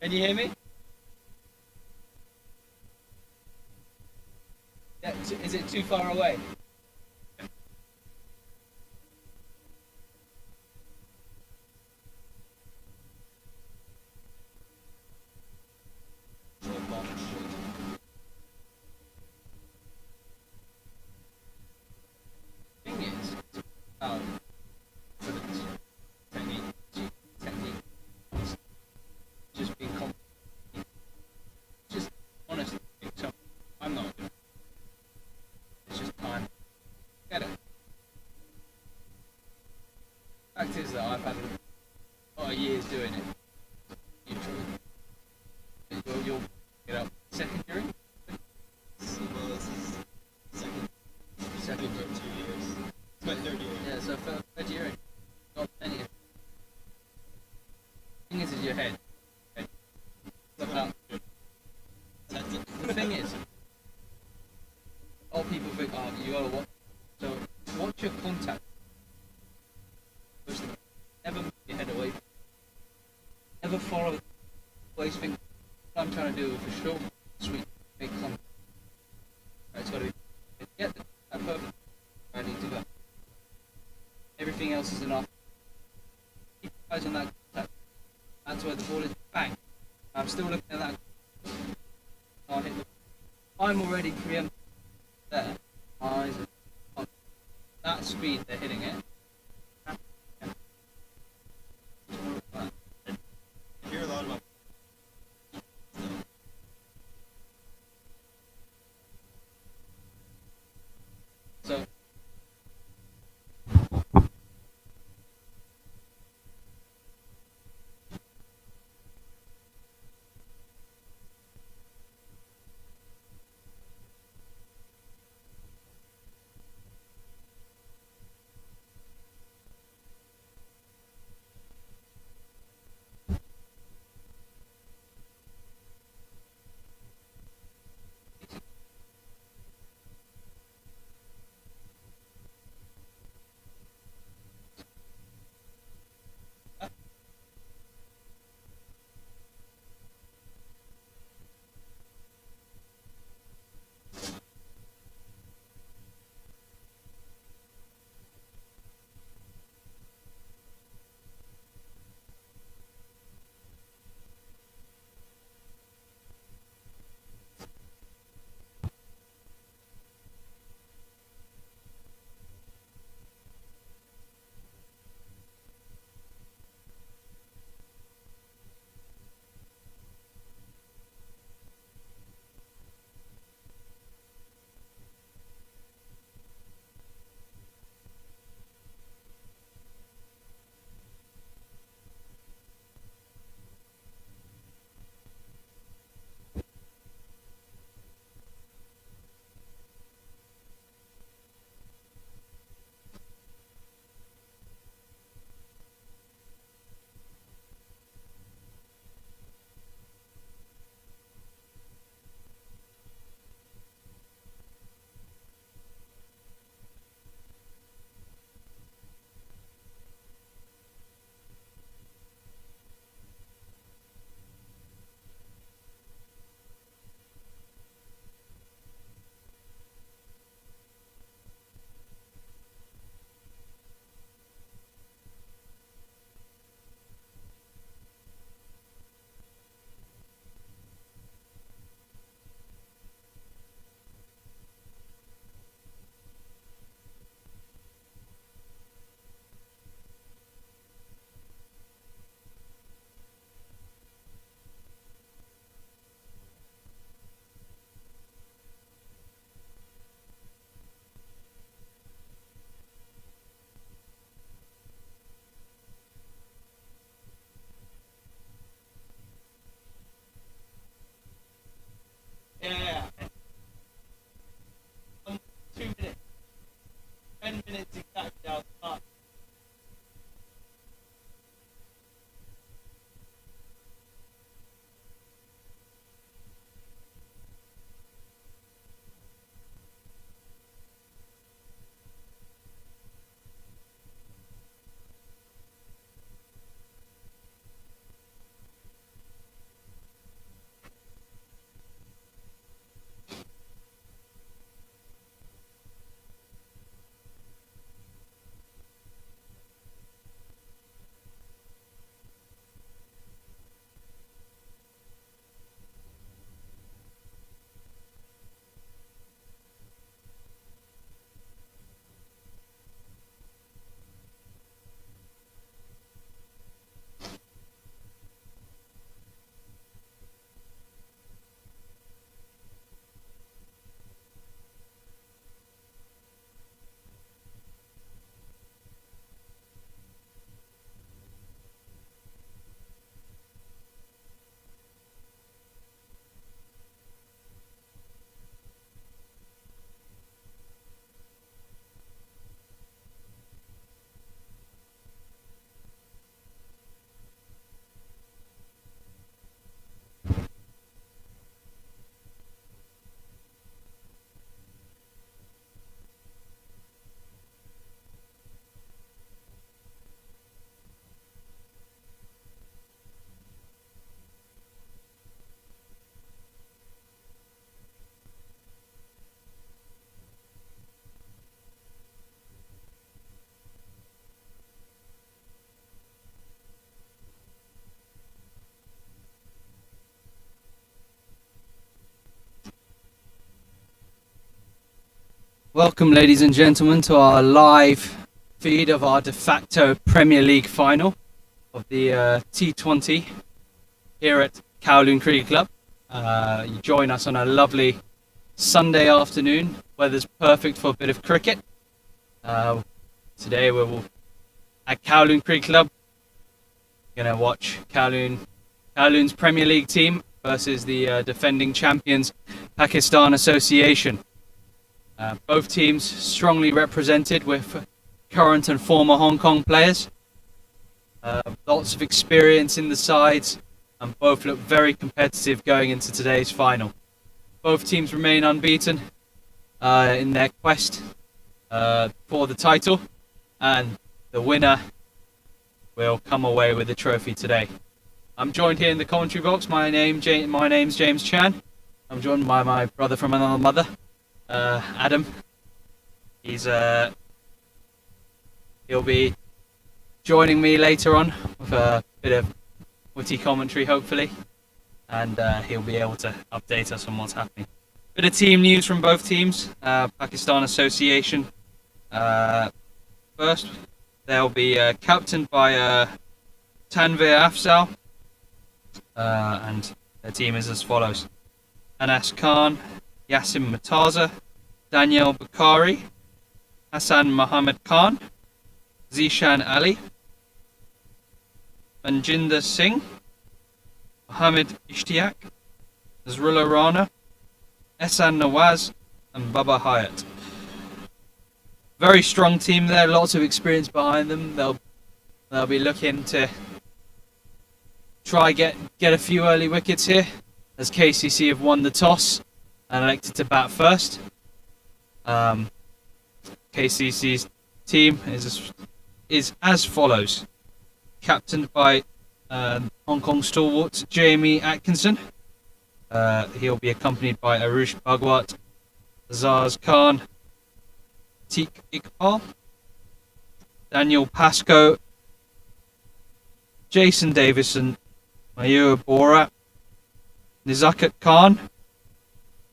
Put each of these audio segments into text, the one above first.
Can you hear me? Yeah, is it too far away? Thing is, confidence, technique, just being confident, just honest. So I'm not doing it. It's just time. Get it. Fact is that I've had a lot of years doing it. You'll get up secondary. Well, this is second. Second. For 2 years. It's my third year. Yeah, so third year. Not any. Thing is your head. Look up. The thing is, all people think, oh, you gotta watch. So watch your contact. Never move your head away. Never follow. Always think, what I'm trying to do for sure. Sweet, make contact. Right, it's gotta be. Get that perfect. I need to go. Everything else is enough. Keep your eyes on that contact. That's where the ball is. Bang. I'm still looking at that. I hit the. I'm already preempted there. Eyes on that speed they're hitting it. I hear a lot about So yeah, 2 minutes, 10 minutes exactly. I'll start. Welcome, ladies and gentlemen, to our live feed of our de facto Premier League final of the T20 here at Kowloon Cricket Club. You join us on a lovely Sunday afternoon. Weather's perfect for a bit of cricket. Today we're at Kowloon Cricket Club. We're going to watch Kowloon's Premier League team versus the defending champions Pakistan Association. Both teams strongly represented with current and former Hong Kong players. Lots of experience in the sides, and both look very competitive going into today's final. Both teams remain unbeaten in their quest for the title, and the winner will come away with the trophy today. I'm joined here in the commentary box. My name's James Chan. I'm joined by my brother from another mother, Adam. He'll be joining me later on with a bit of witty commentary, hopefully, and he'll be able to update us on what's happening. Bit of team news from both teams. Pakistan Association. First, they'll be captained by Tanvir Afzal, and their team is as follows: Anas Khan, Yasim Murtaza, Daniel Bukhari, Hassan Mohammed Khan, Zishan Ali, Manjinder Singh, Mohammed Ishtiaq, Nazrullah Rana, Ehsan Nawaz, and Baba Hayat. Very strong team there, lots of experience behind them. They'll be looking to try get a few early wickets here, as KCC have won the toss and elected to bat first. KCC's team is as follows: captained by Hong Kong stalwart Jamie Atkinson. He'll be accompanied by Arush Bhagwat, Azaz Khan, Teek Iqbal, Daniel Pascoe, Jason Davison, Mayur Bora, Nizakat Khan,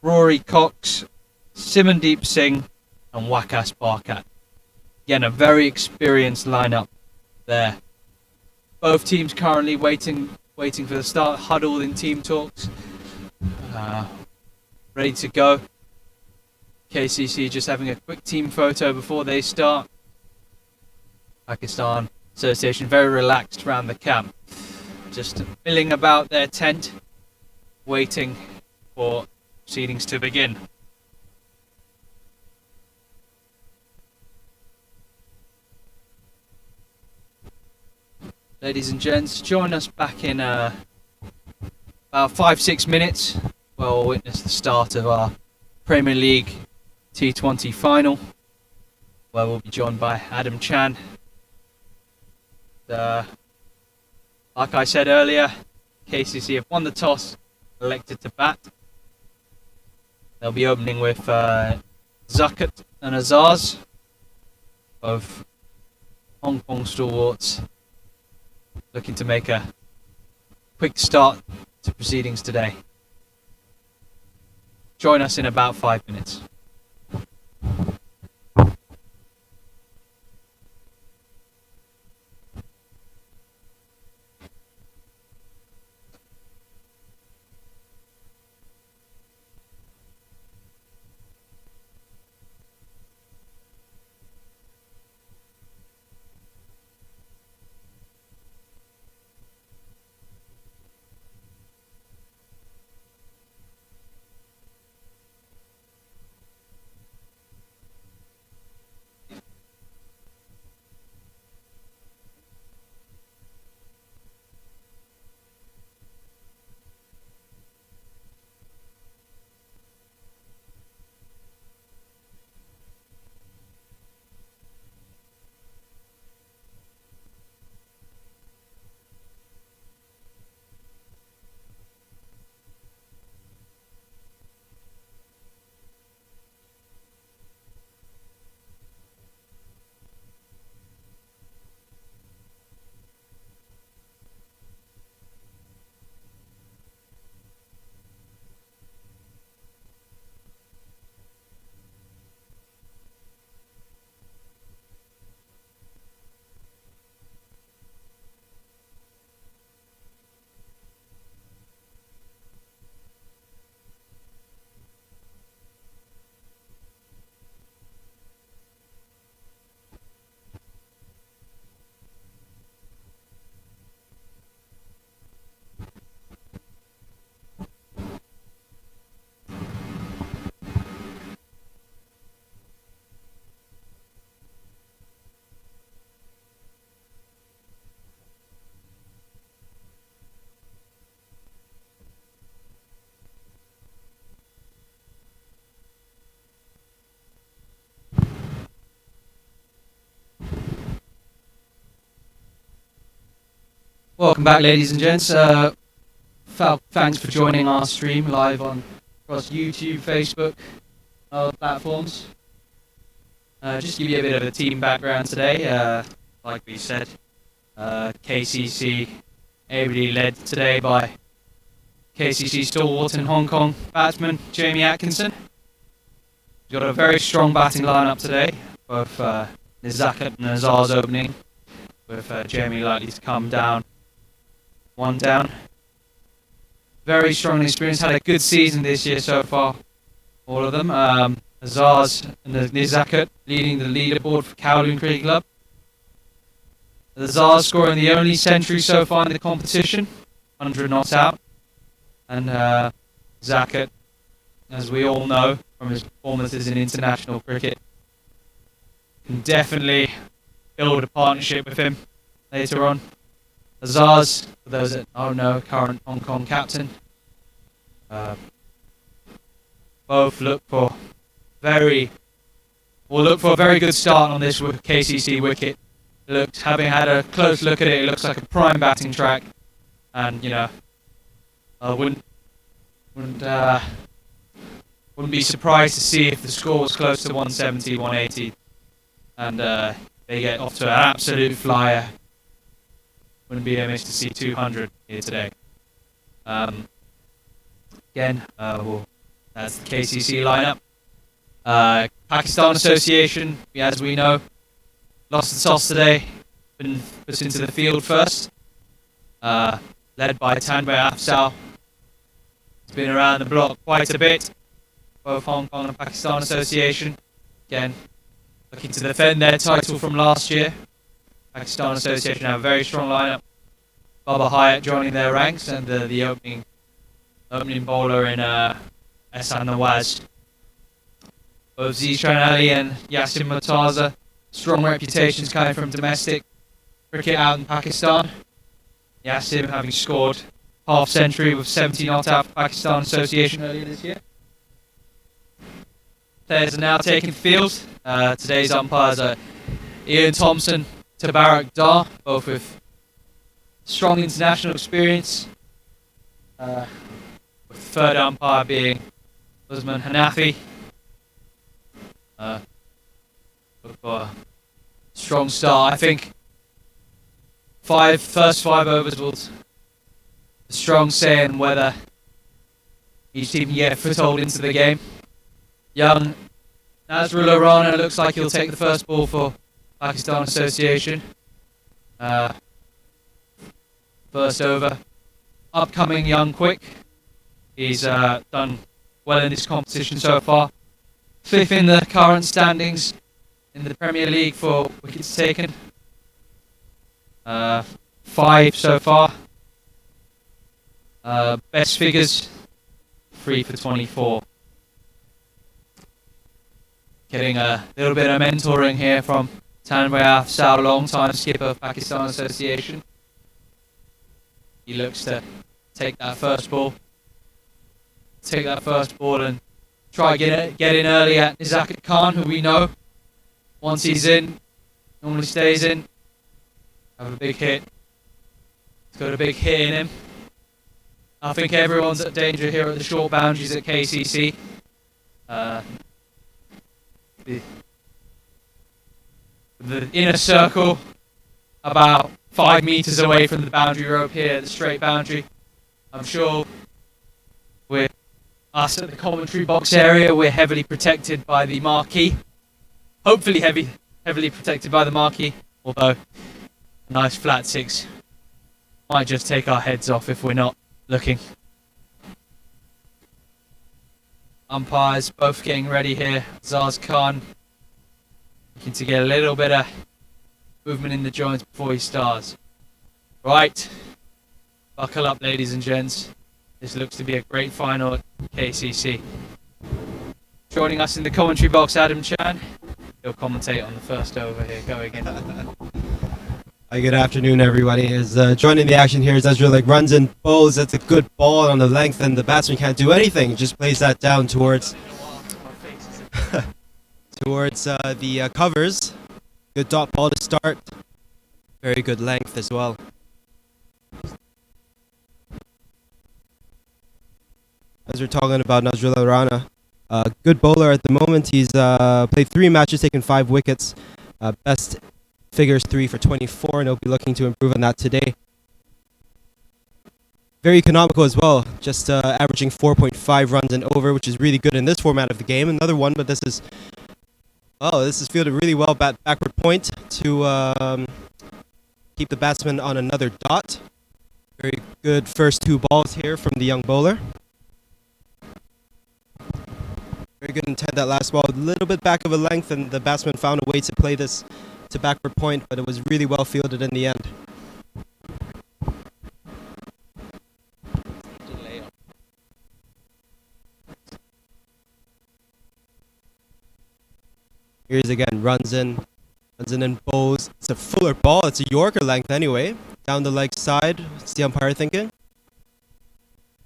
Rory Cox, Simandeep Singh, and Waqas Barkat. Again, a very experienced lineup there. Both teams currently waiting for the start, huddled in team talks, ready to go. KCC just having a quick team photo before they start. Pakistan Association very relaxed around the camp, just milling about their tent, waiting for proceedings to begin. Ladies and gents, join us back in about 5-6 minutes. We'll witness the start of our Premier League T20 final, where we'll be joined by Adam Chan. Like I said earlier, KCC have won the toss, elected to bat. They'll be opening with Zakat and Azaz of Hong Kong stalwarts, looking to make a quick start to proceedings today. Join us in about 5 minutes. Welcome back, ladies and gents. Thanks for joining our stream live on across YouTube, Facebook, and other platforms. Just to give you a bit of a team background today. Like we said, KCC ably led today by KCC stalwart and Hong Kong batsman Jamie Atkinson. We've got a very strong batting lineup today, both Nizakat and Azar's opening, with Jamie likely to come down. One down. Very strong experience, had a good season this year so far, all of them. Azar's and Nizakat leading the leaderboard for Kowloon Cricket Club. Azar's scoring the only century so far in the competition, 100 not out. And Zakat, as we all know from his performances in international cricket, can definitely build a partnership with him later on. Azar's, for those that don't know, current Hong Kong captain. Both look for a very good start on this KCC wicket. Having had a close look at it, it looks like a prime batting track, and I wouldn't be surprised to see if the score was close to 170, 180, and they get off to an absolute flyer. Wouldn't be amiss to see 200 here today. Again, that's the KCC lineup. Pakistan Association, as we know, lost the toss today, been put into the field first, led by Tanvir Afzal. It's been around the block quite a bit, both Hong Kong and Pakistan Association. Again, looking to defend their title from last year. Pakistan Association have a very strong lineup. Baba Hyatt joining their ranks, and the opening bowler in Ehsan Nawaz. Both Zishan Ali and Yasin Murtaza, strong reputations coming from domestic cricket out in Pakistan. Yasin having scored half century with 70 not out for Pakistan Association earlier this year. Players are now taking the field. Today's umpires are Ian Thompson, Tabarak Dar, both with strong international experience. With the third umpire being Usman Hanafi. Look for a strong start. I think first five overs will a strong say in whether each team can get a foothold into the game. Young Nazrullah Rana looks like he'll take the first ball for Pakistan Association. First over. Upcoming young quick. He's done well in this competition so far. Fifth in the current standings in the Premier League for wickets taken. 5 so far. Best figures, 3 for 24. Getting a little bit of mentoring here from Tanvir Afzal, long-time skipper of Pakistan Association. He looks to take that first ball and try get in early at Nizakat Khan, who we know, once he's in, normally stays in. Have a big hit. He's got a big hit in him. I think everyone's at danger here at the short boundaries at KCC. The inner circle, about 5 meters away from the boundary rope here, the straight boundary. I'm sure with us at the commentary box area, we're heavily protected by the marquee. Hopefully heavily protected by the marquee, although a nice flat 6 might just take our heads off if we're not looking. Umpires both getting ready here. Zaz Khan looking to get a little bit of movement in the joints before he starts. Right, buckle up, ladies and gents. This looks to be a great final at KCC. Joining us in the commentary box, Adam Chan. He'll commentate on the first over here going in. Hi, good afternoon, everybody. Joining the action here is Ezra, runs and bowls. That's a good ball on the length, and the batsman can't do anything. Just plays that down towards the covers. Good dot ball to start. Very good length as well. as we're talking about Nazrullah Rana. Good bowler at the moment. He's played 3 matches, taken 5 wickets. Best figures 3 for 24, and he'll be looking to improve on that today. Very economical as well, just averaging 4.5 runs and over, which is really good in this format of the game. Another one, but this is fielded really well, backward point to keep the batsman on another dot. Very good first 2 balls here from the young bowler. Very good intent that last ball, a little bit back of a length, and the batsman found a way to play this to backward point, but it was really well fielded in the end. Here's again, runs in and bowls. It's a fuller ball. It's a Yorker length anyway. Down the leg side. What's the umpire thinking?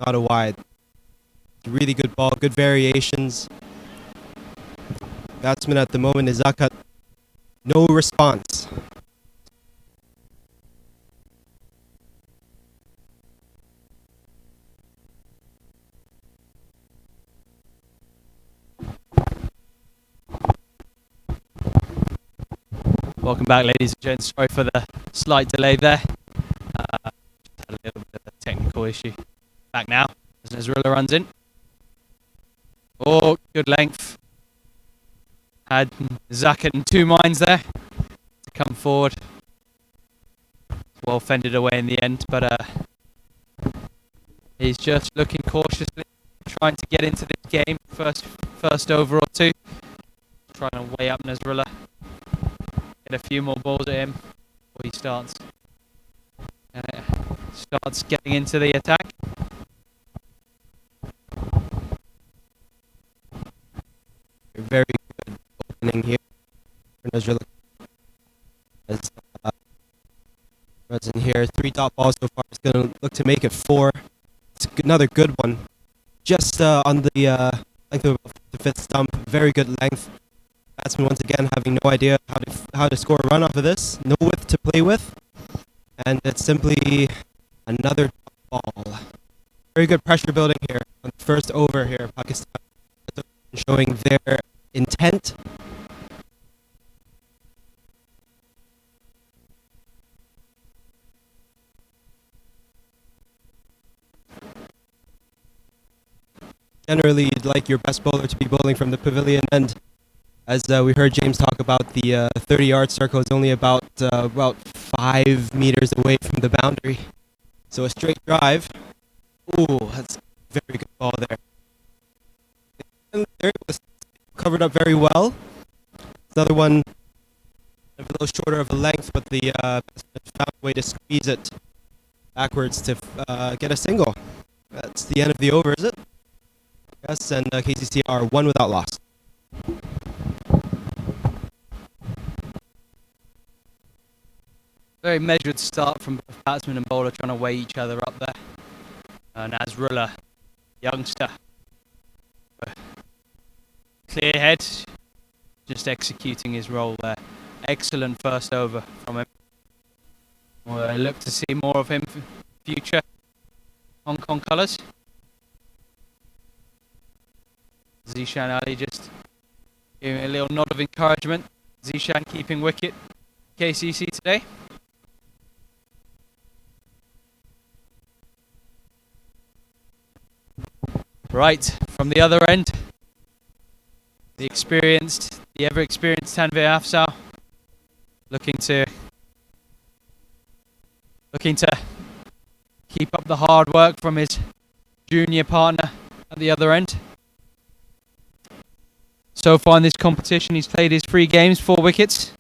Not a wide. It's a really good ball. Good variations. Batsman at the moment is Zakat. No response. Welcome back, ladies and gents. Sorry for the slight delay there. Had a little bit of a technical issue. Back now as Nazrullah runs in. Oh, good length. Had Zakat in 2 minds there to come forward. Well fended away in the end, but he's just looking cautiously, trying to get into this game. First over or 2. Trying to weigh up Nazrullah. A few more balls at him before he starts getting into the attack. Very good opening here for Nazrullah. As runs in here, 3 dot balls so far. It's going to look to make it 4. It's another good one. Just on the length of the 5th stump. Very good length. Batsman once again having no idea how to score a run off of this. No width to play with. And it's simply another ball. Very good pressure building here on the first over here. Pakistan showing their intent. Generally, you'd like your best bowler to be bowling from the pavilion end. As we heard James talk about, the 30-yard circle is only about 5 meters away from the boundary. So a straight drive. Ooh, that's a very good ball there. And there it was covered up very well. Another one a little shorter of a length, but the found a way to squeeze it backwards to get a single. That's the end of the over, is it? Yes, and KCC are 1 without loss. Very measured start from both batsman and bowler, trying to weigh each other up there. Nazrullah, youngster, clear head, just executing his role there. Excellent first over from him. We'll look to see more of him for future Hong Kong colours. Zishan Ali just giving a little nod of encouragement. Zishan keeping wicket. KCC today. Right, from the other end, the ever-experienced Tanvir Afzal, looking to keep up the hard work from his junior partner at the other end. So far in this competition, he's played his 3 games, 4 wickets.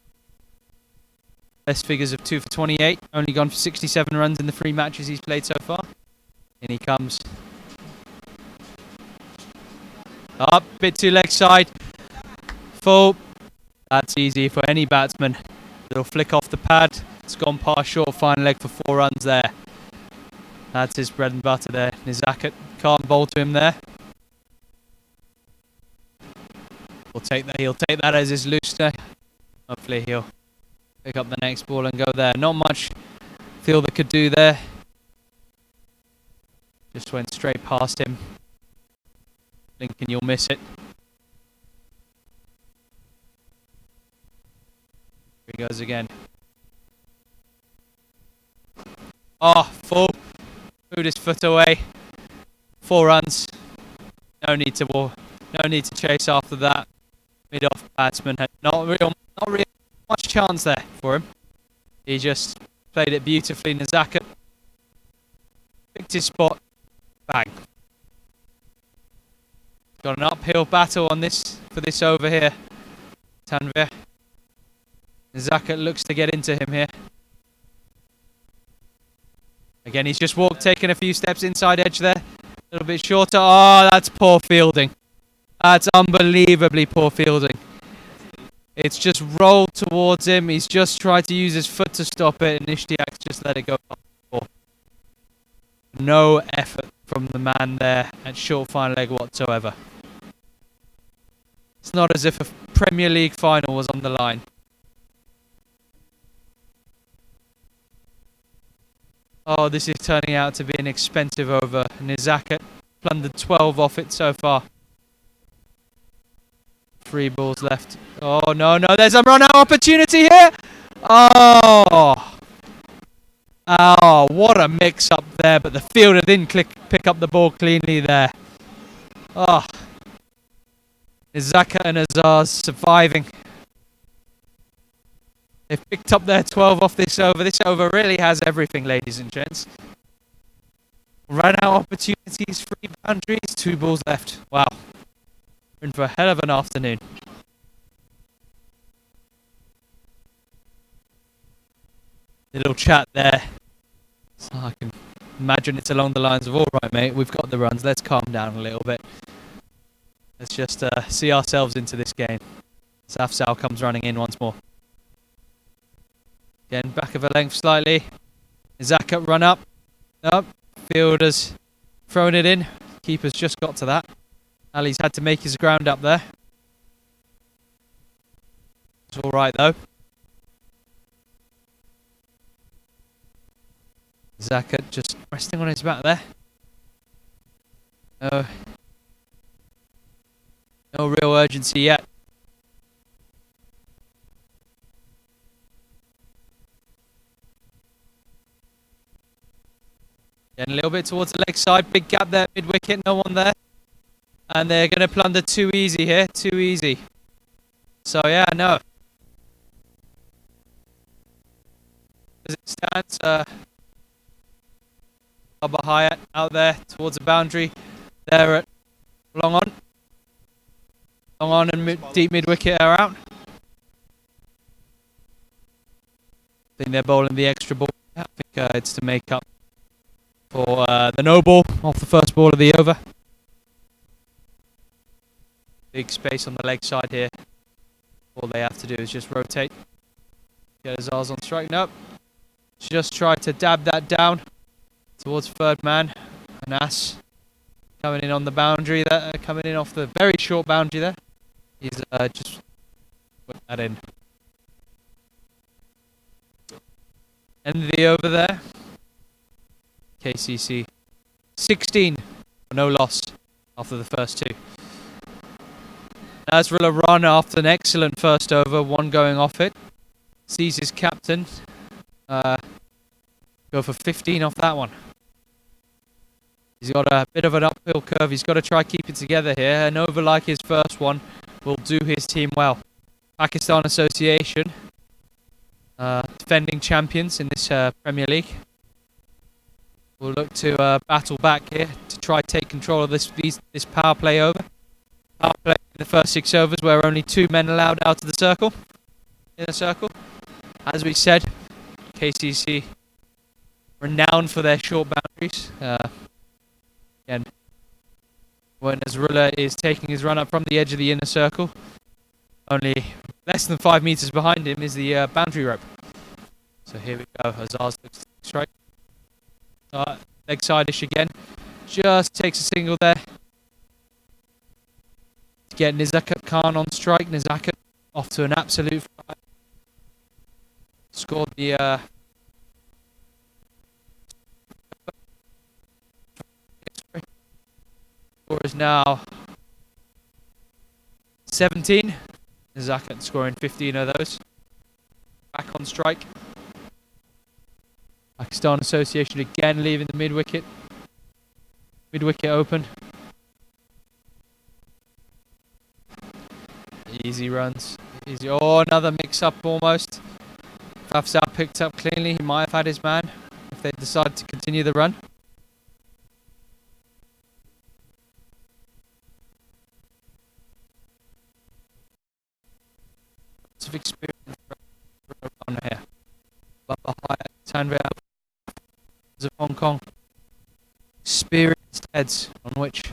Best figures of 2 for 28, only gone for 67 runs in the 3 matches he's played so far. In he comes. Up, bit to leg side. Full. That's easy for any batsman. Little flick off the pad. It's gone past short, fine leg for 4 runs there. That's his bread and butter there. Nizakat can't bowl to him there. We'll take that. He'll take that as his looser. Hopefully he'll pick up the next ball and go there. Not much fielder could do there. Just went straight past him. Lincoln, you'll miss it. Here he goes again. Oh, full. Moved his foot away. 4 runs. No need to chase after that. Mid-off batsman had not real much chance there for him. He just played it beautifully. Nazaka picked his spot. Bang. Got an uphill battle on this for this over here. Tanvir. Nazaka looks to get into him here. Again, he's just taken a few steps inside edge there. A little bit shorter. Oh, that's poor fielding. That's unbelievably poor fielding. It's just rolled towards him. He's just tried to use his foot to stop it, and Ishtiak's just let it go. No effort from the man there at short fine leg whatsoever. It's not as if a Premier League final was on the line. Oh, this is turning out to be an expensive over. Nizaka plundered 12 off it so far. 3 balls left. Oh, no, there's a run-out opportunity here. Oh, what a mix-up there, but the fielder didn't pick up the ball cleanly there. Oh, Nizaka and Azaz surviving. They've picked up their 12 off this over. This over really has everything, ladies and gents. Run-out opportunities, 3 boundaries, 2 balls left. Wow. We're in for a hell of an afternoon. Little chat there. So I can imagine it's along the lines of, all right, mate, we've got the runs. Let's calm down a little bit. Let's just see ourselves into this game. Safsal comes running in once more. Again, back of a length slightly. Zaka run up. Nope. Fielder's thrown it in. Keeper's just got to that. Ali's had to make his ground up there. It's alright though. Zaka just resting on his back there. No real urgency yet. Getting a little bit towards the leg side. Big gap there, mid-wicket, no one there. And they're going to plunder too easy here. Too easy. So, yeah, no. As it stands, Baba Hayat out there towards the boundary. There at long on. Long on and deep mid-wicket are out. I think they're bowling the extra ball. I think it's to make up for the no ball off the first ball of the over. Big space on the leg side here. All they have to do is just rotate. Get Azaz on strike. Nope. Just try to dab that down towards third man. Anas coming in on the boundary there. Coming in off the very short boundary there. He's just put that in. End of the over there. KCC 16 for no loss after the first 2. Nasrullah run after an excellent first over, 1 going off it. Sees his captain go for 15 off that one. He's got a bit of an uphill curve. He's got to try keep it together here. An over like his first one will do his team well. Pakistan Association, defending champions in this Premier League. We'll look to battle back here to try take control of this power play over. Power play in the first 6 overs where only 2 men allowed out of the circle. In a circle. As we said, KCC renowned for their short boundaries. Again, when Nasrullah is taking his run up from the edge of the inner circle, only less than 5 meters behind him is the boundary rope. So here we go. Azaz looks to strike. Leg side-ish again. Just takes a single there. To get Nizaka Khan on strike. Nizaka off to an absolute fire. Scored the score is now 17. Zakat scoring 15 of those. Back on strike. Pakistan Association again leaving the mid-wicket. Mid-wicket open. Easy runs. Easy. Oh, another mix-up almost. Fafsal picked up cleanly. He might have had his man if they decided to continue the run. Lots of experience on here. Tanvir of Hong Kong. Experienced heads on which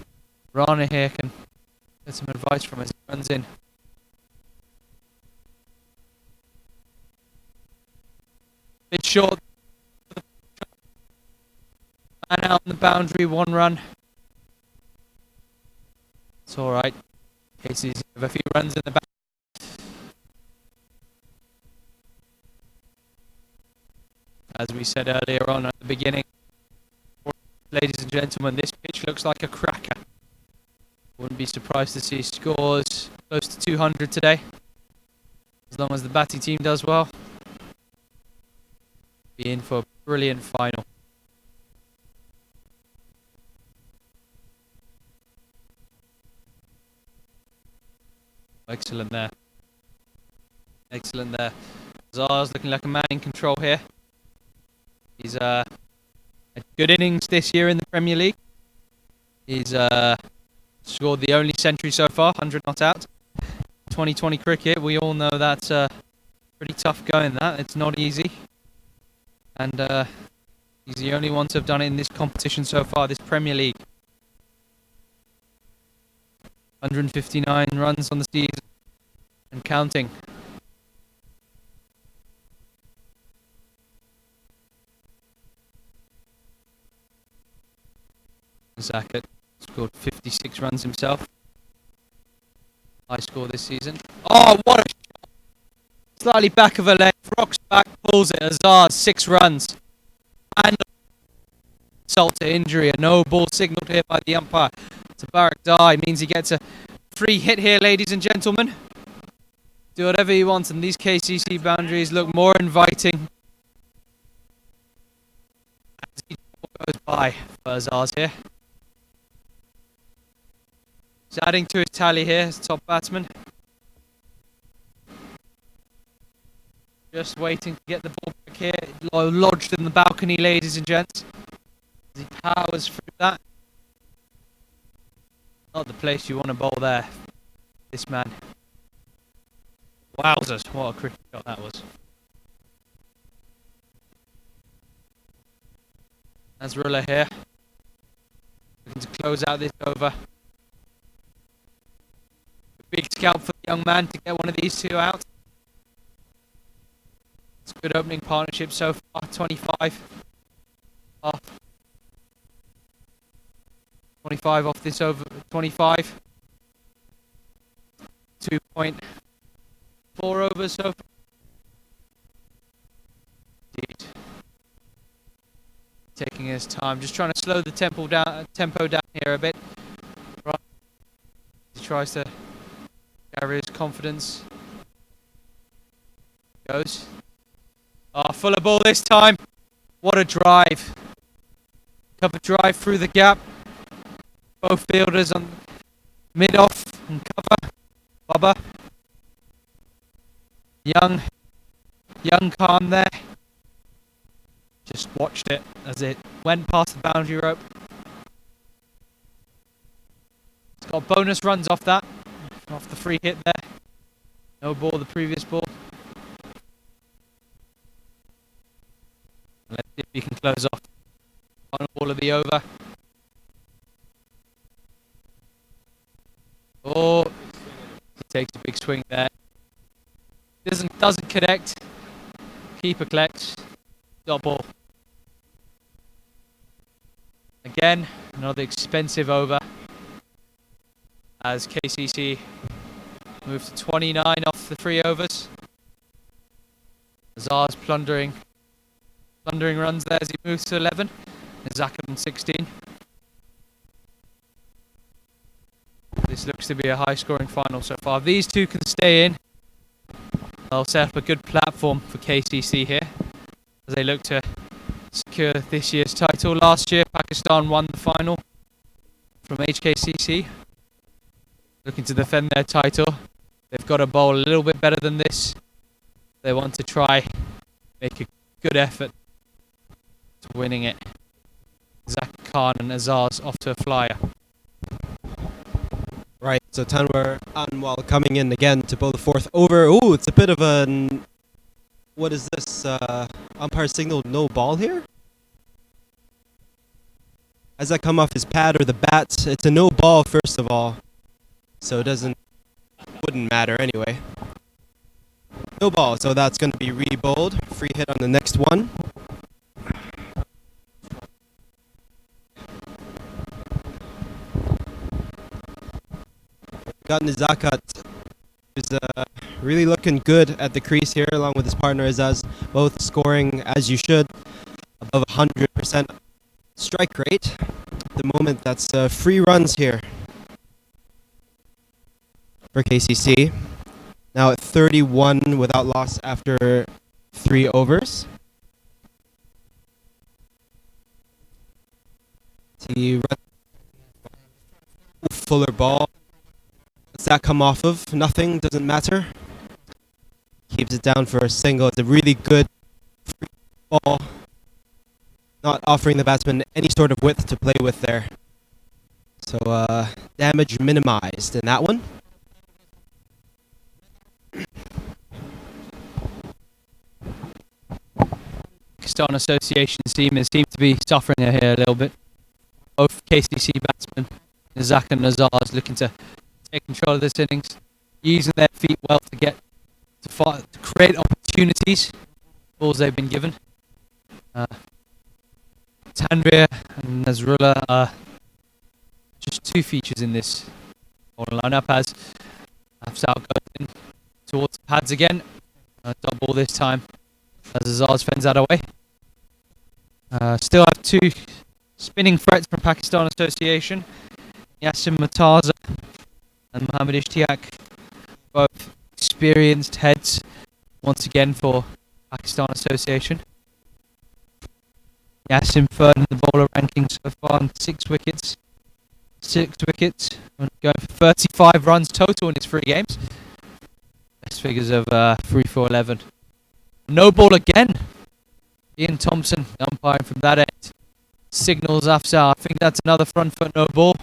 Rana here can get some advice from as he runs in. Bit short. Man out on the boundary, 1 run. It's alright. KCC have a few runs in the back. As we said earlier on at the beginning, ladies and gentlemen, this pitch looks like a cracker. Wouldn't be surprised to see scores close to 200 today. As long as the batting team does well. Be in for a brilliant final. Excellent there. Excellent there. Zara's looking like a man in control here. He's had good innings this year in the Premier League. He's scored the only century so far, 100 not out. 2020 cricket, we all know that's pretty tough going that. It's not easy. And he's the only one to have done it in this competition so far, this Premier League. 159 runs on the season and counting. Zakat scored 56 runs himself. High score this season. Oh, what a shot! Slightly back of a leg, rocks back, pulls it. Azar, 6 runs. And insult to injury. A no ball signalled here by the umpire. Tabarak Dai means he gets a free hit here, ladies and gentlemen. Do whatever you want, and these KCC boundaries look more inviting as he goes by for Azar's here. He's adding to his tally here as top batsman. Just waiting to get the ball back here. Lodged in the balcony, ladies and gents. As he powers through that. Not the place you want to bowl there. This man. Wowzers, what a cricket shot that was. Nasrullah here. Looking to close out this over. Big scalp for the young man to get one of these two out. It's a good opening partnership so far. 25 off. 25 off this over. 25. 2.4 overs so far. Indeed. Taking his time. Just trying to slow the tempo down here a bit. Right. He tries to carry his confidence. Goes. Oh, fuller ball this time. What a drive. Cover drive through the gap. Both fielders on mid off and cover. Bubba. Young calm there. Just watched it as it went past the boundary rope. It's got bonus runs off that. Off the free hit there. No ball the previous ball. Let's see if he can close off. Final ball of the over. Oh, he takes a big swing there. Doesn't connect. Keeper collects. Dot ball. Again, another expensive over. As KCC move to 29 off the 3 overs. Azar's plundering runs there as he moves to 11. And Zakat on 16. This looks to be a high-scoring final so far. If these two can stay in, they'll set up a good platform for KCC here as they look to secure this year's title. Last year, Pakistan won the final from HKCC. Looking to defend their title. They've got to bowl a little bit better than this. They want to try make a good effort to winning it. Zak Khan and Azaz off to a flyer. Right, so Tanwar Anwar coming in again to bowl the fourth over. Oh, it's a bit of a... What is this? Umpire signal no ball here? Has that come off his pad or the bat? It's a no ball, first of all. So it wouldn't matter anyway. No ball, so that's going to be re-bowled. Free hit on the next one. Got Nizakat, who's really looking good at the crease here, along with his partner Azaz, both scoring as you should, above 100% strike rate. At the moment, that's 3 runs here for KCC. Now at 31 without loss after 3 overs. Fuller ball. What's that come off of? Nothing, doesn't matter. Keeps it down for a single. It's a really good free ball. Not offering the batsman any sort of width to play with there. So damage minimized in that one. Pakistan Association seem to be suffering here a little bit. Both KCC batsmen, Zak and Nazar, looking to take control of this innings, using their feet well to create opportunities. Balls they've been given. Tanvir and Nazrullah are just 2 features in this bowling lineup as Afzal goes in towards the pads again. Dot ball this time as Azaz fends that away. Still have 2 spinning threats from Pakistan Association. Yasim Mataza and Mohammad Ishtiaq, both experienced heads once again for Pakistan Association. Yasim third in the bowler ranking so far on 6 wickets. 6 wickets, going for 35 runs total in his 3 games. Best figures of 3 for 11. No ball again. Ian Thompson umpiring from that end. Signals Afzal. I think that's another front foot no ball.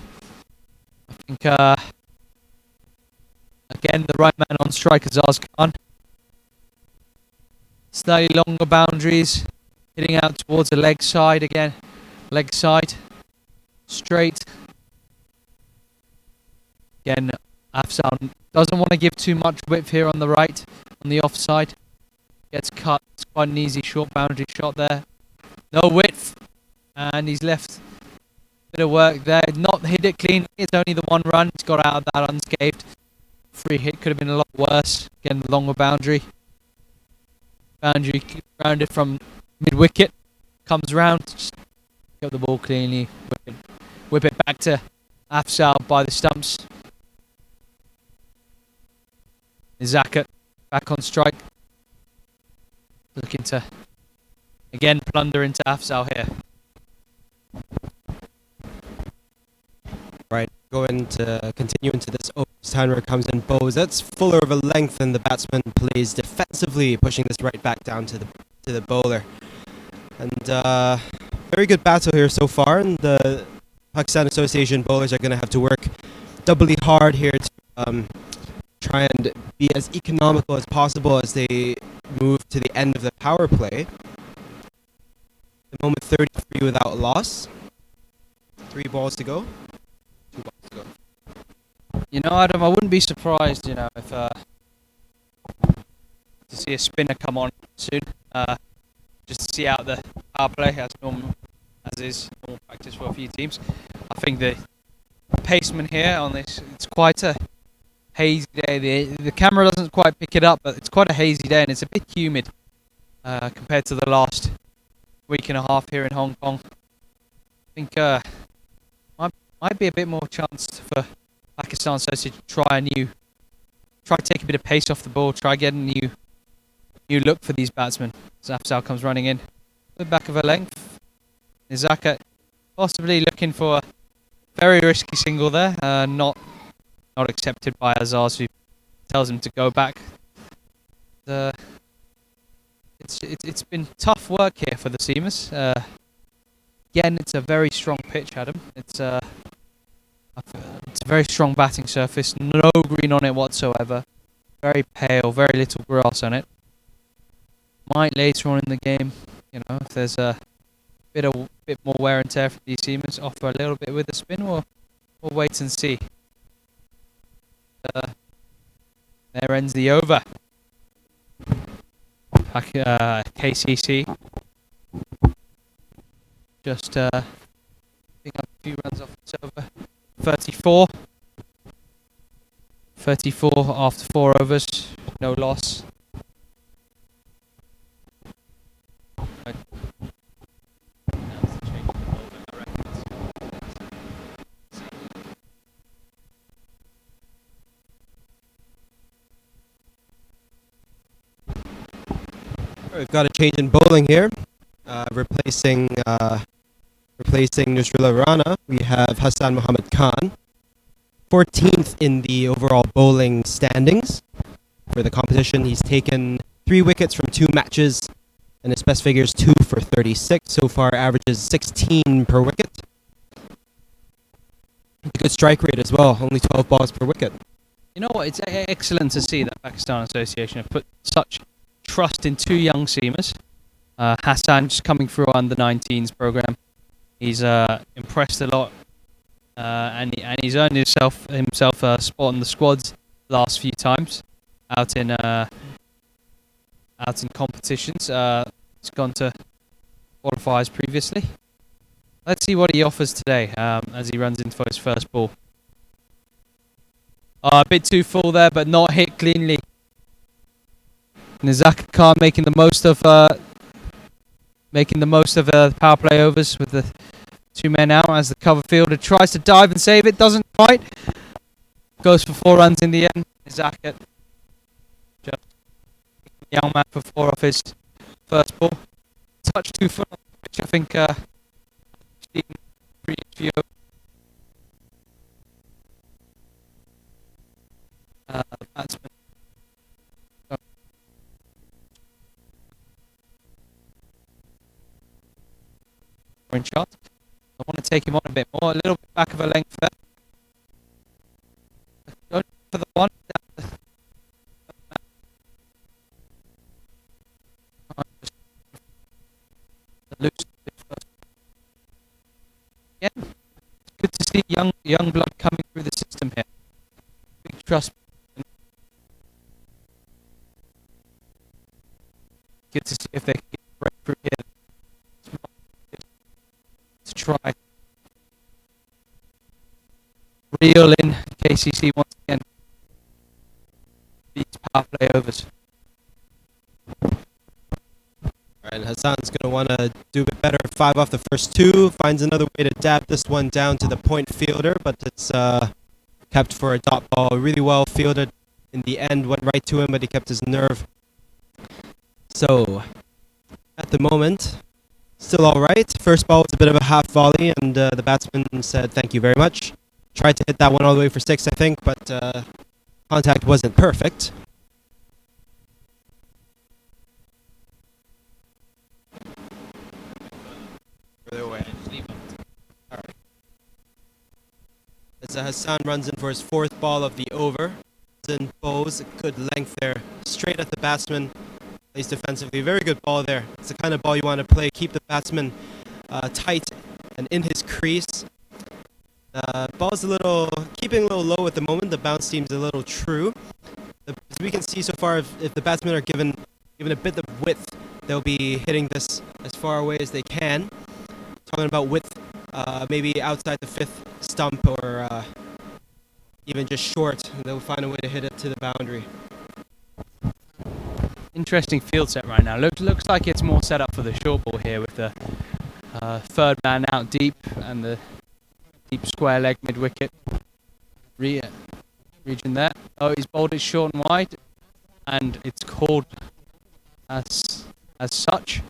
I think again the right man on strike is Azaz Khan. Slightly longer boundaries. Hitting out towards the leg side again. Leg side. Straight. Again, Afzal doesn't want to give too much width here on the right, on the offside. Gets cut. It's quite an easy short boundary shot there. No width. And he's left a bit of work there. Not hit it clean. It's only the 1 run. He's got out of that unscathed. Free hit could have been a lot worse. Again, longer boundary. Boundary rounded from mid-wicket. Comes round. Just got the ball cleanly. Whip it back to Afzal by the stumps. Zakat back on strike. Looking to again plunder into Afzal here. Right, going to continue into this Tanwar comes in bows. That's fuller of a length than the batsman plays defensively, pushing this right back down to the bowler. And very good battle here so far, and the Pakistan Association bowlers are going to have to work doubly hard here to try and be as economical as possible as they move to the end of the power play. At the moment 33 without loss. 3 balls to go. 2 balls to go. You know, Adam, I wouldn't be surprised, if to see a spinner come on soon. Just to see out the power play as is normal practice for a few teams. I think the paceman here on this, it's quite a hazy day. The camera doesn't quite pick it up, but it's quite a hazy day and it's a bit humid compared to the last week and a half here in Hong Kong. I think might be a bit more chance for Pakistan says to try to take a bit of pace off the ball, try get a new look for these batsmen. Afzal comes running in, the back of a length. Nizaka possibly looking for a very risky single there, not accepted by Azaz, who tells him to go back. It's been tough work here for the seamers. Again, it's a very strong pitch, Adam. It's a very strong batting surface, no green on it whatsoever. Very pale, very little grass on it. Might later on in the game, if there's a bit more wear and tear for these seamers, offer a little bit with the spin. We'll wait and see. There ends the over. KCC just picking up a few runs off its over. 34 after 4 overs, no loss. We've got a change in bowling here. Replacing Nusrullah Rana, we have Hassan Muhammad Khan, 14th in the overall bowling standings for the competition. He's taken 3 wickets from 2 matches, and his best figure is 2 for 36. So far, averages 16 per wicket. A good strike rate as well, only 12 balls per wicket. You know what? It's excellent to see that Pakistan Association have put such trust in 2 young seamers. Hassan just coming through on the 19s program. He's impressed a lot, and he's earned himself a spot in the squads the last few times out in competitions. He's gone to qualifiers previously. Let's see what he offers today as he runs into his first ball. A bit too full there, but not hit cleanly. Nizaka Khan making the most of the power play overs with the 2 men out as the cover fielder tries to dive and save it, doesn't quite. Goes for 4 runs in the end. Nizaka just young man for 4 off his first ball. Touch too full on the pitch, I think. Batsman. Shot. I want to take him on a bit more, a little bit back of a length there. Going for the one. Again, it's good to see young blood coming through the system here. Big trust. Good to see if they can get a breakthrough here. To try reel in KCC once again these power play overs. Alright, Hassan's going to want to do a bit better. 5 off the first 2, finds another way to dab this one down to the point fielder, but it's kept for a dot ball. Really well fielded in the end, went right to him, but he kept his nerve. So, at the moment, still all right. First ball was a bit of a half volley, and the batsman said thank you very much. Tried to hit that one all the way for 6, I think, but contact wasn't perfect. Further away. All right. As Hassan runs in for his 4th ball of the over, Hassan bows a good length there, straight at the batsman. Plays defensively. Very good ball there. It's the kind of ball you want to play. Keep the batsman tight and in his crease. Ball's keeping a little low at the moment. The bounce seems a little true. As we can see so far, if the batsmen are given a bit of width, they'll be hitting this as far away as they can. Talking about width, maybe outside the 5th stump or even just short. They'll find a way to hit it to the boundary. Interesting field set right now. Looks like it's more set up for the short ball here with the 3rd man out deep and the deep square leg mid wicket. region there. Oh, he's bowled it short and wide, and it's called as such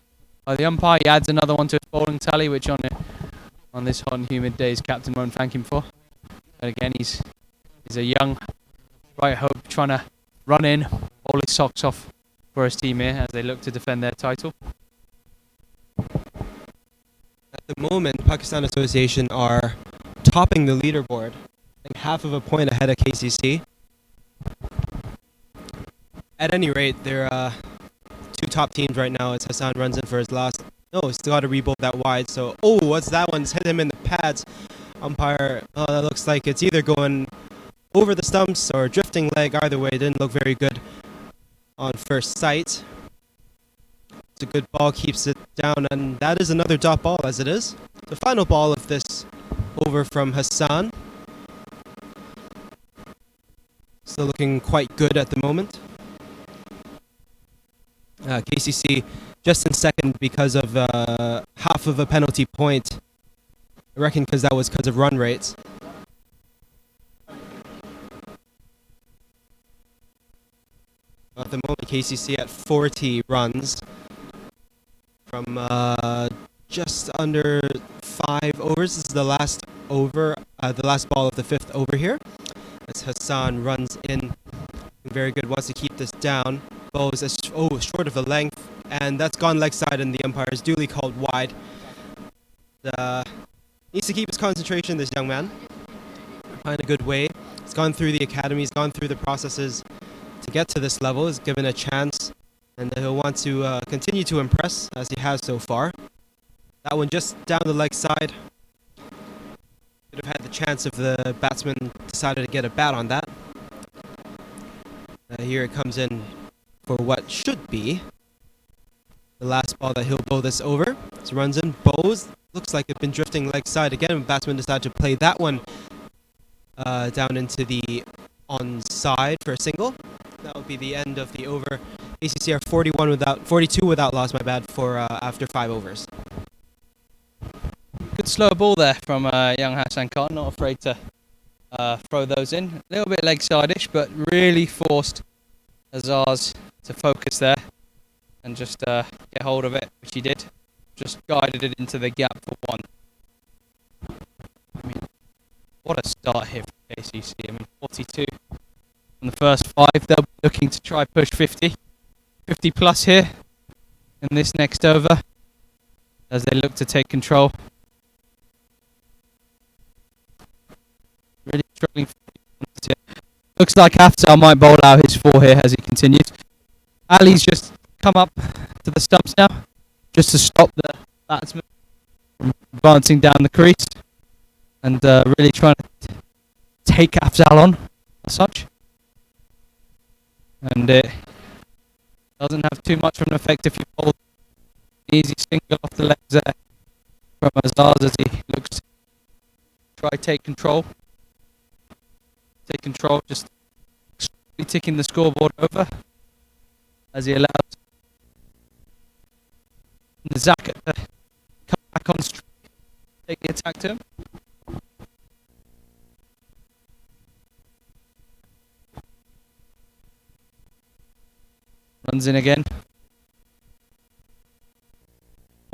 by the umpire. He adds another one to his bowling tally, which on this hot and humid day his captain won't thank him for. But again, he's a young bright hope trying to run in, bowl his socks off for his team here as they look to defend their title. At the moment, Pakistan Association are topping the leaderboard, I think half of a point ahead of KCC. At any rate, they're two top teams right now. As Hassan runs in for his last. No, he's still got to rebolt that wide. So, what's that one? It's hit him in the pads. Umpire, that looks like it's either going over the stumps or drifting leg. Either way, it didn't look very good on first sight. It's a good ball, keeps it down, and that is another dot ball as it is. The final ball of this over from Hassan. Still looking quite good at the moment. KCC just in second because of half of a penalty point. I reckon because that was because of run rates. At the moment, KCC at 40 runs from just under 5 overs. This is the last over, the last ball of the 5th over here. As Hassan runs in, very good, wants to keep this down. Bows short of a length, and that's gone leg side, and the umpire is duly called wide. Needs to keep his concentration, this young man. Find a good way. He's gone through the academy, he's gone through the processes to get to this level. He's given a chance, and he'll want to continue to impress as he has so far. That one just down the leg side. Could have had the chance if the batsman decided to get a bat on that. Here it comes in for what should be the last ball that he'll bowl this over. So runs in, bows. Looks like it's been drifting leg side again. Batsman decided to play that one down into the onside for a single. That will be the end of the over. ACC are 42 without loss, my bad, for after 5 overs. Good slow ball there from young Hassan Khan, not afraid to throw those in. A little bit leg side-ish, but really forced Azaz to focus there and just get hold of it, which he did. Just guided it into the gap for 1. I mean, what a start here for KCC. I mean, 42 on the first 5. They'll be looking to try push 50. 50 plus here in this next over as they look to take control. Really struggling. Looks like Haftar might bowl out his 4 here as he continues. Ali's just come up to the stumps now, just to stop the batsman from advancing down the crease and really trying to take Afzal on as such. And it doesn't have too much of an effect if you hold easy single off the legs there from Azaz as he looks to try take control. Take control, just ticking the scoreboard over as he allows Zakat to come back on streak, take the attack to him. Runs in again.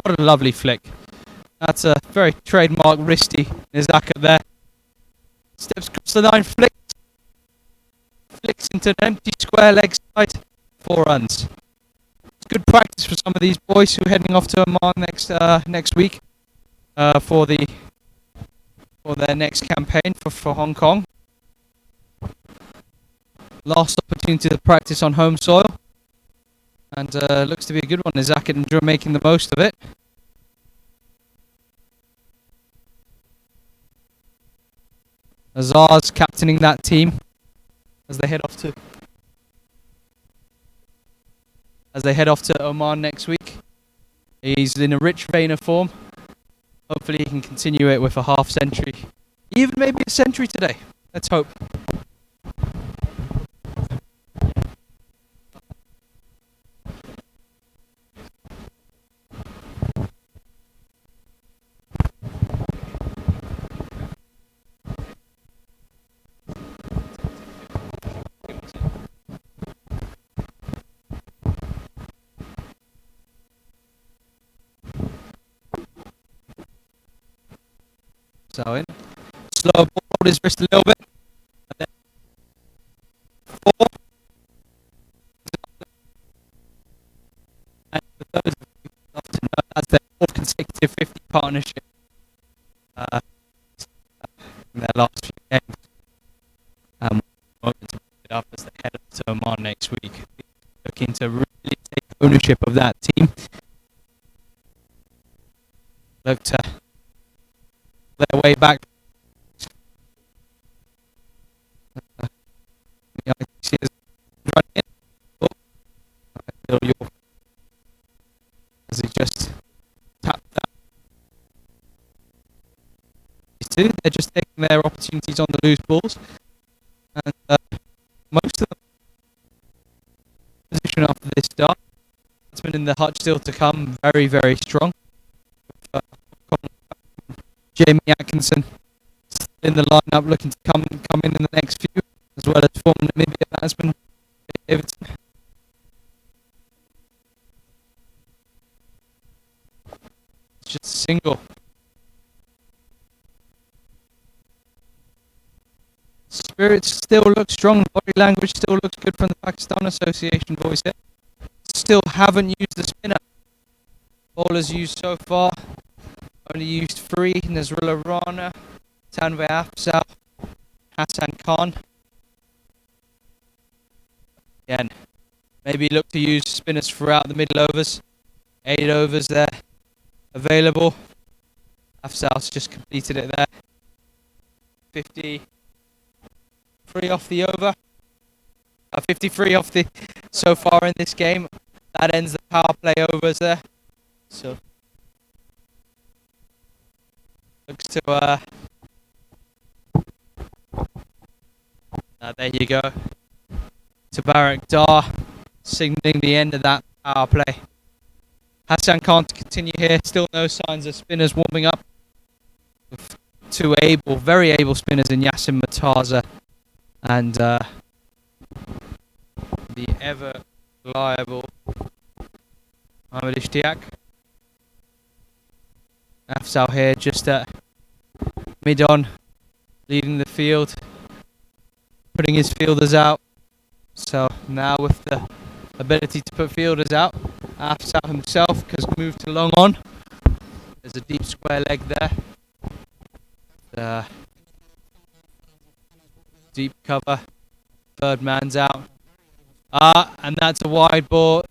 What a lovely flick. That's a very trademark wristy Zakat there. Steps across the line, flicks into an empty square leg side, 4 runs. It's good practice for some of these boys who are heading off to Oman next week for their next campaign for Hong Kong. Last opportunity to practice on home soil, and looks to be a good one. Zakat and Drew making the most of it. Azaz captaining that team as they head off to Oman next week. He's in a rich vein of form. Hopefully he can continue it with a half century, even maybe a century today. Let's hope. So in. Slow ball, hold his wrist a little bit. And then 4. And for those of you who love to know, that's their 4th consecutive 50 partnership in their last few games. Hoping to pick it up as they head up to Oman next week. Looking to really take ownership of that team. Look to their way back. As he just tapped that. These two, they're just taking their opportunities on the loose balls. And most of them position after this start. It's been in the hutch still to come, very, very strong. Jamie Atkinson in the lineup, looking to come in the next few, as well as former Namibia batsman Davidson. It's just a single. Spirits still look strong, body language still looks good from the Pakistan Association boys here. Still haven't used the spinner. Bowlers used so far. Only used 3, Nazrullah Rana, Tanvir Afzal, Hassan Khan. Again, maybe look to use spinners throughout the middle overs. 8 overs there available. Afzal's just completed it there. 53 off the over. 53 off the so far in this game. That ends the power play overs there. So looks to there you go. Tabarak Dar signaling the end of that power play. Hassan Khan to continue here. Still no signs of spinners warming up. With 2 able, very able spinners in Yassin Mataza and the ever reliable Mohammad Ishtiaq. Afzal here just at mid-on, leading the field, putting his fielders out. So now with the ability to put fielders out, Afzal himself has moved to long on. There's a deep square leg there. Deep cover, 3rd man's out. And that's a wide ball,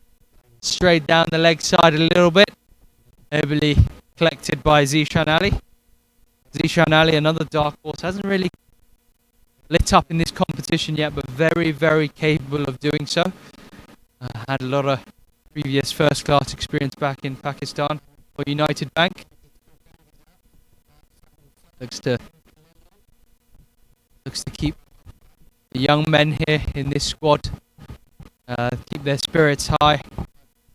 straight down the leg side a little bit. Heavily collected by Zishan Ali. Zishan Ali, another dark horse, hasn't really lit up in this competition yet, but very, very capable of doing so. Had a lot of previous first-class experience back in Pakistan for United Bank. Looks to keep the young men here in this squad, keep their spirits high,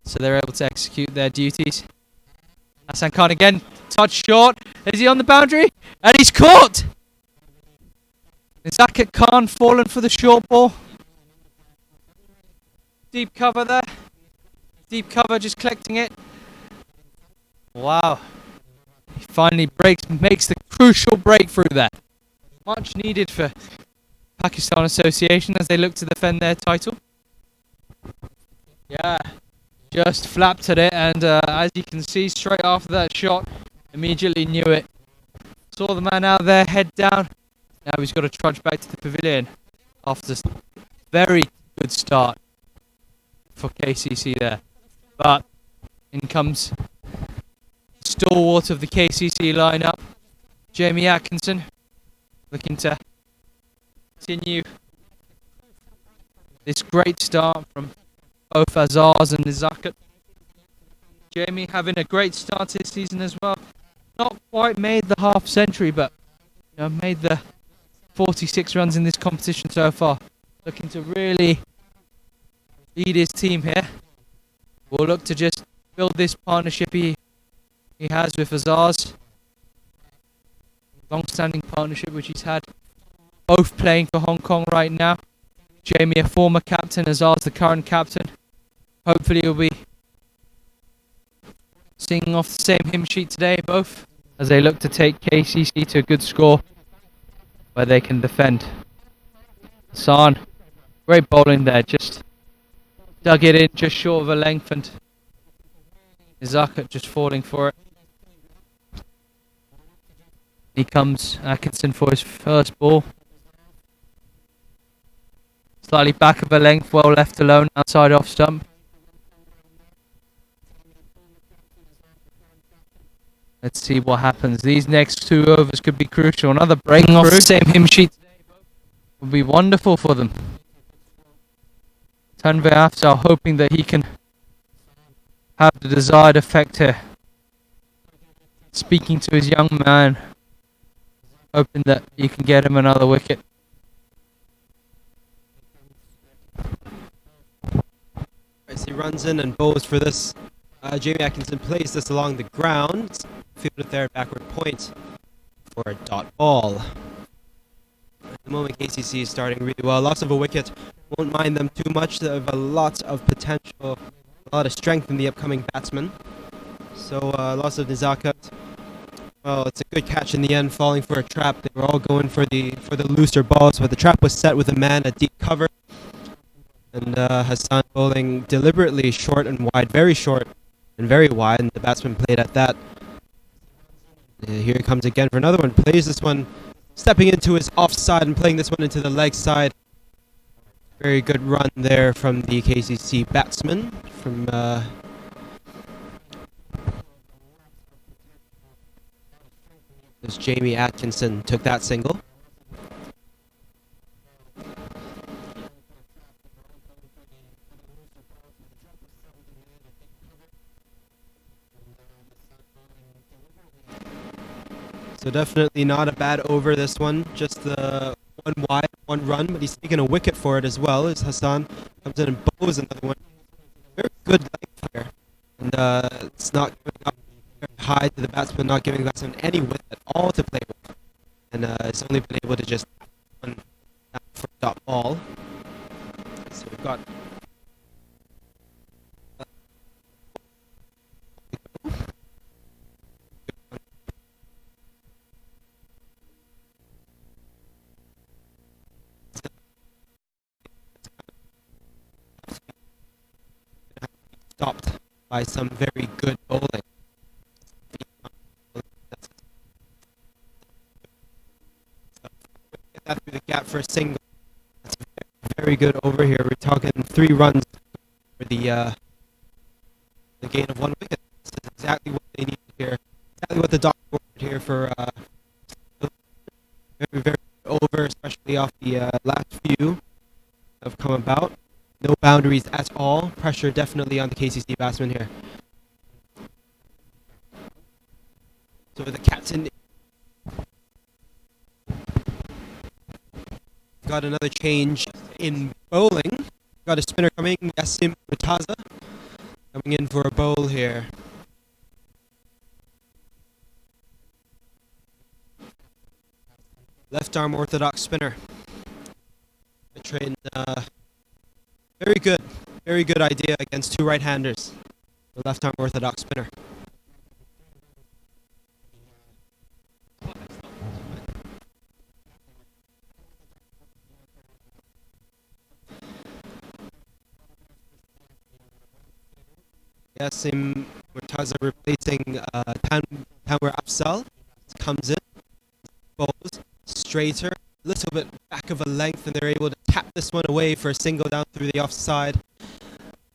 so they're able to execute their duties. Hassan Khan again, touch short. Is he on the boundary? And he's caught! Is Zakat Khan fallen for the short ball? Deep cover there. Deep cover, just collecting it. Wow. He finally makes the crucial breakthrough there. Much needed for Pakistan Association as they look to defend their title. Yeah. Just flapped at it, and as you can see, straight after that shot, immediately knew it. Saw the man out there, head down. Now he's got to trudge back to the pavilion after a very good start for KCC there. But in comes stalwart of the KCC lineup, Jamie Atkinson, looking to continue this great start from both Azaz and Nizakat. Jamie having a great start this season as well. Not quite made the half century, but made the 46 runs in this competition so far. Looking to really lead his team here. We'll look to just build this partnership he has with Azaz. Long-standing partnership which he's had. Both playing for Hong Kong right now. Jamie, a former captain, Azaz, the current captain. Hopefully he'll be singing off the same hymn sheet today, both. as they look to take KCC to a good score where they can defend. Hassan, great bowling there, just dug it in just short of a length, and Izaka just falling for it. He comes Atkinson for his first ball. Slightly back of a length, well left alone outside off stump. Let's see what happens. These next 2 overs could be crucial. Another break off the same hymn sheet would be wonderful for them. Tanvir Afzal hoping that he can have the desired effect here. Speaking to his young man, hoping that he can get him another wicket. As he runs in and bowls for this, Jamie Atkinson plays this along the ground, fielded there at backward point for a dot ball. At the moment, KCC is starting really well. Loss of a wicket, won't mind them too much. They have a lot of potential, a lot of strength in the upcoming batsmen. So loss of Nizaka. Well, it's a good catch in the end, falling for a trap. They were all going for the looser balls, but the trap was set with a man at deep cover. And Hassan bowling deliberately short and wide, very short and very wide, and the batsman played at that. Here he comes again for another one. Plays this one, stepping into his offside and playing this one into the leg side. Very good run there from the KCC batsman. From as Jamie Atkinson took that single. So definitely not a bad over this one. Just the one wide, one run, but he's taken a wicket for it as well as Hassan comes in and bows another one. Very good length here. And it's not going up very high to the batsman, not giving the batsman any width at all to play with. And it's only been able to just one for a dot ball. So we've got stopped by some very good bowling. Get that through the gap for a single. That's very good over here. We're talking 3 runs for the gain of 1 wicket. This is exactly what they need here. Exactly what the doctor ordered here for very, very over, especially off the last few have come about. No boundaries at all. Pressure definitely on the KCC batsman here. So the captain got another change in bowling. Got a spinner coming, Yasim Murtaza, coming in for a bowl here. Left arm orthodox spinner. I trained very good idea against 2 right-handers. The left arm orthodox spinner. Yasim Murtaza replacing Tanwir Afzal. Comes in, bowls straighter, a little bit back of a length, and they're able to tap this one away for a single down through the offside.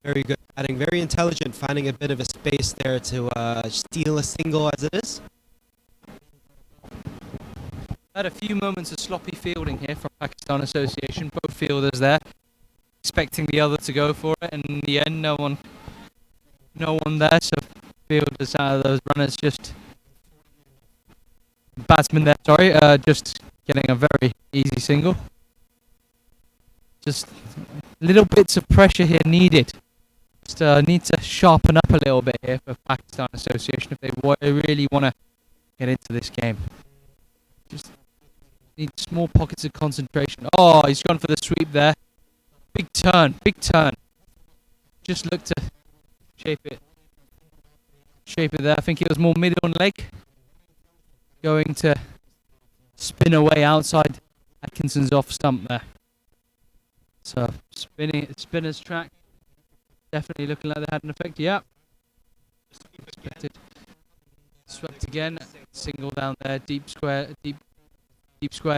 Very good batting, very intelligent, finding a bit of a space there to steal a single as it is. Had a few moments of sloppy fielding here from Pakistan Association. Both fielders there, expecting the other to go for it, and in the end, no one there. So fielders out of those runners, just batsmen there. Sorry, just getting a very easy single. Just little bits of pressure here needed. Just need to sharpen up a little bit here for Pakistan Association if they really want to get into this game. Just need small pockets of concentration. Oh, he's gone for the sweep there. Big turn, big turn. Just look to shape it there. I think it was more mid on leg. going to spin away outside Atkinson's off stump there. So spinner's track. Definitely looking like they had an effect. Yeah. Expected. Swept again. Single down there. Deep square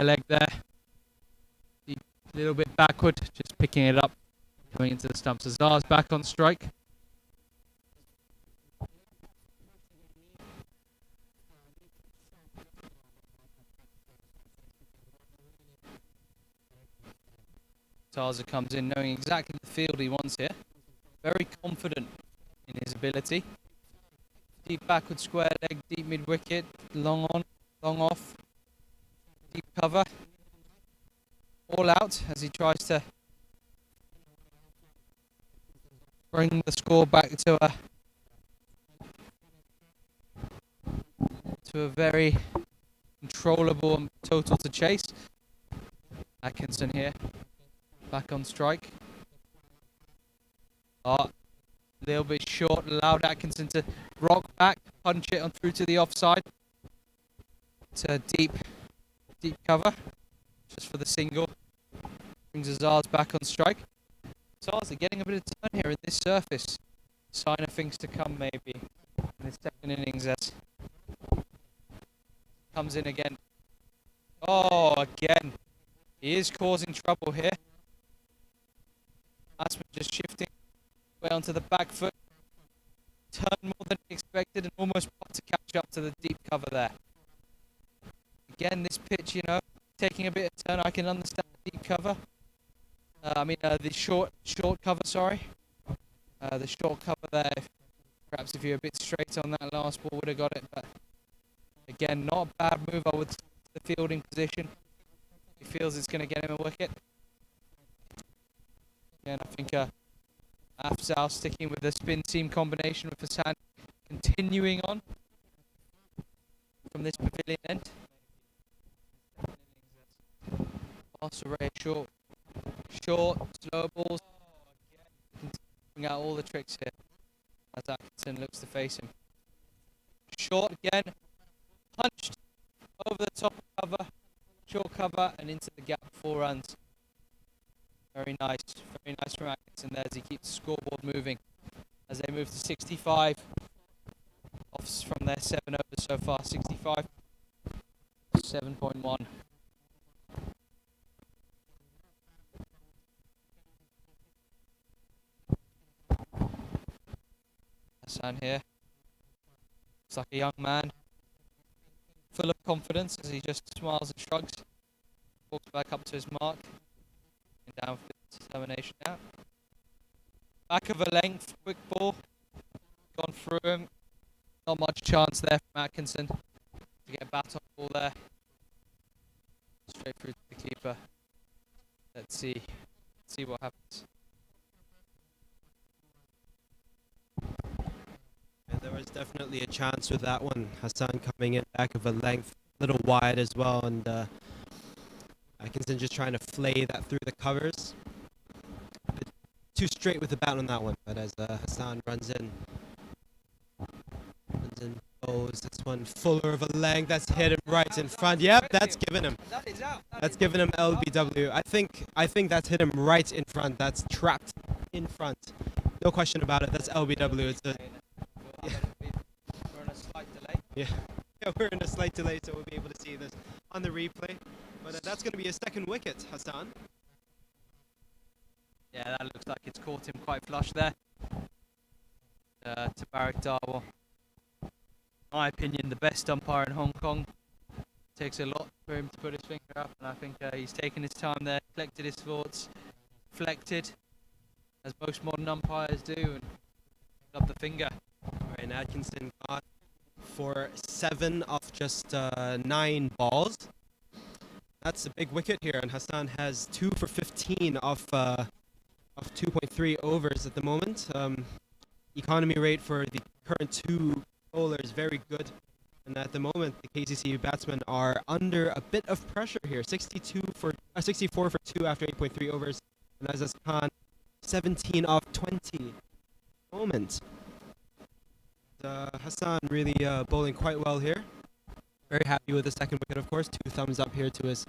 leg there. Deep, little bit backward. Just picking it up. Coming into the stumps. Azar's back on strike. Taza comes in knowing exactly the field he wants here. Very confident in his ability. Deep backward square leg, deep mid wicket, long on, long off. Deep cover. All out as he tries to bring the score back to a very controllable and total to chase. Atkinson here. Back on strike. A little bit short, allowed Atkinson to rock back, punch it on through to the offside. It's a deep cover, just for the single. Brings Azar's back on strike. Zaza getting a bit of turn here in this surface. Sign of things to come maybe in his second innings as comes in again. Oh, again. He is causing trouble here. Asman just shifting way onto the back foot. Turn more than expected and almost to catch up to the deep cover there. Again, this pitch, taking a bit of turn. I can understand the deep cover. The short cover, sorry. The short cover there. Perhaps if you're a bit straight on that last ball, would have got it. But again, not a bad move, I would say, the fielding position. He feels it's going to get him a wicket. And I think Afzal sticking with the spin seam combination with Hassan continuing on from this pavilion end. Also very short, slow balls. Bring out all the tricks here as Atkinson looks to face him. Short again, punched over the top of cover, short cover and into the gap, 4 runs. Very nice from Atkinson there as he keeps the scoreboard moving. As they move to 65 off from their 7 overs so far, 65, 7.1. Hassan here. Looks like a young man, full of confidence as he just smiles and shrugs. Walks back up to his mark. And down for determination now. Back of a length, quick ball. Gone through him. Not much chance there from Atkinson to get a bat on ball there. Straight through to the keeper. Let's see what happens. And there was definitely a chance with that one. Hassan coming in back of a length, a little wide as well, and Atkinson just trying to flay that through the covers. A bit too straight with the bat on that one, but as Hassan runs in, bows this one fuller of a leg. That's hit him right in front. Yep, that's given him. That's given him LBW. I think that's hit him right in front. That's trapped in front. No question about it. That's LBW. It's a We're on a slight delay. yeah, we're in a slight delay, so we'll be able to see this on the replay. But that's going to be a second wicket, Hassan. Yeah, that looks like it's caught him quite flush there. Tabarak Darwal, in my opinion, the best umpire in Hong Kong. Takes a lot for him to put his finger up, and I think he's taken his time there, collected his thoughts, reflected, as most modern umpires do, and up the finger. And Atkinson got for 7 off just 9 balls. That's a big wicket here, and Hassan has 2 for 15 off 2.3 overs at the moment. Economy rate for the current 2 bowlers very good, and at the moment the KCC batsmen are under a bit of pressure here. 64 for 2 after 8.3 overs, and Azaz Khan 17 off 20 moment. Hassan really bowling quite well here. Very happy with the second wicket, of course. 2 thumbs up here to his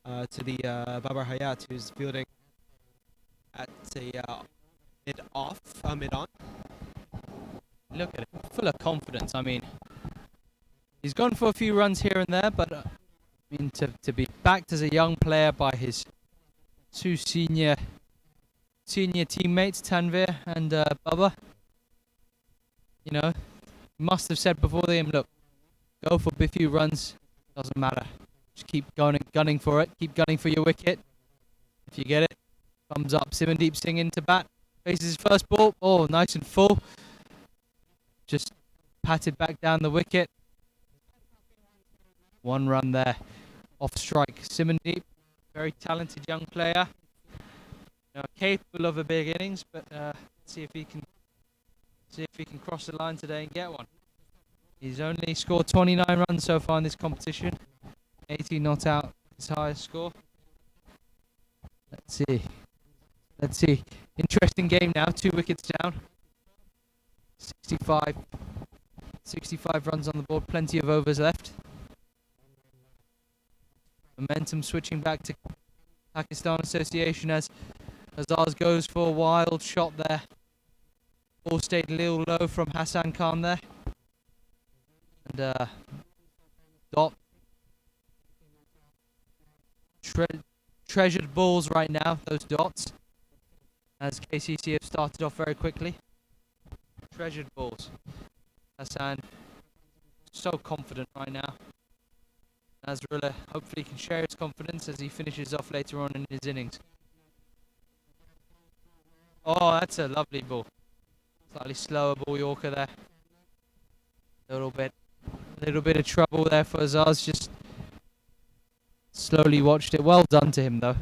Babar Hayat, who's fielding at a mid-on. Look at him, full of confidence. I mean, he's gone for a few runs here and there, but I mean, to be backed as a young player by his 2 senior teammates, Tanvir and Baba, you know, must have said before the game, look, go for a few runs, doesn't matter. Just keep gunning for it, keep gunning for your wicket. If you get it, thumbs up. Simandeep Singh into bat, faces his first ball, oh, nice and full. Just patted back down the wicket. 1 run there, off strike. Simandeep, very talented young player. Capable of a big innings, but see if he can cross the line today and get one. He's only scored 29 runs so far in this competition. 18 not out, his highest score. Let's see. Interesting game now. 2 wickets down. 65 runs on the board. Plenty of overs left. Momentum switching back to Pakistan Association as Azaz goes for a wild shot there. Ball stayed a little low from Hassan Khan there. And Dot. Treasured balls right now, those dots. As KCC have started off very quickly. Treasured balls. Hassan, so confident right now. Nasrullah hopefully can share his confidence as he finishes off later on in his innings. Oh, that's a lovely ball. Slightly slower ball Yorker there. A little bit of trouble there for Azaz. Just slowly watched it. Well done to him though.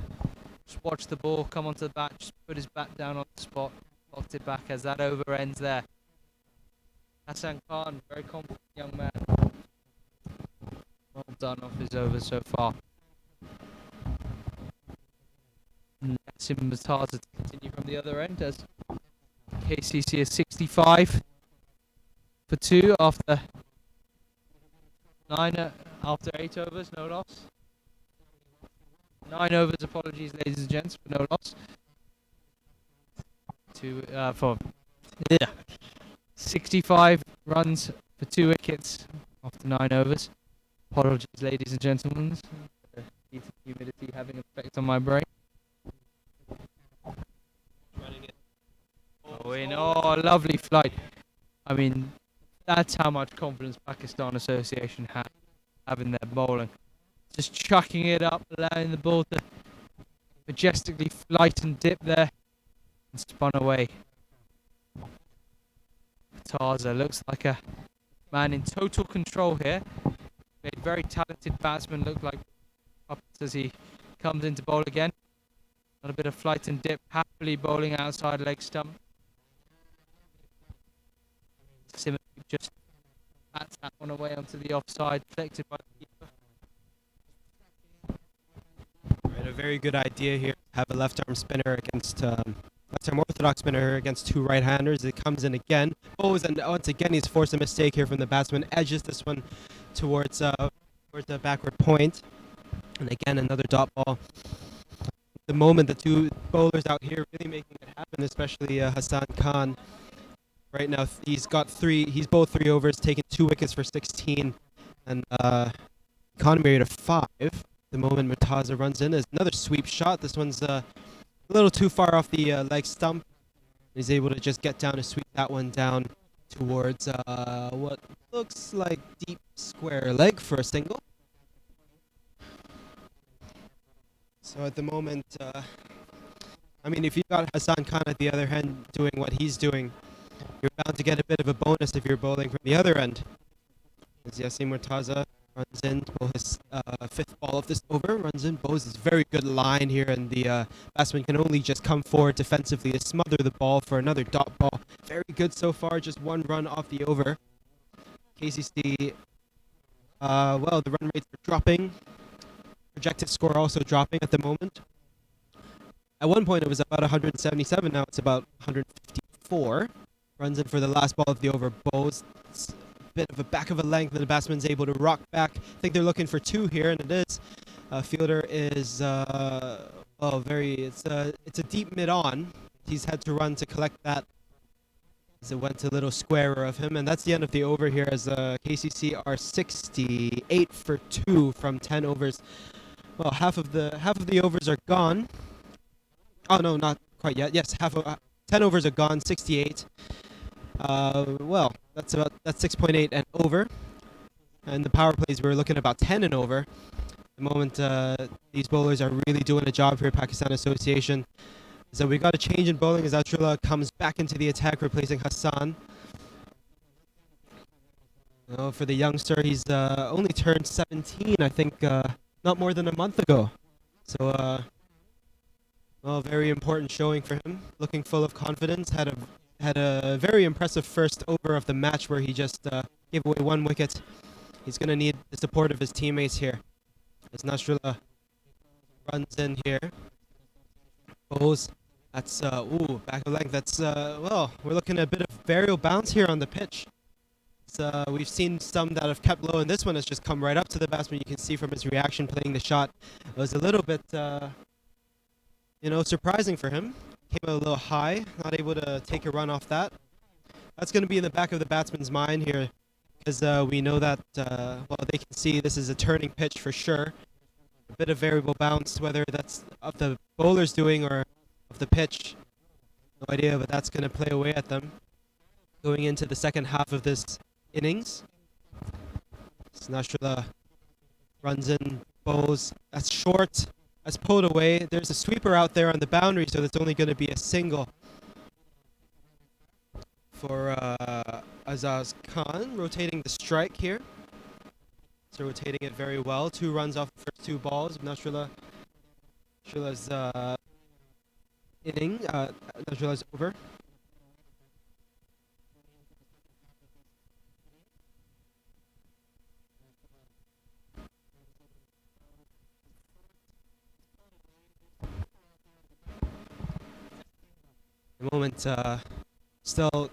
Just watched the ball come onto the bat. Just put his bat down on the spot. Locked it back as that over ends there. Hassan Khan, very confident young man. Well done off his overs so far. Sim Mataza to continue from the other end as KCC is 65 for 2 after 8 overs, no loss. 9 overs, apologies, ladies and gents, but no loss. 65 runs for 2 wickets after 9 overs. Apologies, ladies and gentlemen. Heat and humidity having an effect on my brain. Oh, lovely flight. I mean, that's how much confidence Pakistan Association have in their bowling. Just chucking it up, allowing the ball to majestically flight and dip there, and spun away. Taza looks like a man in total control here. Made very talented batsman look like puppets as he comes into bowl again. Got a bit of flight and dip, happily bowling outside leg stump. Simmons just bats that one away onto the offside, collected by the keeper. Right, a very good idea here. Have a left-arm spinner against left-arm orthodox spinner against 2 right-handers. It comes in again. Oh, and once again he's forced a mistake here from the batsman. Edges this one towards the backward point. And again another dot ball. The moment the 2 bowlers out here really making it happen, especially Hassan Khan. Right now he's bowled 3 overs, taken 2 wickets for 16, and economy rate of 5. The moment Murtaza runs in is another sweep shot. This one's a little too far off the leg stump. He's able to just get down to sweep that one down towards what looks like deep square leg for a single. So at the moment, I mean, if you've got Hassan Khan at the other end doing what he's doing, you're bound to get a bit of a bonus if you're bowling from the other end. As Yasin Murtaza runs in to bowl his 5th ball of this over, runs in, bowls his very good line here, and the batsman can only just come forward defensively to smother the ball for another dot ball. Very good so far, just 1 run off the over. KCC, well, the run rates are dropping. Projected score also dropping at the moment. At one point it was about 177, now it's about 154. Runs in for the last ball of the over, bowls bit of a back of a length, and the batsman's able to rock back. I think they're looking for 2 here, and it is. Fielder is it's a deep mid on. He's had to run to collect that as it went a little squarer of him, and that's the end of the over here as KCC are 68 for 2 from 10 overs. Well, half of the overs are gone. Oh no, not quite yet. Yes, 10 overs are gone, 68. Well, that's 6.8 and over. And the power plays, we're looking at about 10 and over. At the moment, these bowlers are really doing a job here, Pakistan Association. So we got a change in bowling as Ashrullah comes back into the attack, replacing Hassan. For the youngster, he's only turned 17, I think, not more than a month ago. So, very important showing for him. Looking full of confidence. Had a very impressive first over of the match where he just gave away 1 wicket. He's going to need the support of his teammates here. As Nasrullah runs in here. Bowls. That's, back of length. That's, we're looking at a bit of variable bounce here on the pitch. We've seen some that have kept low, and this one has just come right up to the batsman. You can see from his reaction playing the shot. It was a little bit, surprising for him. Came a little high, not able to take a run off that. That's going to be in the back of the batsman's mind here, because we know that, they can see this is a turning pitch for sure. A bit of variable bounce, whether that's of the bowler's doing or of the pitch. No idea, but that's going to play away at them. Going into the second half of this innings. Nasrullah runs in, bowls. That's short. That's pulled away. There's a sweeper out there on the boundary, so that's only going to be a single for Azaz Khan. Rotating the strike here. So rotating it very well. 2 runs off the first 2 balls. Nasrullah's inning. Nasrullah's over. The moment, still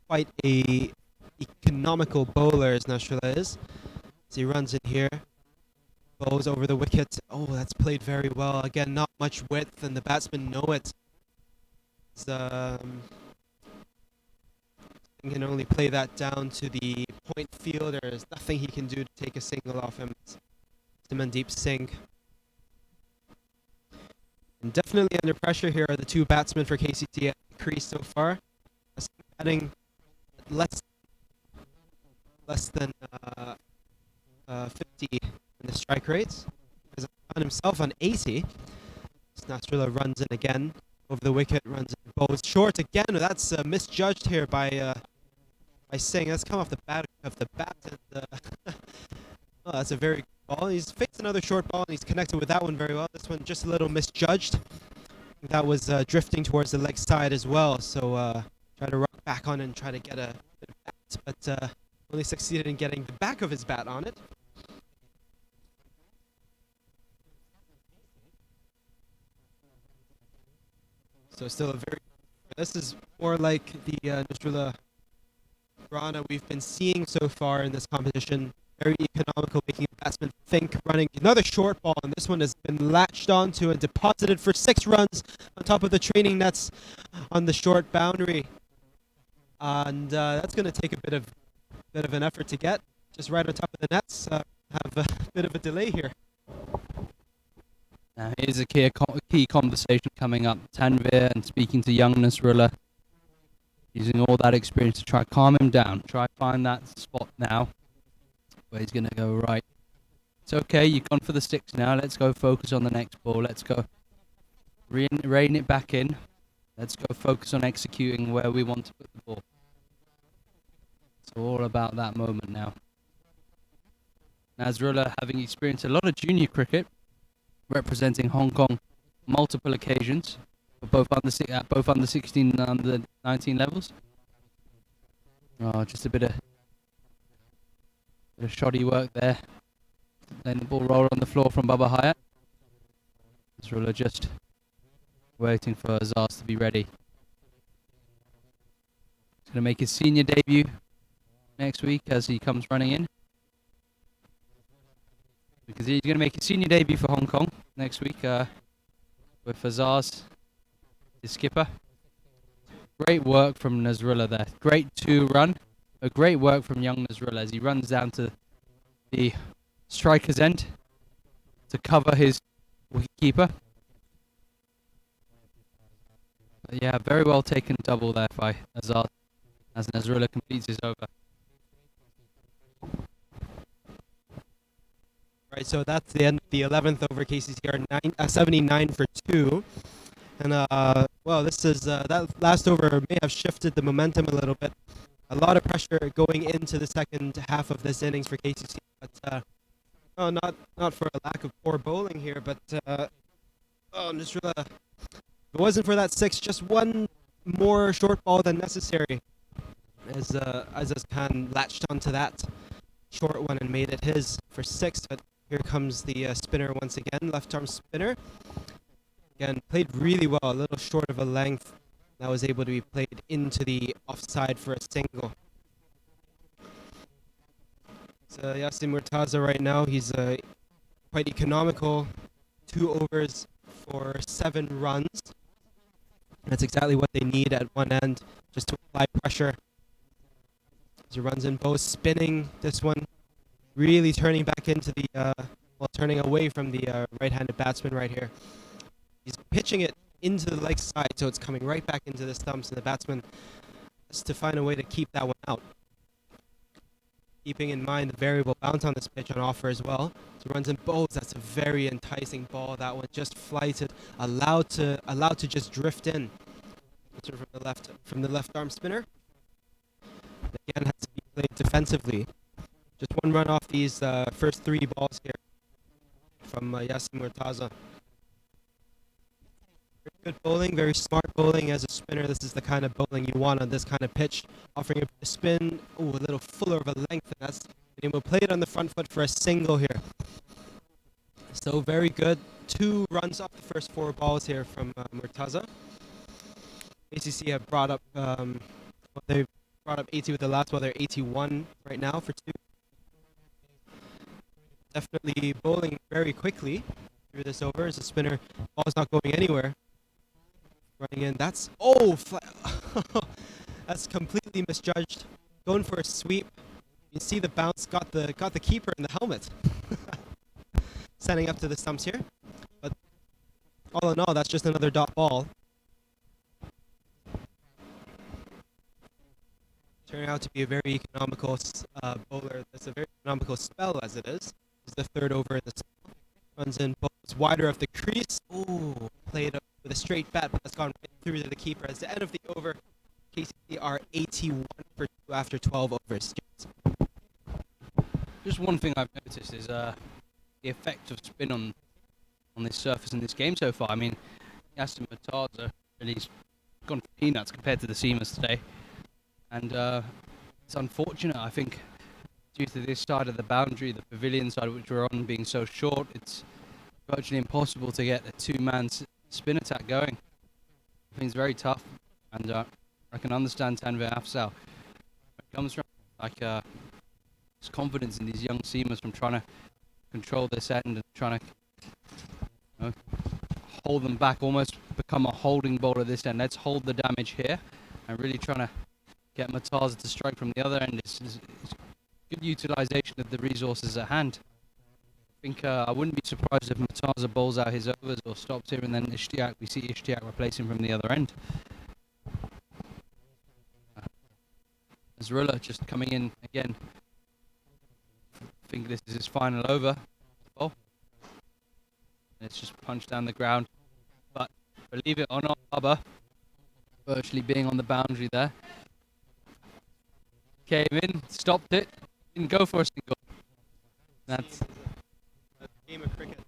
quite a economical bowler as Nasrullah is. As he runs in here, bowls over the wicket. Oh, that's played very well. Again, not much width, and the batsmen know it. He can only play that down to the point field. There's nothing he can do to take a single off him. Mandeep Singh. And definitely under pressure here are the 2 batsmen for KCC at the crease so far. Batting less than 50 in the strike rates. Has on himself on 80. Nasrullah runs in again over the wicket, runs in, bowls short again. That's misjudged here by Singh. That's come off the bat and that's a very good ball. He's faced another short ball and he's connected with that one very well. This one just a little misjudged. That was drifting towards the leg side as well. So try to rock back on and try to get a bit of bat, but only succeeded in getting the back of his bat on it. So still a very... This is more like the Nasrullah Rana we've been seeing so far in this competition. Very economical, making the batsman think, running another short ball, and this one has been latched onto and deposited for 6 runs on top of the training nets on the short boundary. And that's going to take a bit of an effort to get. Just right on top of the nets, have a bit of a delay here. Now here's a key conversation coming up. Tanvir and speaking to young Nasrullah, using all that experience to try calm him down. Try find that spot now where he's going to go, right, it's okay, you've gone for the 6 now, let's go focus on the next ball, let's go rein it back in, let's go focus on executing where we want to put the ball. It's all about that moment now. Nasrullah, having experienced a lot of junior cricket, representing Hong Kong multiple occasions, both under 16 and under 19 levels. Oh, just a bit of shoddy work there. Then the ball roll on the floor from Baba Hayat. Nasrullah just waiting for Azaz to be ready. He's going to make his senior debut next week as he comes running in. Because he's going to make his senior debut for Hong Kong next week with Azaz, his skipper. Great work from Nasrullah there. Great 2-run. A great work from young Nasrullah as he runs down to the striker's end to cover his wicketkeeper. But yeah, very well taken double there by Azaz as Nasrullah completes his over. Right, so that's the end of the 11th over. KCC are 79 for 2. And, well, this is that last over may have shifted the momentum a little bit. A lot of pressure going into the second half of this innings for KCC. But, no, not for a lack of poor bowling here, but, Nasrullah, if it wasn't for that 6, just one more short ball than necessary. As Azaz Khan latched onto that short one and made it his for 6, but here comes the spinner once again, left arm spinner. Again, played really well, a little short of a length. That was able to be played into the offside for a single. So Yasin Murtaza right now, he's quite economical. 2 overs for 7 runs. That's exactly what they need at one end, just to apply pressure. As he runs in both, spinning this one. Really turning back into the, turning away from the right-handed batsman right here. He's pitching it into the leg side, so it's coming right back into the stumps, and the batsman has to find a way to keep that one out. Keeping in mind the variable bounce on this pitch on offer as well. So runs in both. That's a very enticing ball. That one just flighted, allowed to just drift in. From the left arm spinner. Again, has to be played defensively. Just 1 run off these first 3 balls here from Yasin Murtaza. Very good bowling, very smart bowling as a spinner. This is the kind of bowling you want on this kind of pitch. Offering a spin, a little fuller of a length, and that's been able to play it on the front foot for a single here. So very good. 2 runs off the first 4 balls here from Murtaza. ACC have brought up, they've brought up 80 with the last ball. They're 81 right now for 2. Definitely bowling very quickly through this over as a spinner. Ball's not going anywhere. Running in. That's that's completely misjudged. Going for a sweep. You see the bounce got the keeper in the helmet. Setting up to the stumps here. But all in all, that's just another dot ball. Turning out to be a very economical bowler. That's a very economical spell as it is. It's the 3rd over in the spell. Runs in, bowls wider of the crease. Ooh, played up with a straight bat, but that's gone right through to the keeper. As the end of the over, KCC are 81 for 2 after 12 overs. Just one thing I've noticed is the effect of spin on this surface in this game so far. I mean, Yasin Murtaza really gone for peanuts compared to the seamers today. And it's unfortunate, I think, due to this side of the boundary, the pavilion side which we're on being so short, it's virtually impossible to get a 2-man spin attack going. I think it's very tough, and I can understand Tanvir Afzal. It comes from this confidence in these young seamers from trying to control this end and trying to hold them back, almost become a holding ball at this end. Let's hold the damage here, and really trying to get Murtaza to strike from the other end. It's good utilization of the resources at hand. I think I wouldn't be surprised if Murtaza bowls out his overs or stops here, and then we see Ishtiaq replacing from the other end. Nasrullah just coming in again. I think this is his final over. Oh, and it's just punched down the ground. But believe it or not, Baba virtually being on the boundary there. Came in, stopped it, didn't go for a single. That's a game of cricket.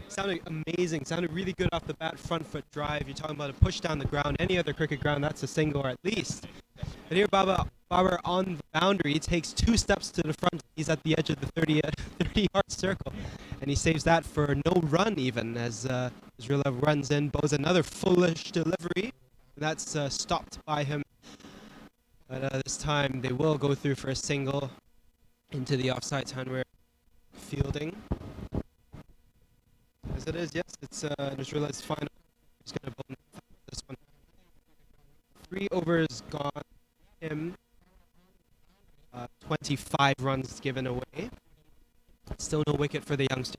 Sounded amazing. Sounded really good off the bat. Front foot drive. You're talking about a push down the ground. Any other cricket ground, that's a single or at least. But here, Baba on the boundary. He takes 2 steps to the front. He's at the edge of the 30-yard circle, and he saves that for no run even. As Nasrullah runs in, bows another foolish delivery. And that's stopped by him. But this time they will go through for a single into the offside hand we're fielding. As it is, yes, it's Nasrullah's final. He's going to bowl this one. 3 overs gone. Him. 25 runs given away. Still no wicket for the youngster.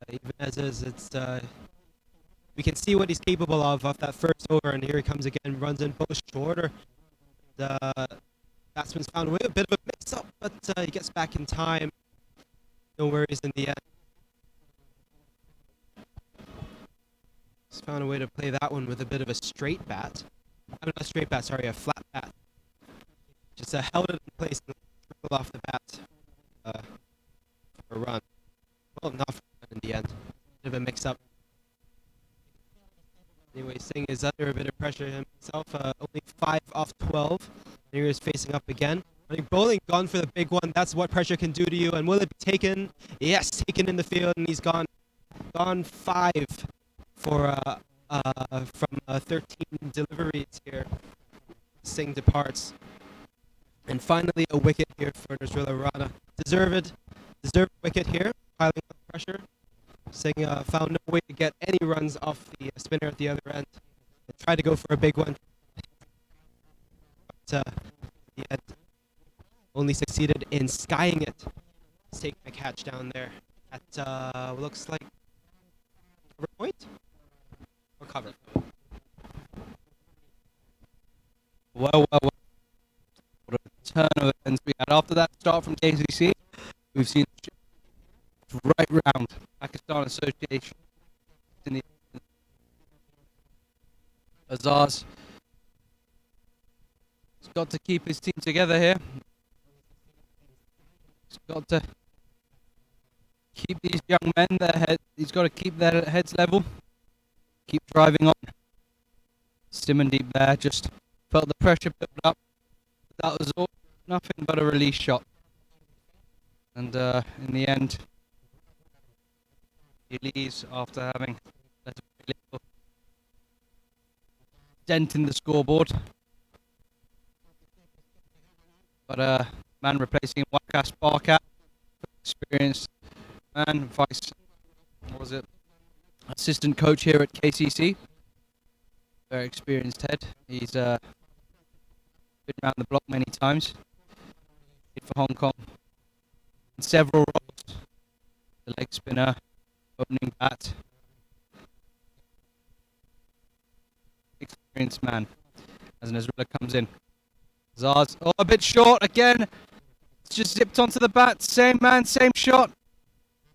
Even as is, it's we can see what he's capable of off that first over, and here he comes again, runs in both shorter. The batsman's found a bit of a mix-up, but he gets back in time. No worries in the end. He's found a way to play that one with a bit of a straight bat. I mean, not a straight bat, sorry, a flat bat. Just held it in place and dribbled off the bat for a run. Well, not for a run in the end. Bit of a mix-up. Anyway, Singh is under a bit of pressure himself. Only 5 off 12. Here he is facing up again. Running bowling, gone for the big one. That's what pressure can do to you. And will it be taken? Yes, taken in the field, and he's gone. Gone 5 for from 13 deliveries here. Singh departs. And finally, a wicket here for Nasrullah Rana. Deserved wicket here, piling on pressure. Singh found no way to get any runs off the spinner at the other end. And tried to go for a big one. But he had only succeeded in skying it. He's taking a catch down there at looks like cover point or cover. Well. What a turn of events we had after that start from KCC. We've seen right round Pakistan Association in the Azaz. He's got to keep his team together here. He's got to keep these young men he's got to keep their heads level. Keep driving on. Simandeep there just felt the pressure build up. That was all, nothing but a release shot. And in the end, he leaves after having left a little dent in the scoreboard. But man replacing Wakas Barkat, experienced man, assistant coach here at KCC. Very experienced head. He's been around the block many times. Played for Hong Kong in several roles. The leg spinner, opening bat. Experienced man. As Nasrullah comes in. Zaz, a bit short again. It's just zipped onto the bat. Same man, same shot.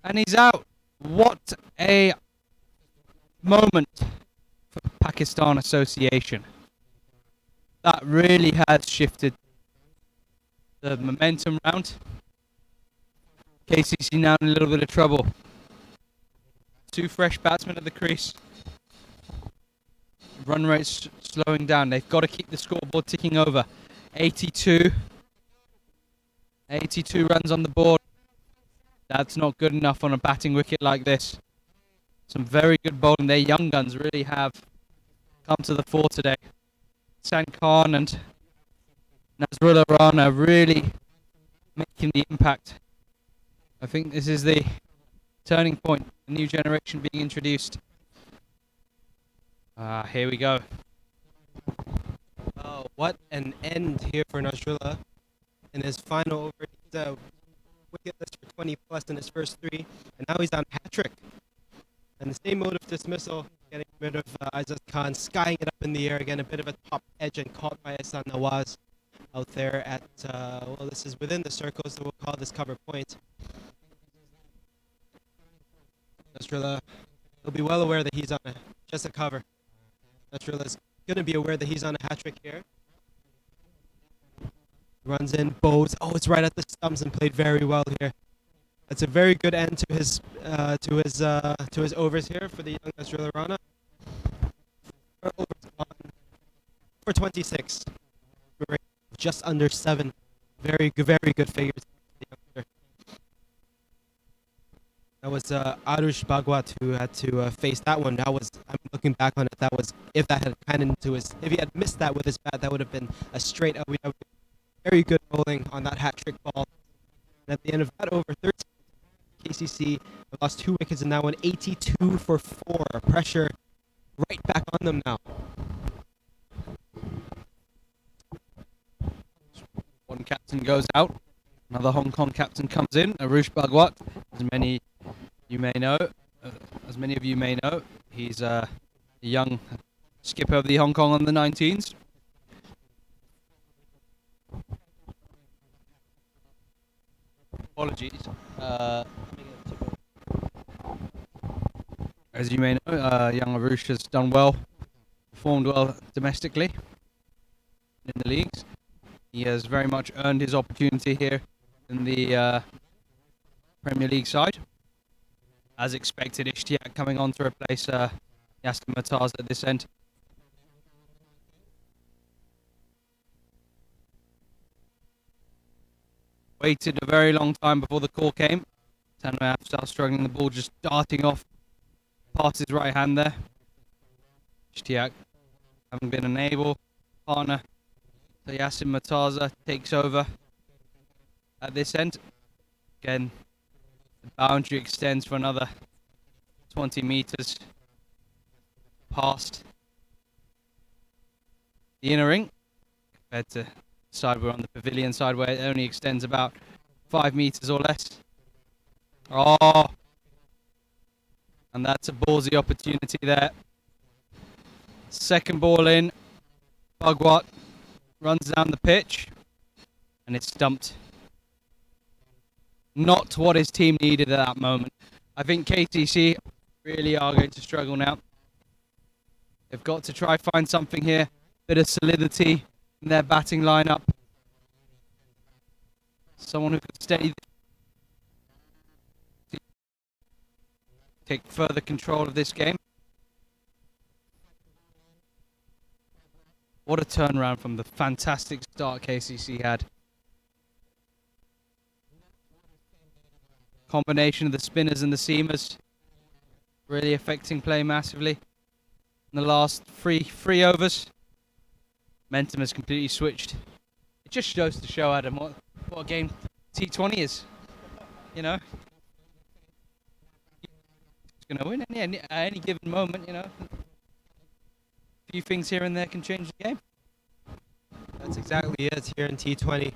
And he's out. What a moment for Pakistan Association. That really has shifted the momentum round. KCC now in a little bit of trouble. 2 fresh batsmen at the crease. Run rate's slowing down. They've got to keep the scoreboard ticking over. 82 runs on the board. That's not good enough on a batting wicket like this. Some very good bowling. Their young guns really have come to the fore today. San Khan and Nasrullah Rana really making the impact. I think this is the turning point. A new generation being introduced. Here we go. Oh, what an end here for Nasrullah. In his final over, he's wicketless for 20 plus in his first 3, and now he's on hat-trick. And the same mode of dismissal, getting rid of Aizaz Khan, skying it up in the air again, a bit of a top edge and caught by Ahsan Nawaz out there at, well, this is within the circle, so we'll call this cover point. Nasrullah, he'll be well aware that he's on just a cover. Nasrullah's going to be aware that he's on a hat-trick here. Runs in, bows. Oh, it's right at the stumps and played very well here. That's a very good end to his overs here for the young Nasrullah Rana. 4 overs gone for 26. Just under 7. Very good figures. That was Arush Bhagwat who had to face that one. That was, I looking back on it, that was if that had kind of into his, if he had missed that with his bat, that would have been a straight up. We have very good bowling on that hat trick ball. And at the end of that over, 13 KCC lost 2 wickets in that one, 82 for 4. Pressure right back on them now. One captain goes out. Another Hong Kong captain comes in, Arush Bhagwat. As many of you may know, he's a young skipper of the Hong Kong on the 19s. Apologies. As you may know, young Arush has done well, performed well domestically in the leagues. He has very much earned his opportunity here in the Premier League side. As expected, Ishtiaq coming on to replace Yasin Murtaza at this end. Waited a very long time before the call came. Tanway Afzal struggling, the ball just darting off past his right hand there. Ishtiaq having been unable, partner so Yasin Murtaza takes over at this end. Again, the boundary extends for another 20 meters past the inner ring compared to the side we're on, the pavilion side, where it only extends about 5 meters or less. Oh, and that's a ballsy opportunity there. Second ball in, Bhagwat runs down the pitch and it's stumped. Not what his team needed at that moment. I think KCC really are going to struggle now. They've got to try find something here, bit of solidity in their batting lineup. Someone who could steady, take further control of this game. What a turnaround from the fantastic start KCC had. Combination of the spinners and the seamers really affecting play massively. In the last three overs, momentum has completely switched. It just shows to show, Adam, what a game T20 is. You know, it's going to win at any given moment. You know, a few things here and there can change the game. That's exactly it here in T20.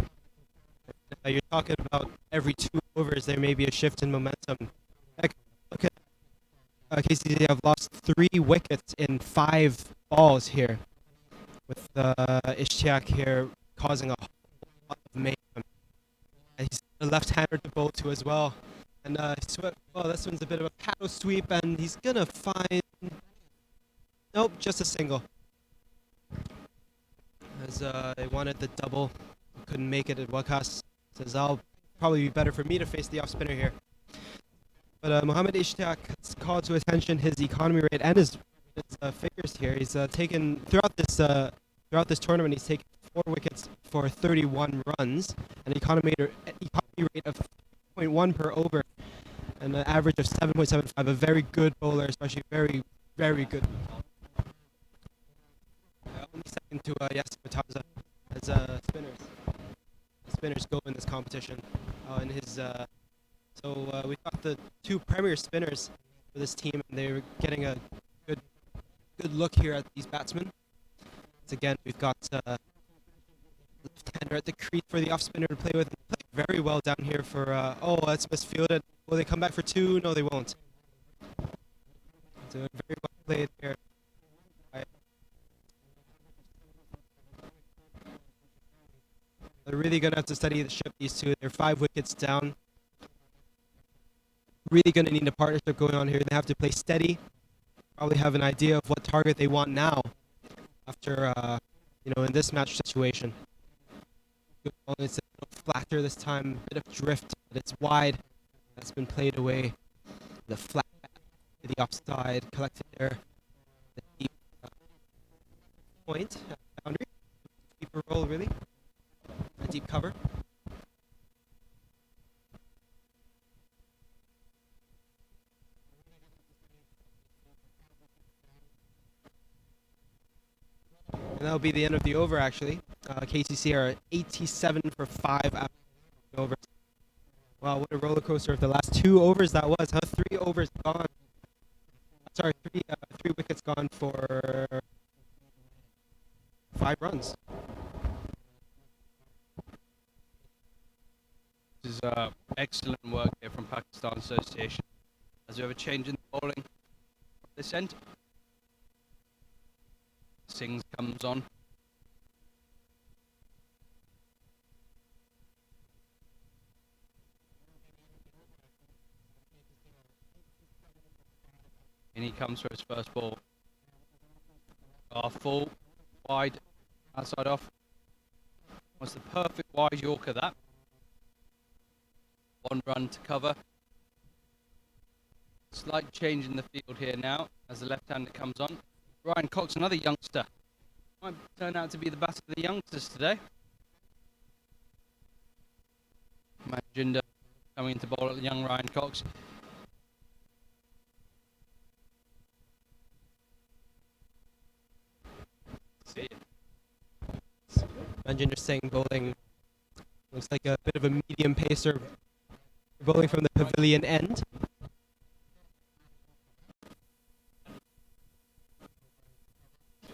You're talking about every 2 overs there may be a shift in momentum. Heck, look at KCC have lost 3 wickets in 5 balls here, with Ishtiaq here causing a lot of mayhem. And he's a left-hander to bowl to as well. And this one's a bit of a paddle sweep, and he's gonna find, nope, just a single. As they wanted the double, couldn't make it at Wakas. Says, I'll probably be better for me to face the off spinner here. But Mohammad Ishtiaq has called to attention his economy rate and his figures here. He's taken throughout this tournament. He's taken 4 wickets for 31 runs, an economy rate of 0.1 per over, and an average of 7.75. A very good bowler, especially very, very good. Only second to Yasin Murtaza as spinners go in this competition. We've got the 2 premier spinners for this team, and they're getting a good look here at these batsmen. Once again, we've got left-hander at the crease for the off spinner to play with. Play very well down here for that's misfielded. Will they come back for 2? No, they won't. So very well played here. They're really going to have to steady the ship, these 2. They're 5 wickets down. Really going to need a partnership going on here. They have to play steady. Probably have an idea of what target they want now after, in this match situation. Good ball. It's a little flatter this time. A bit of drift, but it's wide. That's been played away. The flat to the offside, collected there. The deep point, boundary. Keeper roll, really. A deep cover. that'll be the end of the over, actually. KCC are 87 for 5 after the over. Wow, what a roller coaster of the last 2 overs that was, huh? 3 overs gone. Sorry, three wickets gone for 5 runs. This is excellent work here from Pakistan Association. As we have a change in the bowling from this end. Sings comes on. And he comes for his first ball. Full, wide, outside off. Was the perfect wide Yorker that. 1 run to cover. Slight change in the field here now as the left-hander comes on. Ryan Cox, another youngster. Might turn out to be the best of the youngsters today. Manjinder coming into bowl at the young Ryan Cox. See it. Manjinder Singh bowling looks like a bit of a medium pacer, bowling from the pavilion end.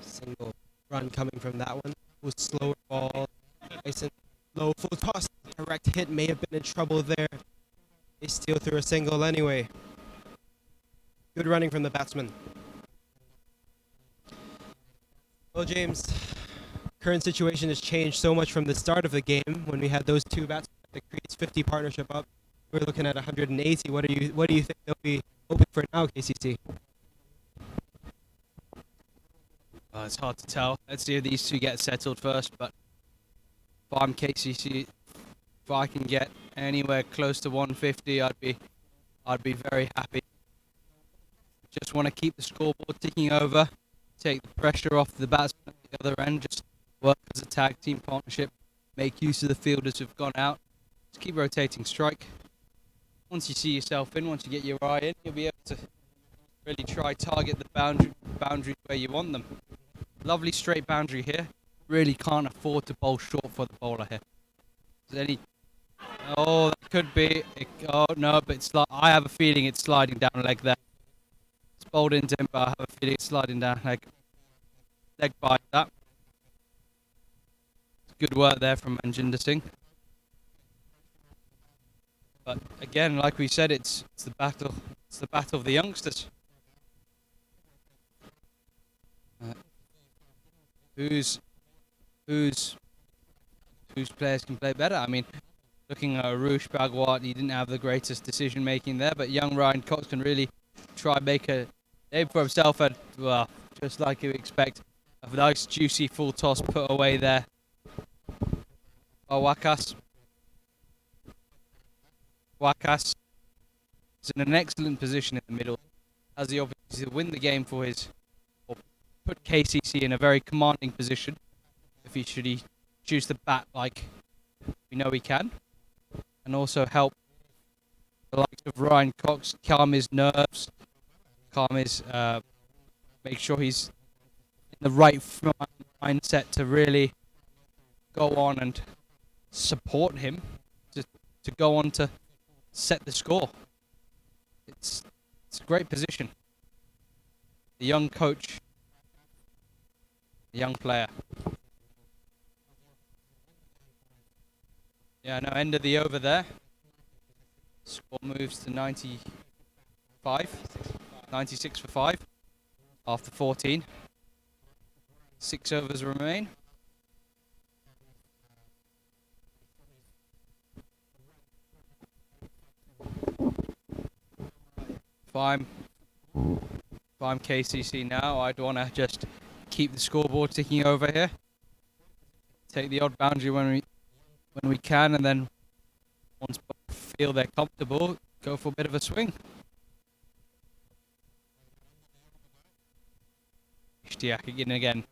Single run coming from that one. It was slower ball, nice and low, full toss. Direct hit, may have been in trouble there. They steal through a single anyway. Good running from the batsman. Well, James, current situation has changed so much from the start of the game when we had those 2 batsmen that creates 50 partnership up. We're looking at 180. What do you think they'll be hoping for now, KCC? It's hard to tell. Let's see if these 2 get settled first. But if I'm KCC, if I can get anywhere close to 150, I'd be very happy. Just want to keep the scoreboard ticking over, take the pressure off the batsman at the other end, just work as a tag team partnership, make use of the fielders who've gone out, just keep rotating strike. Once you see yourself in, once you get your eye in, you'll be able to really try target the boundaries where you want them. Lovely straight boundary here. Really can't afford to bowl short for the bowler here. Is there any? Oh, that could be. Oh no, but it's like I have a feeling it's sliding down leg there. It's bowled into him, but I have a feeling it's sliding down leg. Leg by that. Good work there from Manjinder Singh. But again, like we said, it's the battle. It's the battle of the youngsters. Whose players can play better? I mean, looking at Arush Bhagwat, he didn't have the greatest decision making there, but young Ryan Cox can really try and make a name for himself. And well, just like you expect, a nice juicy full toss put away there by Wakas. Wakas is in an excellent position in the middle, has the opportunity to win the game for his, or put KCC in a very commanding position if he choose to bat like we know he can, and also help the likes of Ryan Cox calm his nerves, make sure he's in the right mindset to really go on and support him to go on to set the score. It's a great position. The young coach, the young player. Yeah, no, end of the over there. Score moves to 96 for 5 after 14. 6 overs remain. If I'm KCC now, I'd want to just keep the scoreboard ticking over here. Take the odd boundary when we can, and then once both feel they're comfortable, go for a bit of a swing. Ishtiaq again.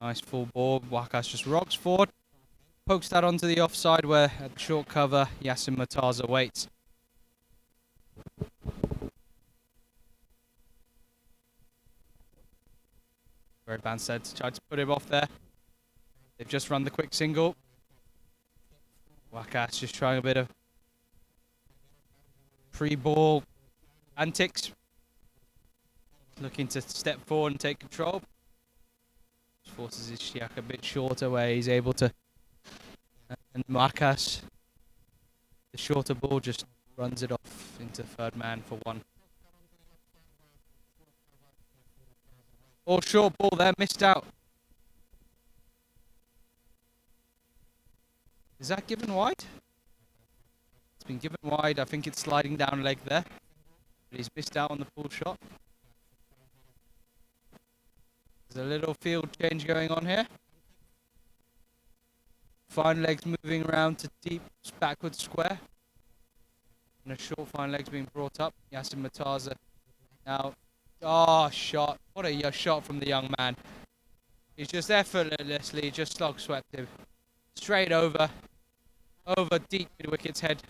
Nice full ball. Wakas just rocks forward. Pokes that onto the offside where at the short cover Yasin Murtaza waits. Very Banstead tried to put him off there. They've just run the quick single. Wakas just trying a bit of pre-ball antics. Looking to step forward and take control. Forces his Shiak a bit shorter where he's able to. And Wakas, the shorter ball, just runs it off into third man for one. Or short ball there, missed out. Is that given wide? It's been given wide. I think it's sliding down leg there. But he's missed out on the full shot. There's a little field change going on here. Fine legs moving around to deep backward square. And a short fine legs being brought up. Yasin Mataza now. Oh, shot. What a shot from the young man. He's just effortlessly just slog swept him. Straight over. Over deep mid wicket's head.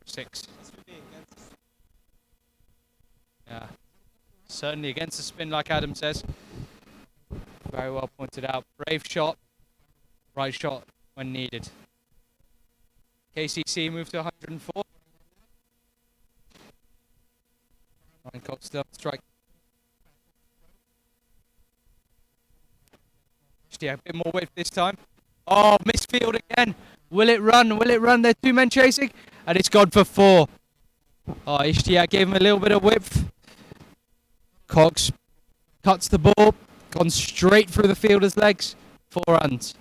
6. Yeah. Certainly against the spin, like Adam says. Very well pointed out. Brave shot. Right shot when needed. KCC moved to 104. Ryan Cox still on strike. Yeah, a bit more width this time. Oh, misfield again. Will it run? Will it run? There's 2 men chasing. And it's gone for 4. Oh, Ishtiaq gave him a little bit of width. Cox cuts the ball. Gone straight through the fielder's legs. 4 runs.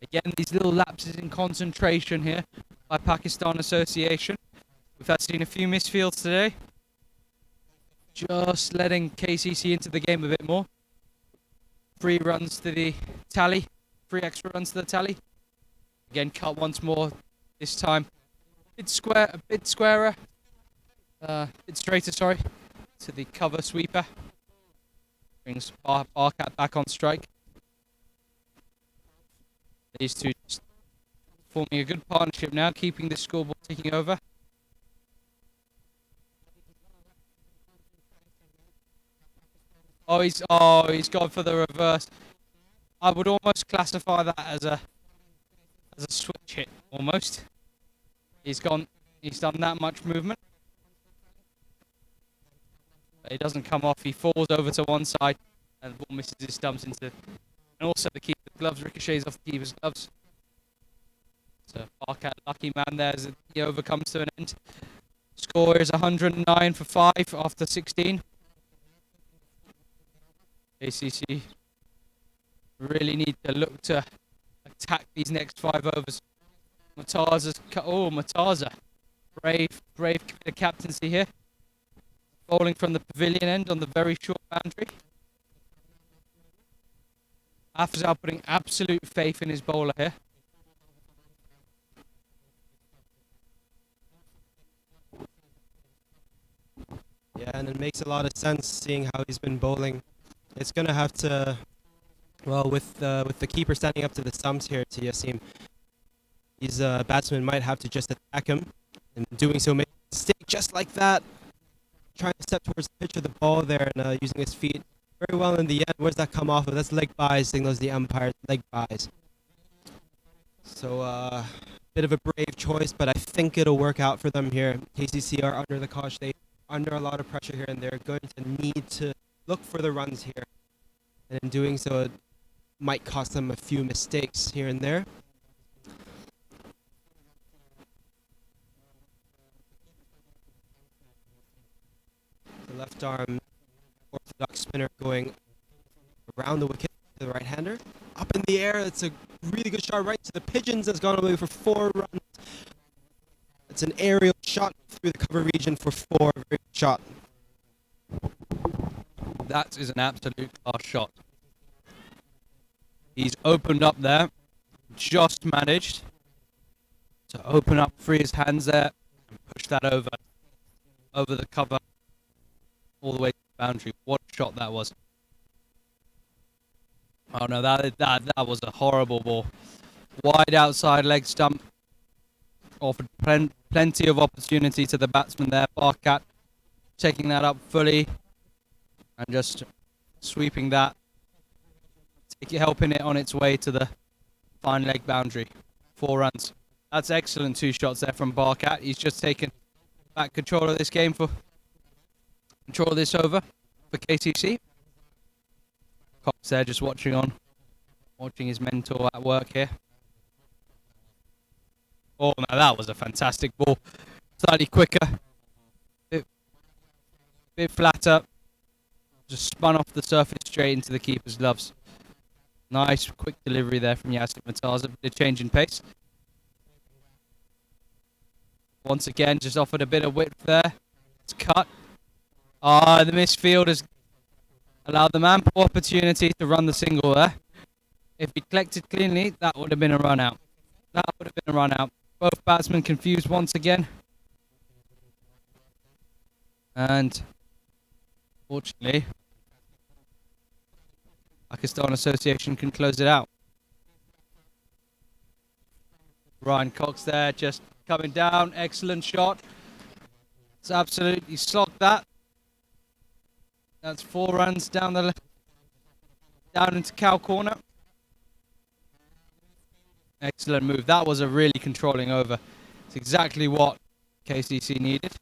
Again, these little lapses in concentration here by Pakistan Association. We've seen a few misfields today. Just letting KCC into the game a bit more. 3 runs to the tally. 3 extra runs to the tally. Again, cut once more. This time, a bit squarer. Bit straighter, sorry. To the cover sweeper. Brings Barcat back on strike. These two just forming a good partnership now, keeping the scoreboard ticking over. Oh, he's gone for the reverse. I would almost classify that as a switch hit, almost. He's done that much movement. But he doesn't come off, he falls over to one side and the ball misses his stumps into, and also the keeper's gloves ricochets off the keeper's gloves. So Barcat, lucky man there as the over comes to an end. Score is 109 for 5 after 16. ACC really need to look to attack these next 5 overs. Mataza. Brave bit of captaincy here. Bowling from the pavilion end on the very short boundary. Afzal putting absolute faith in his bowler here. Yeah, and it makes a lot of sense seeing how he's been bowling. It's going to have to, well, with the keeper standing up to the stumps here to Yasim, these batsmen might have to just attack him, and doing so make a mistake just like that. Trying to step towards the pitch of the ball there and using his feet very well in the end. Where's that come off of? That's leg buys, signals the umpire, leg buys. So, bit of a brave choice, but I think it'll work out for them here. KCC are under the cosh. They are under a lot of pressure here, and they're going to need to look for the runs here. And in doing so, it might cost them a few mistakes here and there. The left arm orthodox spinner going around the wicket to the right-hander. Up in the air, it's a really good shot right to the pigeons. That's gone away for 4 runs. It's an aerial shot through the cover region for 4. Very good shot. That is an absolute class shot. He's opened up there. Just managed to open up, free his hands there, and push that over the cover, all the way to the boundary. What a shot that was. Oh no, that was a horrible ball. Wide outside leg stump. Offered plenty of opportunity to the batsman there. Barcat taking that up fully and just sweeping that, helping it on its way to the fine leg boundary. 4 runs. That's excellent 2 shots there from PACC. He's just taken back control of this game for control of this over for KCC. Cox there just watching his mentor at work here. Oh no, that was a fantastic ball. Slightly quicker, bit flatter. Just spun off the surface straight into the keeper's gloves. Nice quick delivery there from Yasin Mataza. The change in pace. Once again, just offered a bit of width there. It's cut. The misfield has allowed them ample opportunity to run the single there. If he collected cleanly, that would have been a run out. Both batsmen confused once again. And fortunately, Pakistan Association can close it out. Ryan Cox there just coming down. Excellent shot. It's absolutely slogged that. That's 4 runs down into cow corner. Excellent move. That was a really controlling over. It's exactly what KCC needed.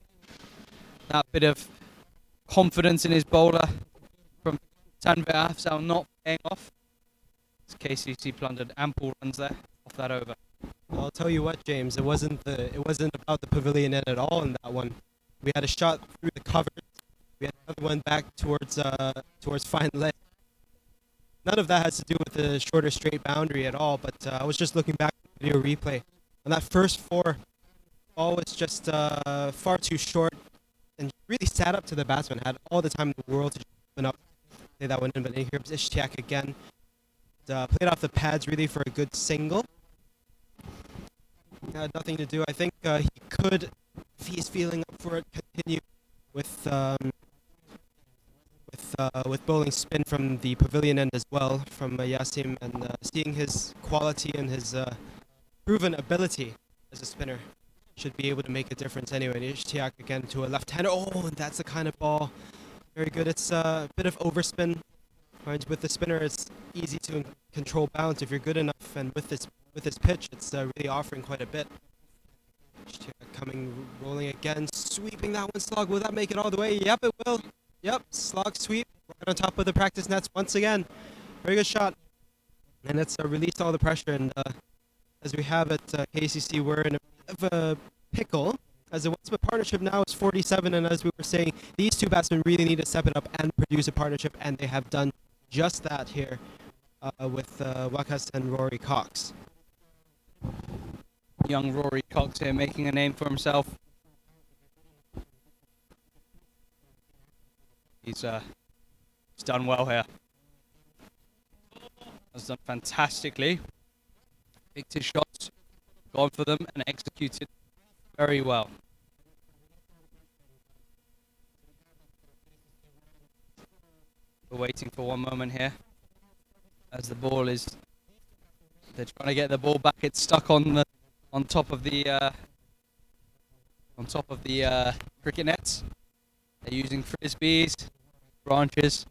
That bit of confidence in his bowler from Tanvir Afzal not paying off. KCC plundered ample runs there off that over. I'll tell you what, James. It wasn't about the pavilion end at all in that one. We had a shot through the covers. We had another one back towards fine leg. None of that has to do with the shorter straight boundary at all. But I was just looking back at the video replay. On that first 4, ball was just far too short and really sat up to the batsman. Had all the time in the world to open up. Play that one in, but here comes CHK again. Played off the pads really for a good single. Had nothing to do. I think he could, if he's feeling up for it, continue with bowling spin from the pavilion end as well from Yasim, and seeing his quality and his proven ability as a spinner should be able to make a difference anyway. Ishtiaq again to a left-hander. Oh, and that's the kind of ball. Very good. It's a bit of overspin. With the spinner, it's easy to control bounce if you're good enough, and with this pitch, it's really offering quite a bit. Coming, rolling again, sweeping that one slog. Will that make it all the way? Yep, it will. Yep, slog sweep right on top of the practice nets once again. Very good shot, and it's released all the pressure. And as we have at KCC, we're in a bit of a pickle, as the Westwood partnership now is 47, and as we were saying, these 2 batsmen really need to step it up and produce a partnership, and they have done just that here with Wakas and Rory Cox. Young Rory Cox here making a name for himself. He's done well here. Has done fantastically. Picked his shots, gone for them, and executed very well. We're waiting for one moment here as the ball is. They're trying to get the ball back. It's stuck on top of the cricket nets. They're using frisbees, branches.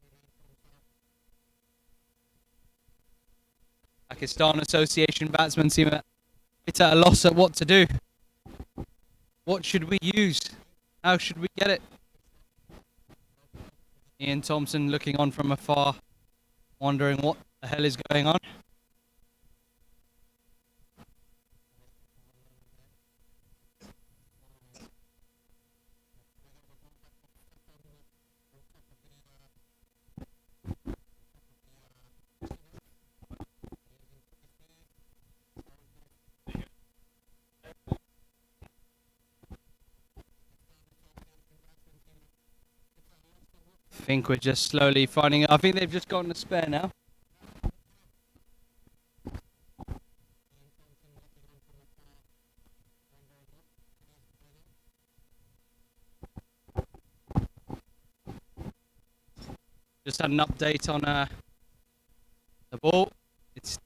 Pakistan Association batsmen seem a bit at a loss at what to do. What should we use? How should we get it? Ian Thompson looking on from afar, wondering what the hell is going on. I think we're just slowly finding it. I think they've just gotten a spare now. Just had an update on the ball. It's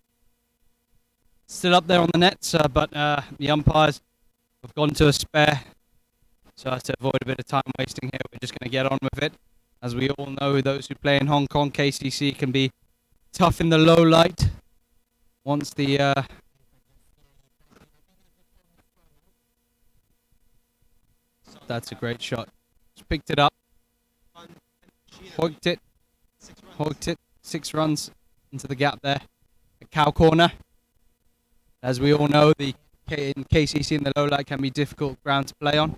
still up there on the nets, but the umpires have gone to a spare. So to avoid a bit of time wasting here, we're just going to get on with it. As we all know, those who play in Hong Kong, KCC can be tough in the low light. Once the that's a great shot. Just picked it up, hooked it, 6 runs into the gap there. A cow corner. As we all know, the KCC in the low light can be difficult ground to play on,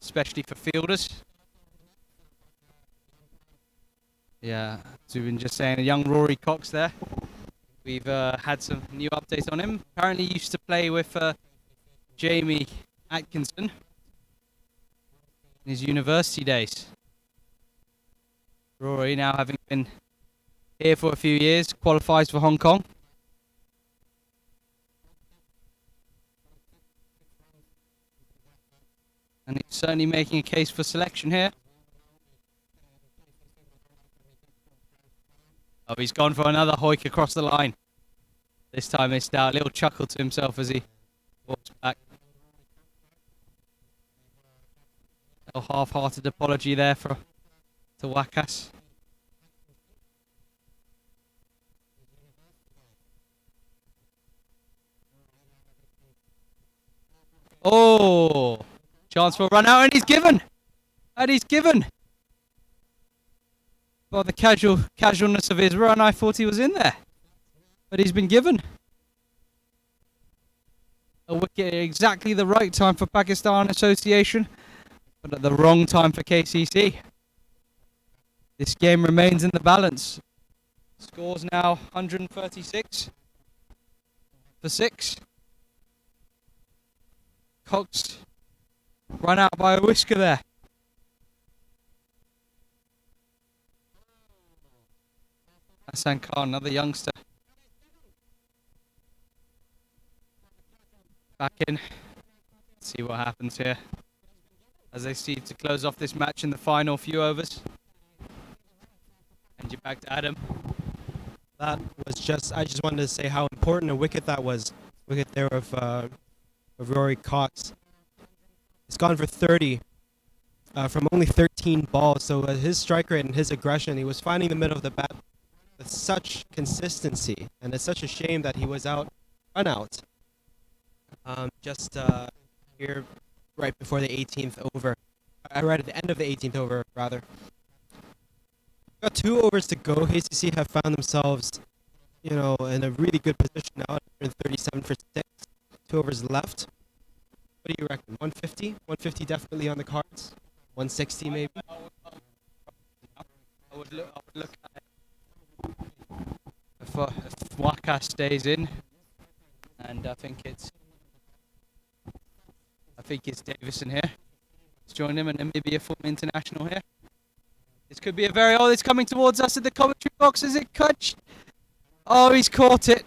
especially for fielders. Yeah, as we've been just saying, a young Rory Cox there. We've had some new updates on him. Apparently used to play with Jamie Atkinson in his university days. Rory, now having been here for a few years, qualifies for Hong Kong. And he's certainly making a case for selection here. Oh, he's gone for another hoik across the line. This time missed out. A little chuckle to himself as he walks back. A half-hearted apology there to Wakas. Oh! Chance for a run out, and he's given! And he's given! By the casualness of his run, I thought he was in there. But he's been given. A wicket at exactly the right time for Pakistan Association, but at the wrong time for KCC. This game remains in the balance. Scores now 136 for 6. Cox run out by a whisker there. Hassan Khan, another youngster. Back in. Let's see what happens here as they seek to close off this match in the final few overs. And you're back to Adam. That was I just wanted to say how important a wicket that was. Wicket there of Rory Cox. It's gone for 30 from only 13 balls. So his strike rate and his aggression, he was finding the middle of the bat with such consistency. And it's such a shame that he was run out. Here right before the 18th over. Right at the end of the 18th over, rather. Got 2 overs to go. KCC have found themselves, in a really good position now. 37 for 6. 2 overs left. What do you reckon? 150? 150 definitely on the cards. 160 maybe. I would look at it. If Wakas stays in, and I think it's Davison here. Let's join him, and then maybe a former international here. This could be it's coming towards us at the commentary box. Is it Kutch? Oh, he's caught it.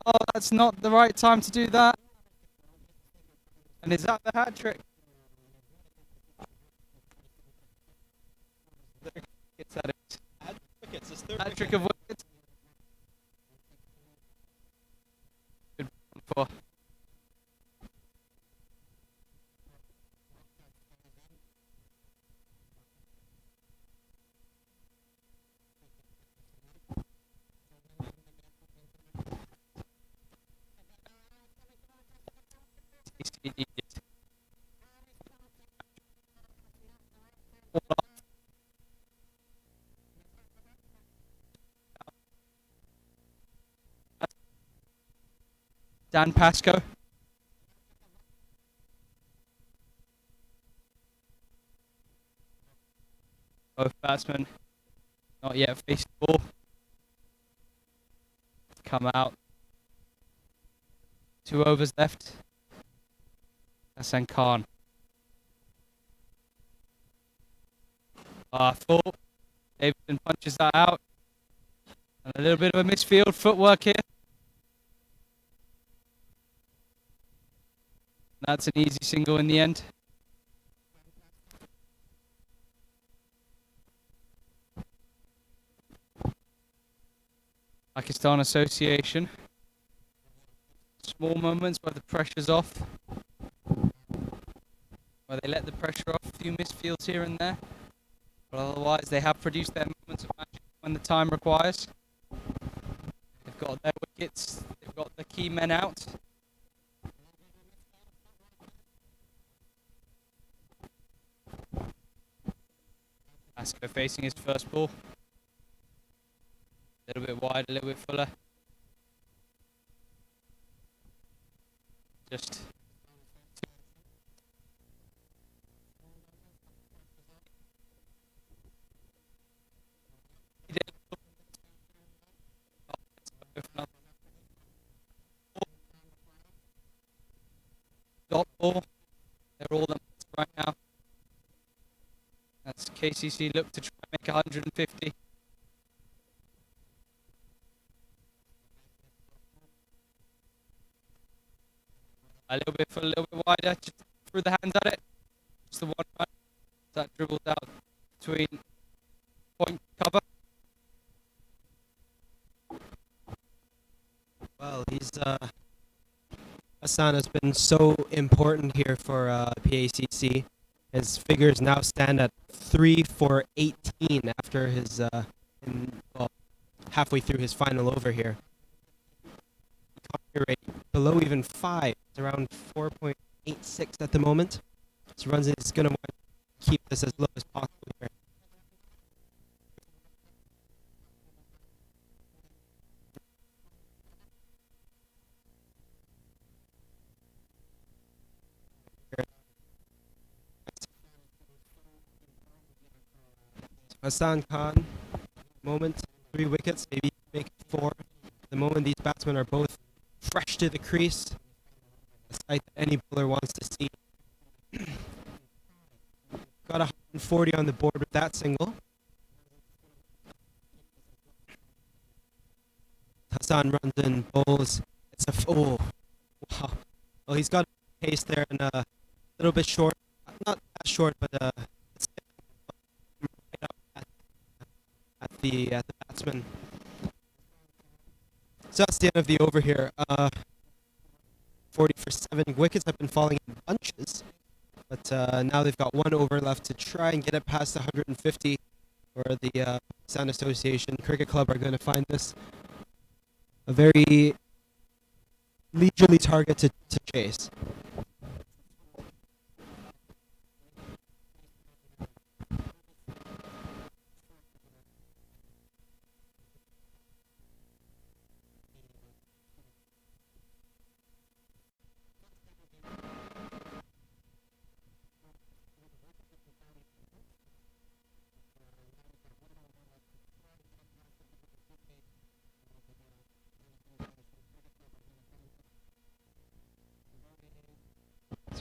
Oh, that's not the right time to do that. And is that the hat trick? It's that it. Hat trick of wickets. Good one for. Dan Pascoe. Both batsmen not yet faced the ball. Come out. 2 overs left. Hassan Khan. Full. Davidson punches that out. And a little bit of a misfield footwork here. That's an easy single in the end. Pakistan Association. Small moments where the pressure's off. Where they let the pressure off. A few misfields here and there. But otherwise, they have produced their moments of magic when the time requires. They've got their wickets. They've got the key men out. Asco facing his first ball. A little bit wide, a little bit fuller. Just dot ball. They're all the right now. That's KCC look to try and make 150. A little bit full, a little bit wider. Just threw the hands at it. Just the one run that dribbled out between point cover. Well, Hassan has been so important here for PACC. His figures now stand at 3 for 18 after his halfway through his final over here. Rate below even 5. It's around 4.86 at the moment. So runs is going to want to keep this as low as possible here. Hassan Khan, moment, 3 wickets, maybe make it 4. At the moment, these batsmen are both fresh to the crease, a sight that any bowler wants to see. Got 140 on the board with that single. Hassan runs in, bowls. It's oh, wow. Well, he's got pace there and a little bit short. Not that short, but it's right up at the batsman. So that's the end of the over here. 40 for 7. Wickets have been falling in bunches, but now they've got 1 over left to try and get it past the 150, where the Sound Association Cricket Club are going to find this a very leisurely target to chase.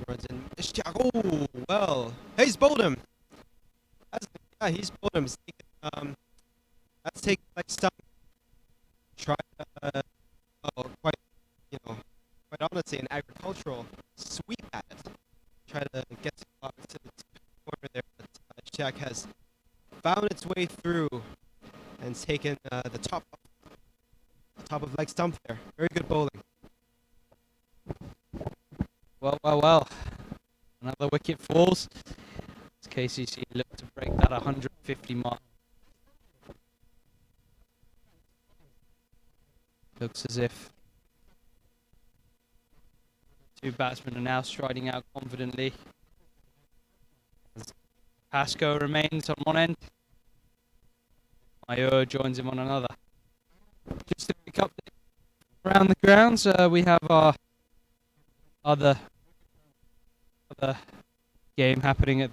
Runs in. Oh, well. He's bowled him. Yeah, he's bowled him. That's taken like some. Try, quite, quite honestly, an agricultural sweep at it. Try to get to the corner there, but CHK has found its way through and it's taken the top of leg stump there. Very good bowling. Well. Another wicket falls. As KCC look to break that 150 mark. Looks as if 2 batsmen are now striding out confidently. As Pascoe remains on one end. Mayor joins him on another. Just to pick up around the grounds, we have our other game happening at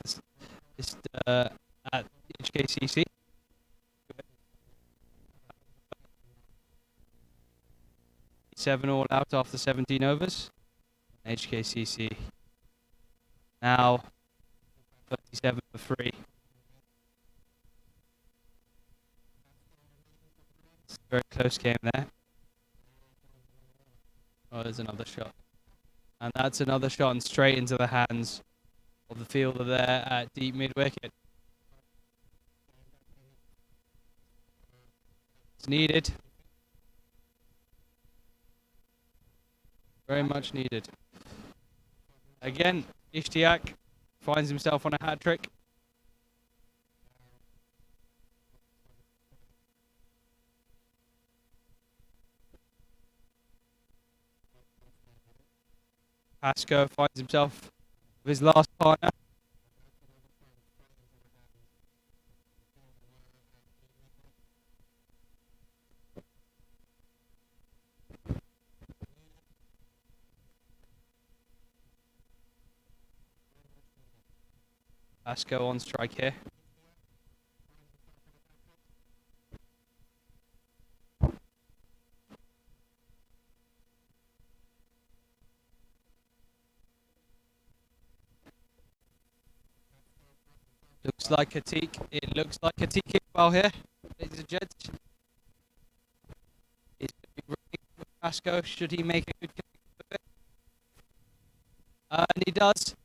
at HKCC. 7 all out after 17 overs. HKCC now 37 for 3. It's a very close game there. Oh, there's another shot. And that's another shot and straight into the hands of the fielder there at deep mid-wicket. It's needed. Very much needed. Again, Ishtiaq finds himself on a hat-trick. Pasco finds himself with his last partner. Pasco on strike here. Looks like a T. It looks like a T kick foul here, ladies and gents. He's going to be running with Pasco. Should he make a good kick of it? And he does,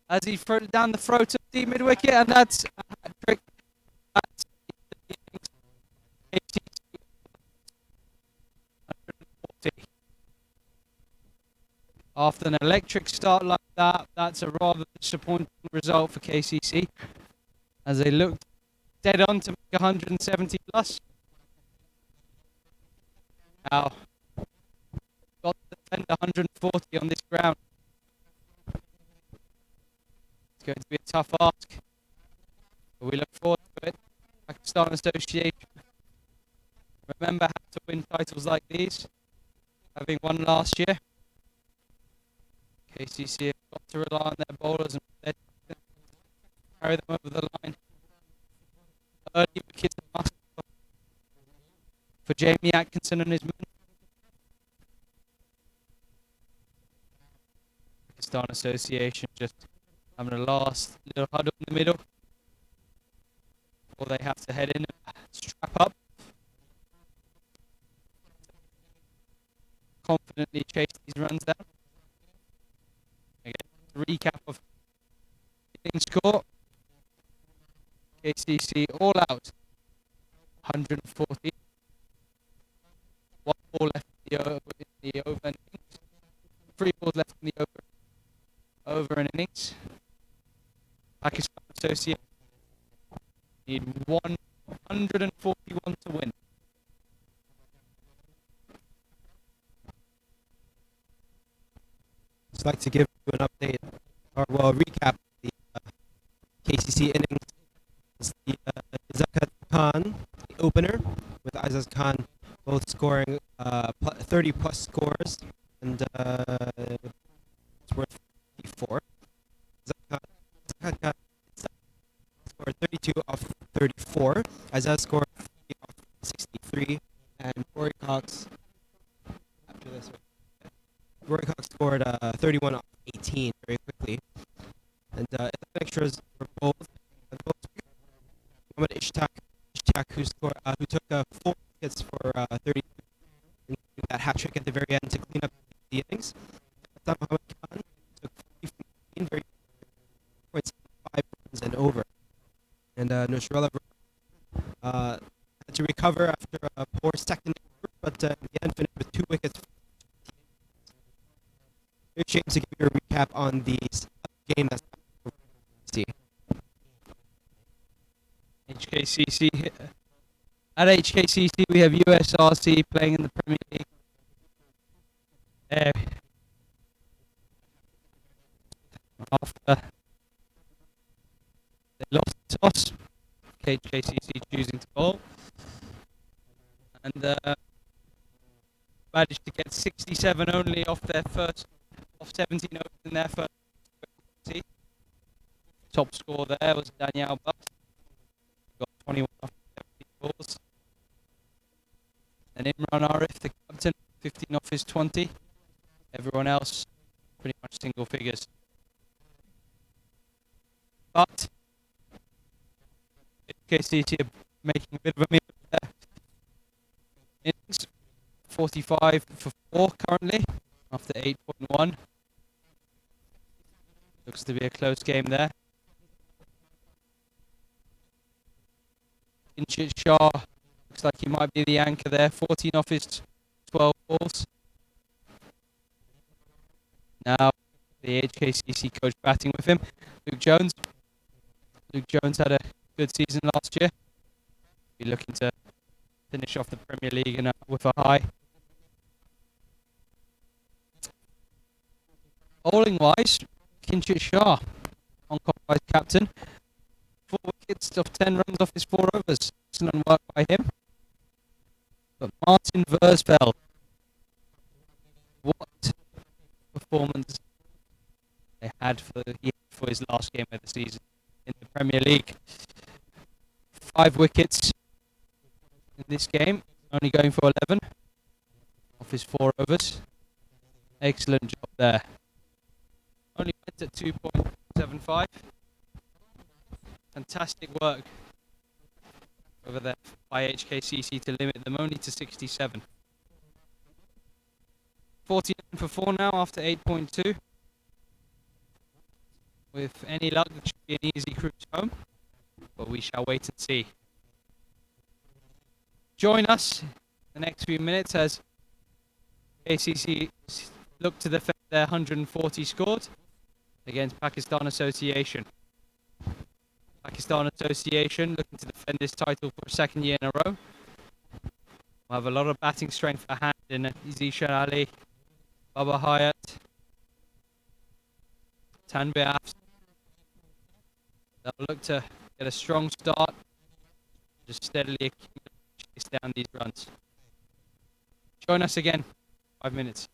as he throws it down the throat of the mid wicket, and that's a hat trick. That's KCC 140. After an electric start like that, that's a rather disappointing result for KCC, as they looked dead on to make 170 plus. Now, got to defend 140 on this ground. It's going to be a tough ask, but we look forward to it. Pakistan Association, remember how to win titles like these, having won last year. KCC have got to rely on their bowlers and carry them over the line. Early wickets must for Jamie Atkinson and his men. Pakistan Association just having a last little huddle in the middle before they have to head in and strap up. Confidently chase these runs down. Again, recap of the inning score. KCC all out 140. One ball left in the over innings. 3 balls left in the over innings. Pakistan Association need 141 to win. Just like to give you an update, or well, recap the KCC innings. It's the Zakat Khan, the opener, with Azaz Khan both scoring 30 plus scores, and it's worth 54. Zakat Khan scored 32 off 34. Azaz scored 50 off 63, and Rory Cox, after this one, Rory Cox scored 31 off 18 very quickly. And extras for both. Mohammad Ishtak, who took 4 wickets for 30, including that hat trick at the very end to clean up the innings. Mohammad Khan took 40 from 15, very 0.75 runs and over. And Nusrullah had to recover after a poor second over, but in the end finished with 2 wickets. Here's James to give you a recap on the game that's HKCC. At HKCC, we have USRC playing in the Premier League. After they lost the toss, HKCC choosing to bowl, and managed to get 67 only off 17 overs in their first. Top score there was Daniel Butt. Got 21 off 17 balls. And Imran Arif, the captain, 15 off his 20. Everyone else, pretty much single figures. But KCC are making a bit of a meal of their innings. 45 for 4 currently, after 8.1. Looks to be a close game there. Inchit Shah looks like he might be the anchor there. 14 off his 12 balls. Now the HKCC coach batting with him, Luke Jones. Luke Jones had a good season last year. Be looking to finish off the Premier League with a high. Bowling wise, Kinshit Shah, Hong Kong vice captain. 4 wickets off 10 runs off his 4 overs. Excellent work by him. But Martin Versfeld, what performance they had for his last game of the season in the Premier League. 5 wickets in this game, only going for 11 off his 4 overs. Excellent job there. Only went at 2.75. Fantastic work over there by HKCC to limit them only to 67. 49 for 4 now after 8.2. With any luck, it should be an easy cruise home, but we shall wait and see. Join us the next few minutes as KCC look to defend their 140 scored against Pakistan Association. Pakistan Association looking to defend this title for a 2nd year in a row. We'll have a lot of batting strength for hand in Zishan Ali, Baba Hayat, Tanvir Afs. They'll look to get a strong start, just steadily chase down these runs. Join us again, 5 minutes.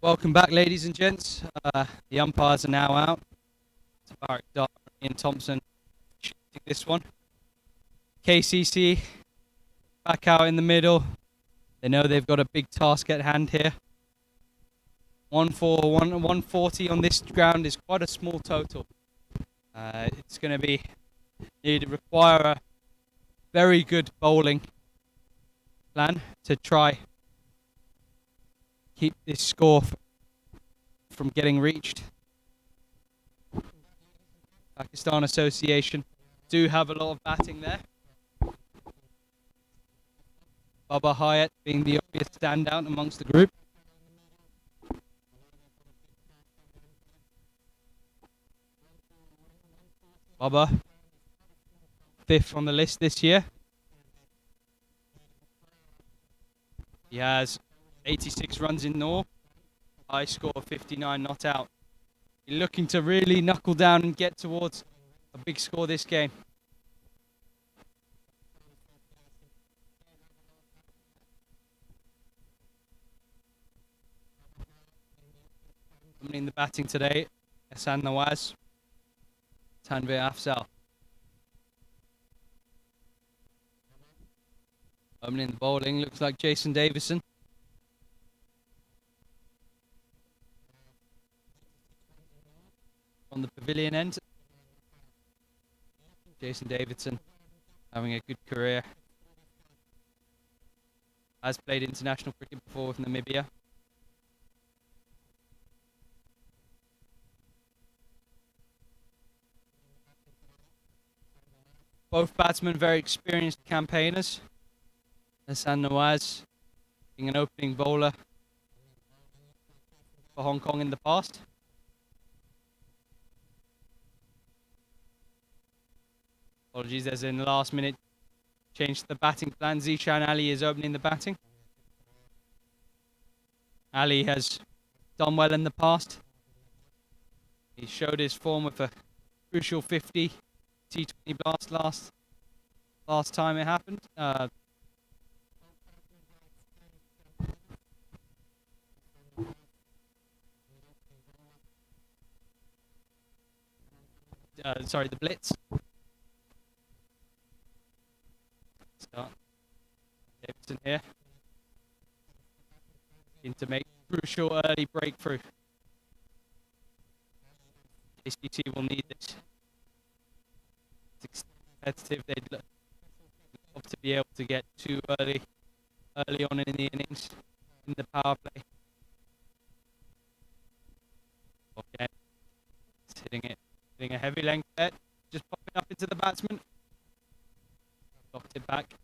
Welcome back, ladies and gents. The umpires are now out. Tabarak Dar and Thompson shooting this one. KCC back out in the middle. They know they've got a big task at hand here. 140 on this ground is quite a small total. It's going to require a very good bowling plan to try keep this score from getting reached. Pakistan Association do have a lot of batting there. Baba Hyatt being the obvious standout amongst the group. Baba, 5th on the list this year. He has 86 runs in all, high score of 59 not out. He's looking to really knuckle down and get towards a big score this game. In the batting today, Hassan Nawaz, Tanvir Afzal. Opening the bowling looks like Jason Davison. On the pavilion end, Jason Davidson having a good career. Has played international cricket before with Namibia. Both batsmen very experienced campaigners. Hassan Nawaz being an opening bowler for Hong Kong in the past. Apologies, there's in the last minute change to the batting plan. Zishan Ali is opening the batting. Ali has done well in the past. He showed his form with a crucial 50 T20 blast last time it happened. Sorry, the Blitz. Start. Davidson here. In to make crucial early breakthrough. KCC will need this. It's competitive. They'd love to be able to get too early on in the innings in the power play. Okay, it's hitting a heavy length there, just popping up into the batsman. Knocked it back.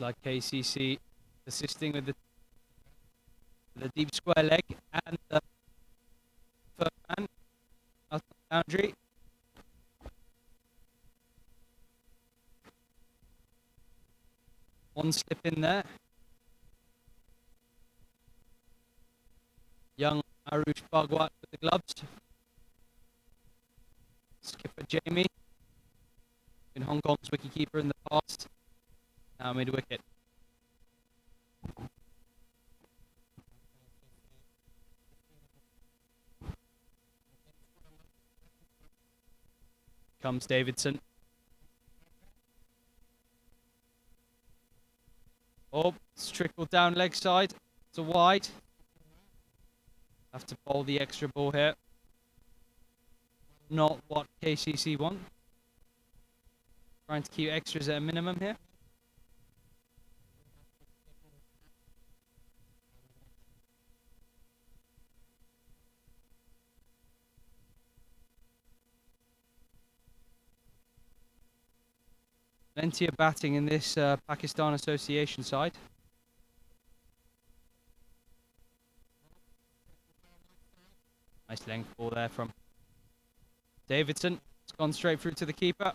Like KCC assisting with the deep square leg and the first man out of the boundary. One slip in there. Young Arush Bhagwat with the gloves. Skipper Jamie, been Hong Kong's wicketkeeper in the past. Now mid wicket. Comes Davidson. Oh, it's trickled down leg side. It's a wide. Have to bowl the extra ball here. Not what KCC want. Trying to keep extras at a minimum here. Plenty of batting in this Pakistan Association side. Nice length ball there from Davidson. It's gone straight through to the keeper.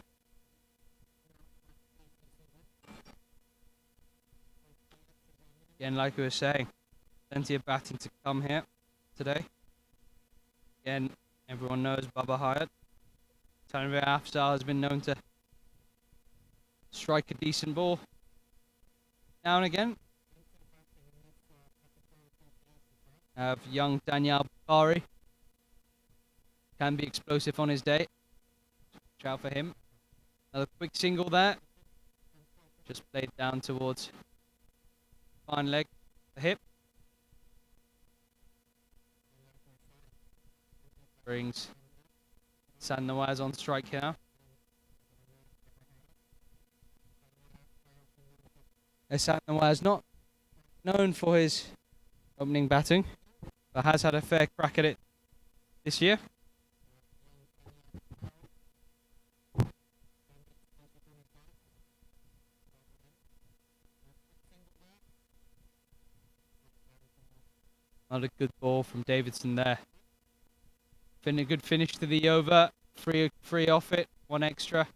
Again, like we were saying, plenty of batting to come here today. Again, everyone knows Baba Hyatt. Tanvir Afzal has been known to strike a decent ball now and again. Have young Daniel Bukhari. Can be explosive on his day. Watch out for him. Another quick single there. Just played down towards fine leg, the hip. Brings San Nawaz on strike here. San Nawaz not known for his opening batting, but has had a fair crack at it this year. Not a good ball from Davidson there. A good finish to the over. Free off it. One extra.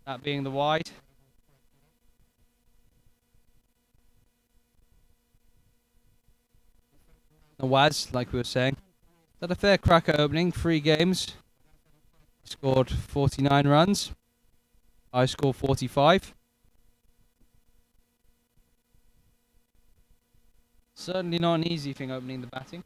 That being the wide. Nawaz, like we were saying, had a fair crack at opening. 3 games. Scored 49 runs. I scored 45. Certainly not an easy thing opening the batting.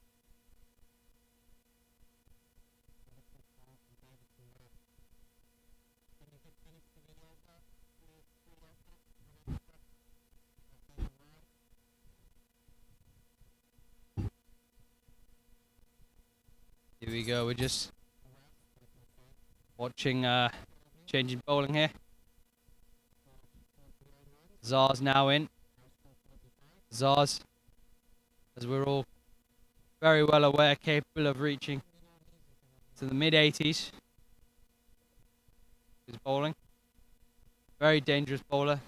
Here we go, we're just watching changing bowling here. Zars now in. Zars, as we're all very well aware, capable of reaching to the mid-80s. His bowling. Very dangerous bowler.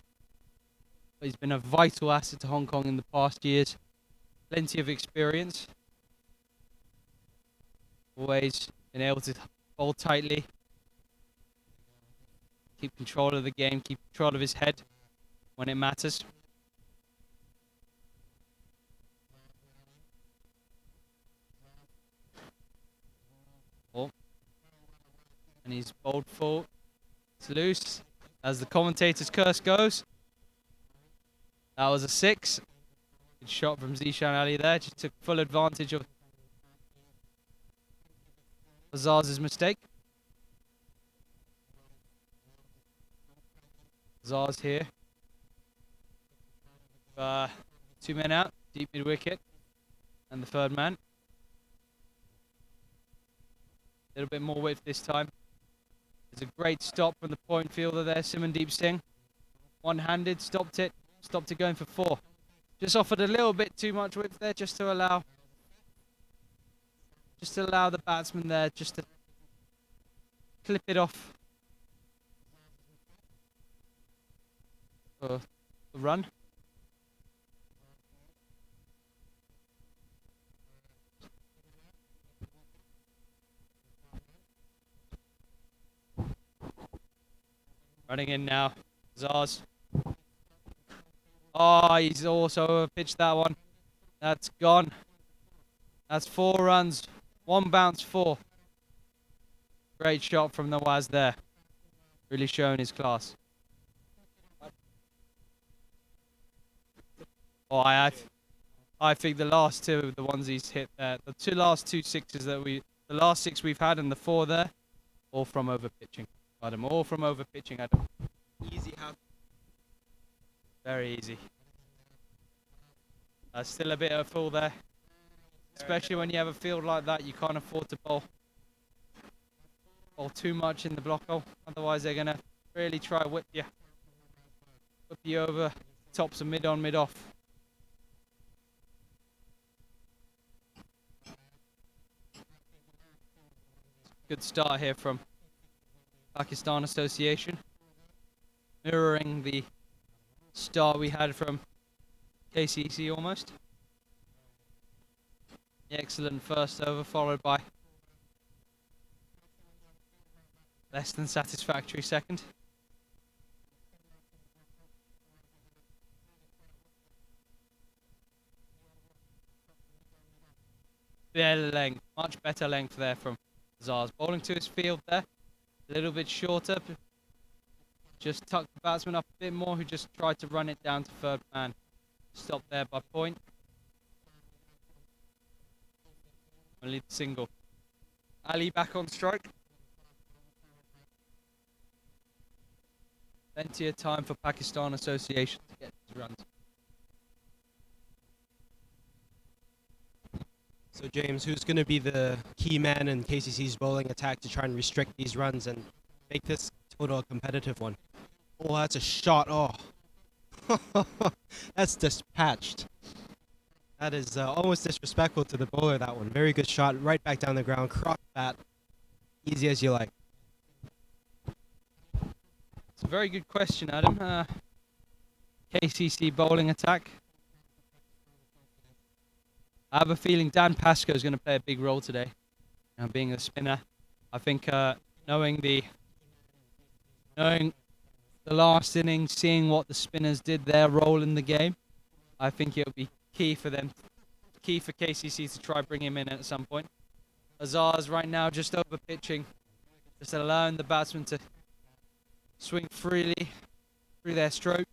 But he's been a vital asset to Hong Kong in the past years. Plenty of experience. Always been able to bowl tightly. Keep control of the game, keep control of his head when it matters. Oh. And he's bowled full. It's loose. As the commentator's curse goes. That was a 6. Good shot from Zishan Ali there. Just took full advantage of Zars' mistake. Zars here. 2 men out. Deep mid wicket. And the third man. A little bit more width this time. There's a great stop from the point fielder there, Simandeep Singh. One-handed, stopped it going for 4. Just offered a little bit too much width there, just to allow the batsman there just to clip it off for the run. Running in now, Zars. Oh, he's also pitched that one. That's gone. That's 4 runs. 1 bounce, 4. Great shot from Nawaz there. Really showing his class. Oh, I think the last 2, the ones he's hit there, the last 2 sixes the last 6 we've had and the 4 there, all from over pitching. Adam, all from over pitching, Adam. Easy half. Very easy. Still a bit of a fool there. Especially when you have a field like that, you can't afford to bowl too much in the block hole. Otherwise, they're going to really try whip you over tops and mid on, mid off. Good start here from Pakistan Association. Mirroring the start we had from KCC almost. The excellent first over followed by less than satisfactory second. Better length, much better length there from Zars. Bowling to his field there, a little bit shorter. Just tucked the batsman up a bit more, who just tried to run it down to third man. Stopped there by point. Only the single. Ali back on strike. Plenty of time for Pakistan Association to get his runs. So James, who's going to be the key man in KCC's bowling attack to try and restrict these runs and make this total a competitive one? Oh, that's a shot. Oh, that's dispatched. That is almost disrespectful to the bowler, that one. Very good shot, right back down the ground, cross bat. Easy as you like. It's a very good question, Adam. KCC bowling attack. I have a feeling Dan Pascoe is going to play a big role today. Being a spinner, I think knowing the last innings, seeing what the spinners did, their role in the game, I think it'll be key for KCC to try bring him in at some point. Azar's right now just over pitching, just allowing the batsmen to swing freely through their stroke,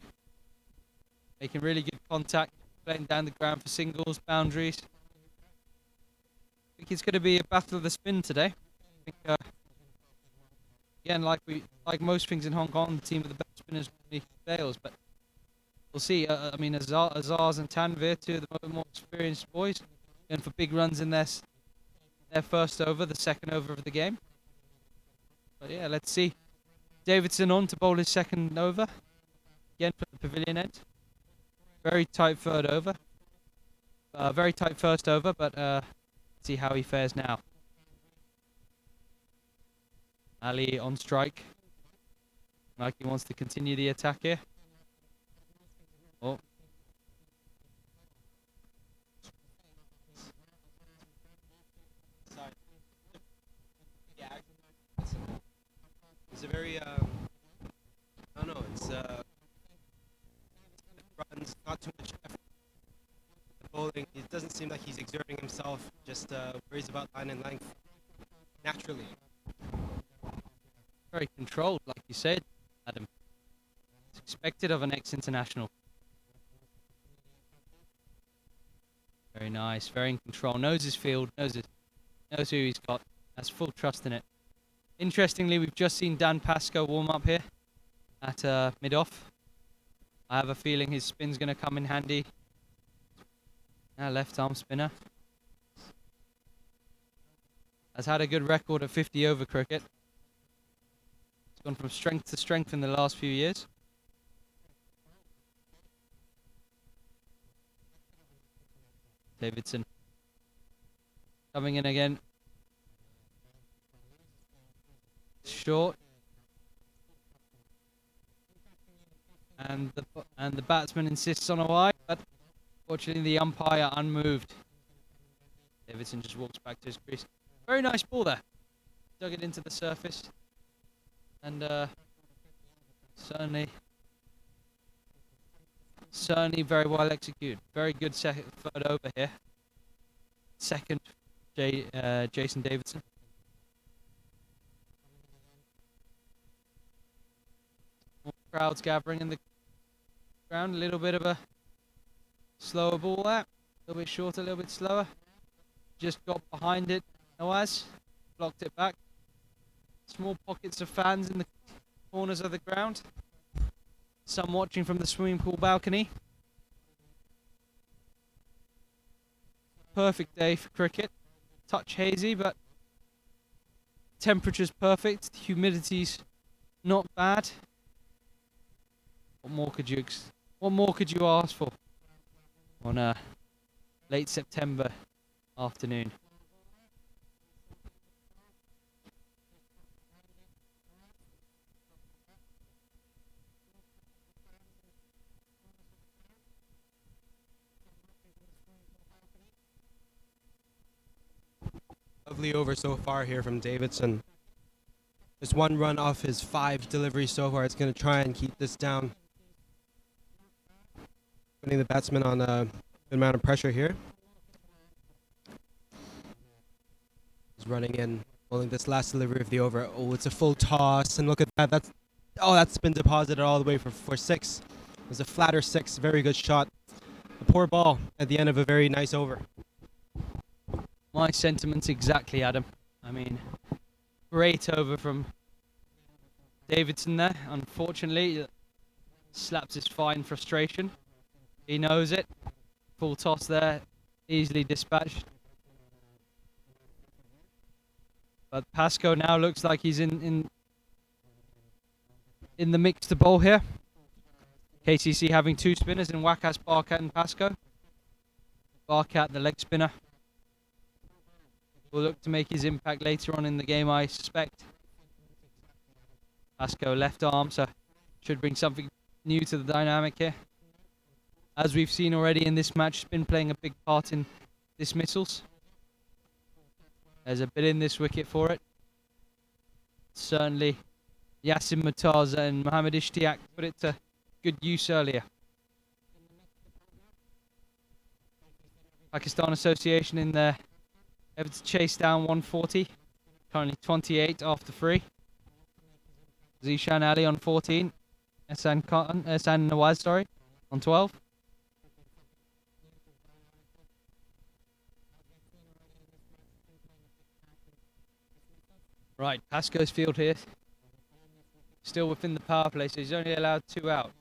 making really good contact, playing down the ground for singles, boundaries. I think it's going to be a battle of the spin today. I think, again, like most things in Hong Kong, the team with the best spinners fails, but we'll see. I mean, Azars and Tanvir, two of the more experienced boys, going for big runs in their first over, the second over of the game. But yeah, let's see. Davidson on to bowl his second over, again from the pavilion end. Very tight third over. Very tight first over, but let's see how he fares now. Ali on strike. Like he wants to continue the attack here. Oh. Sorry. Yeah. It's a very, I don't know, it's runs, not too much effort. The bowling, it doesn't seem like he's exerting himself, just worries about line and length naturally. Very controlled, like you said, Adam. It's expected of an ex-international. Very nice, very in control. Knows his field, knows who he's got. Has full trust in it. Interestingly, we've just seen Dan Pascoe warm up here at mid-off. I have a feeling his spin's going to come in handy. Left arm spinner. Has had a good record at 50 over cricket. It's gone from strength to strength in the last few years. Davidson coming in again. Short. And the batsman insists on a wide, but fortunately the umpire unmoved. Davidson just walks back to his crease. Very nice ball there. Dug it into the surface. And certainly very well executed. Very good third over here. Second, Jason Davidson. More crowds gathering in the ground. A little bit of a slower ball there. A little bit shorter, a little bit slower. Just got behind it. Nawaz blocked it back. Small pockets of fans in the corners of the ground. Some watching from the swimming pool balcony. Perfect day for cricket. Touch hazy, but temperature's perfect. Humidity's not bad. What more could you ask for on a late September afternoon? Lovely over so far here from Davidson. Just 1 run off his 5 deliveries so far. It's going to try and keep this down. Putting the batsman on a good amount of pressure here. He's running in, holding this last delivery of the over. Oh, it's a full toss, and look at that. That's been deposited all the way for 6. It was a flatter 6. Very good shot. A poor ball at the end of a very nice over. My sentiments exactly, Adam. I mean, great over from Davidson there. Unfortunately, slaps his fine frustration. He knows it. Full toss there, easily dispatched. But Pascoe now looks like he's in the mix to bowl here. KCC having 2 spinners in Wakas, Barkat and Pascoe. Barkat, the leg spinner, will look to make his impact later on in the game, I suspect. Pascoe left arm, so should bring something new to the dynamic here. As we've seen already in this match, spin playing a big part in dismissals. There's a bit in this wicket for it. Certainly, Yasin Murtaza and Mohammad Ishtiaq put it to good use earlier. Pakistan Association in there, able to chase down 140. Currently 28 after 3. Zishan Ali on 14. Ehsan Nawaz, on 12. Right, Pascoe's field here. Still within the power play, so he's only allowed 2 out.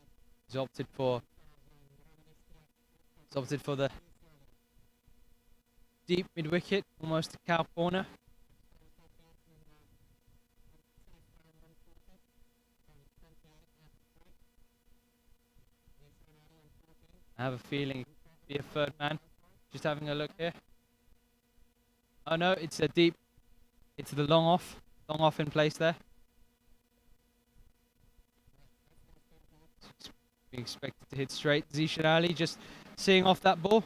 He's opted for the deep mid wicket, almost a cow corner. I have a feeling it'll be a 3rd man. Just having a look here. Oh no, it's a deep. It's the long off in place there. Being expected to hit straight. Zishan Ali just seeing off that ball.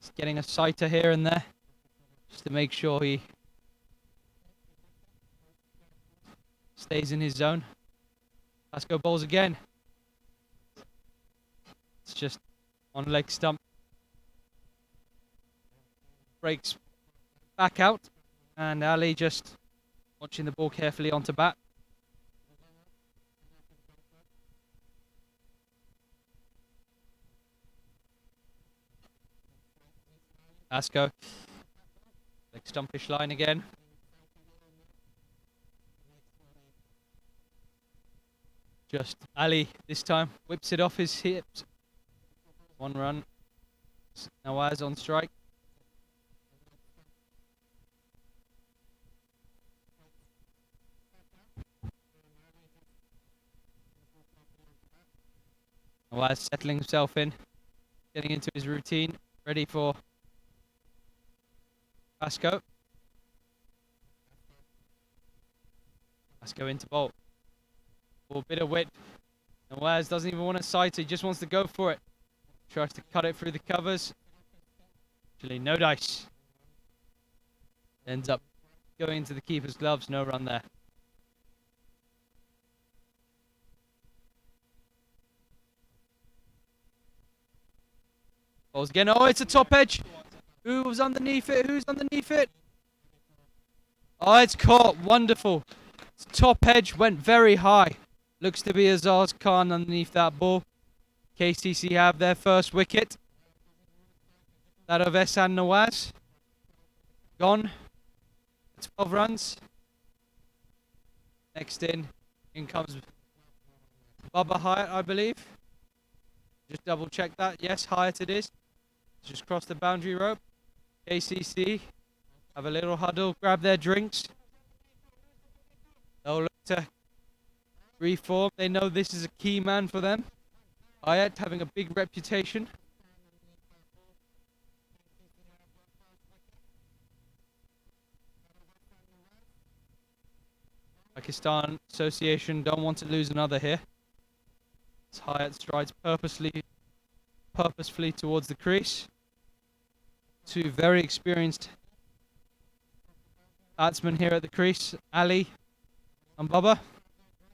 Just getting a sighter here and there, just to make sure he stays in his zone. Pascoe bowls again. It's just on leg stump. Breaks back out. And Ali just watching the ball carefully onto bat. Pascoe. Leg stumpish line again. Just Ali this time whips it off his hips. 1 run. Nawaz on strike. Nawaz settling himself in, getting into his routine, ready for Pascoe. Pascoe into bowl. A bit of width. Nawaz doesn't even want to sight, he just wants to go for it. Tries to cut it through the covers. Actually, no dice. Ends up going into the keeper's gloves, no run there. Balls again. Oh, it's a top edge. Who's underneath it? Who's underneath it? Oh, it's caught. Wonderful. Top edge went very high. Looks to be Azaz Khan underneath that ball. KCC have their first wicket. That of Ehsan Nawaz. Gone. 12 runs. Next in comes Baba Hyatt, I believe. Just double check that. Yes, Hyatt it is. Just crossed the boundary rope. KCC have a little huddle, grab their drinks. They'll look to reform. They know this is a key man for them. Hyatt having a big reputation. Pakistan Association don't want to lose another here. As Hyatt strides purposefully towards the crease. 2 very experienced batsmen here at the crease. Ali on Bubba.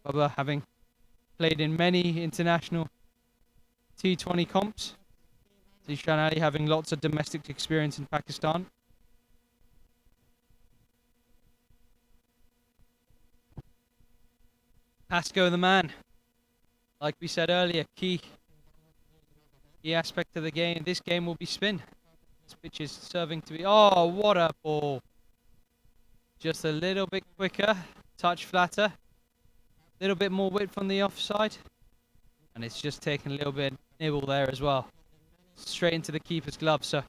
Bubba having played in many international T20 comps. Zishan Ali having lots of domestic experience in Pakistan. Pasco the man. Like we said earlier, key aspect of the game. This game will be spin. This pitch is serving to be... Oh, what a ball. Just a little bit quicker. Touch flatter. A little bit more width on the offside. And it's just taken a little bit of nibble there as well. Straight into the keeper's glove, so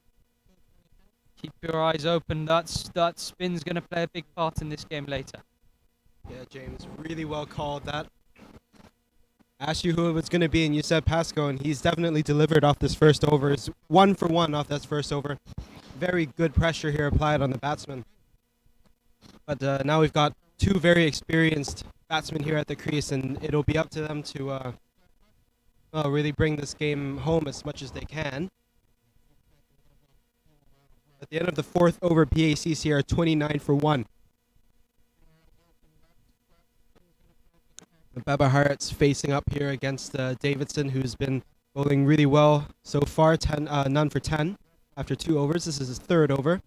keep your eyes open. That spin's going to play a big part in this game later. Yeah, James, really well called that. Asked you who it was going to be, and you said Pasco, and he's definitely delivered off this first over. It's 1 for 1 off that first over. Very good pressure here applied on the batsman. But now we've got two very experienced batsmen here at the crease, and it'll be up to them to really bring this game home as much as they can. At the end of the fourth over, PACC are 29 for 1. Baba Hart's facing up here against Davidson, who's been bowling really well so far. None for 10 after 2 overs. This is his third over.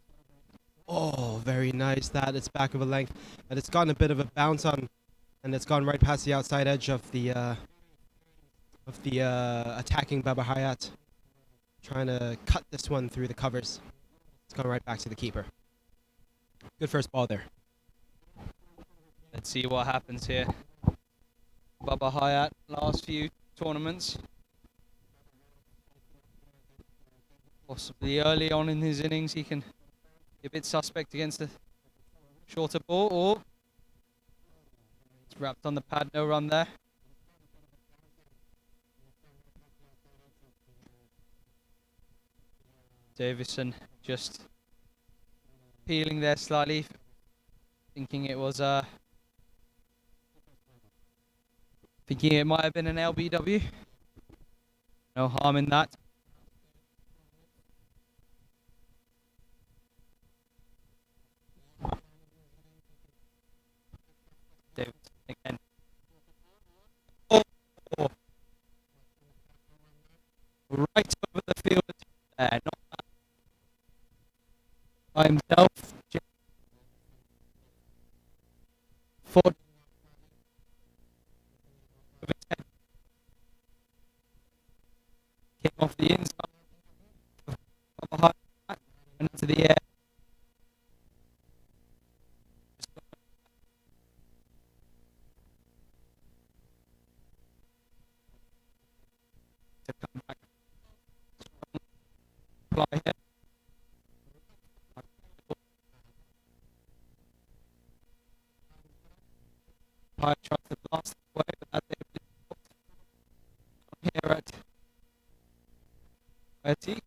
Oh, very nice. That it's back of a length, and it's gotten a bit of a bounce on, and it's gone right past the outside edge of the attacking Baba Hayat, trying to cut this one through the covers. It's gone right back to the keeper. Good first ball there. Let's see what happens here. Baba Hayat, last few tournaments. Possibly early on in his innings, he can be a bit suspect against a shorter ball, or it's wrapped on the pad, no run there. Davison just peeling there slightly, thinking it was thinking it might have been an LBW. No harm in that. Davidson again. Oh. Right over the field there. Not by himself. Ford. Came off the inside and into the air. To come back. Fly here. Tried to blast away, but that here at PACC.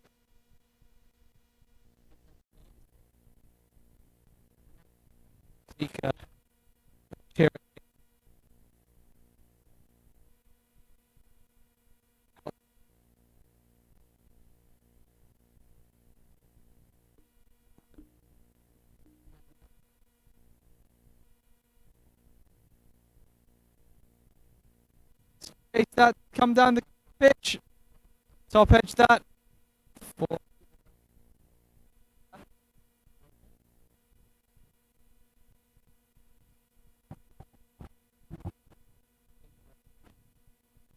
Here. That come down the pitch, top edge that. Four.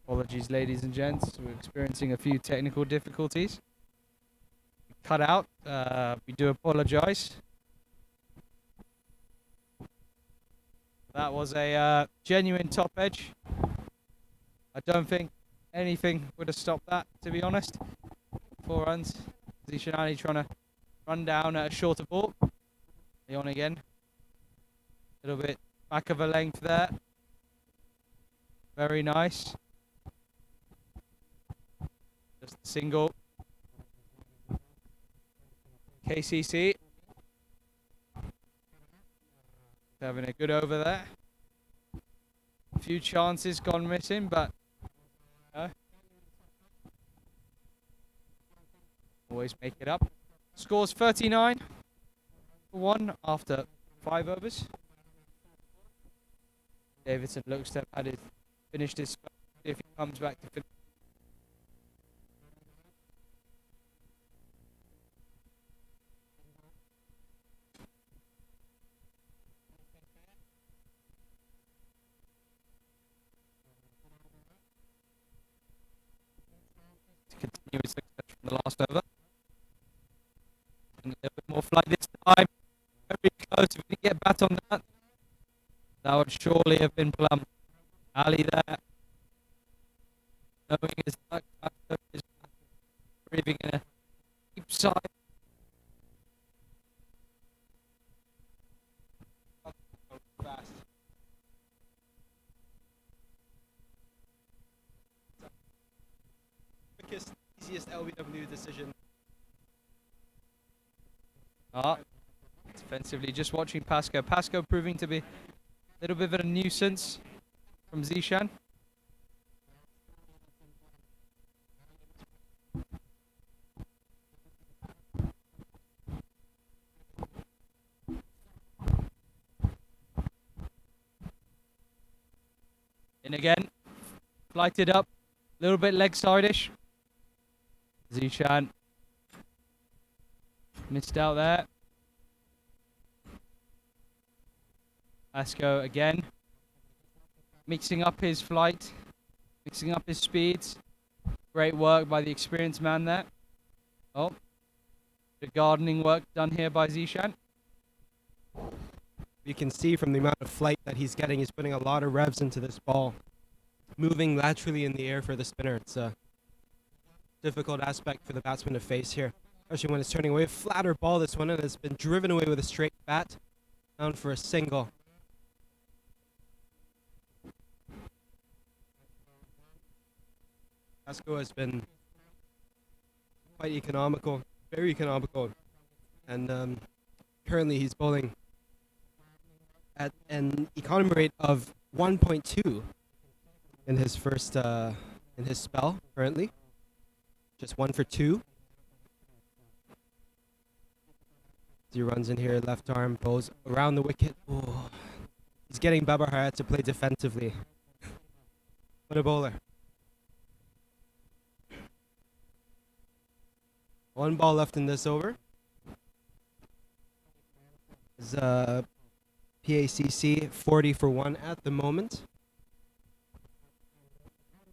Apologies, ladies and gents. We're experiencing a few technical difficulties. Cut out. We do apologize. That was a genuine top edge. I don't think anything would have stopped that, to be honest. 4 runs. Zishan Ali trying to run down at a shorter ball. On again. A little bit back of a length there. Very nice. Just a single. KCC. Having a good over there. A few chances gone missing, but always make it up. Scores 39 for 1 after 5 overs. Davidson looks to have finished his spell. If he comes back to finish. To continue his success from the last over. And a little bit more flight this time. Very close. If we can get bat on that would surely have been plumb. Ali there. Knowing his luck, is breathing in a deep sigh. Fast. Quickest, easiest LBW decision. Defensively, just watching Pasco. Pasco proving to be a little bit of a nuisance from Zishan. In again, flighted up, a little bit leg side-ish. Zishan missed out there. Pasco again, mixing up his flight, mixing up his speeds. Great work by the experienced man there. Oh, the gardening work done here by Zishan. You can see from the amount of flight that he's getting, he's putting a lot of revs into this ball. Moving laterally in the air for the spinner. It's a difficult aspect for the batsman to face here, especially when it's turning away. A flatter ball, this one, and it's been driven away with a straight bat. Down for a single. Pasco has been quite economical, very economical, and currently he's bowling at an economy rate of 1.2 in his first in his spell currently. Just 1 for 2. He runs in here, left arm, bowls around the wicket. Ooh. He's getting Babar Hayat to play defensively. What a bowler. One ball left in this over. Is PACC 40 for 1 at the moment.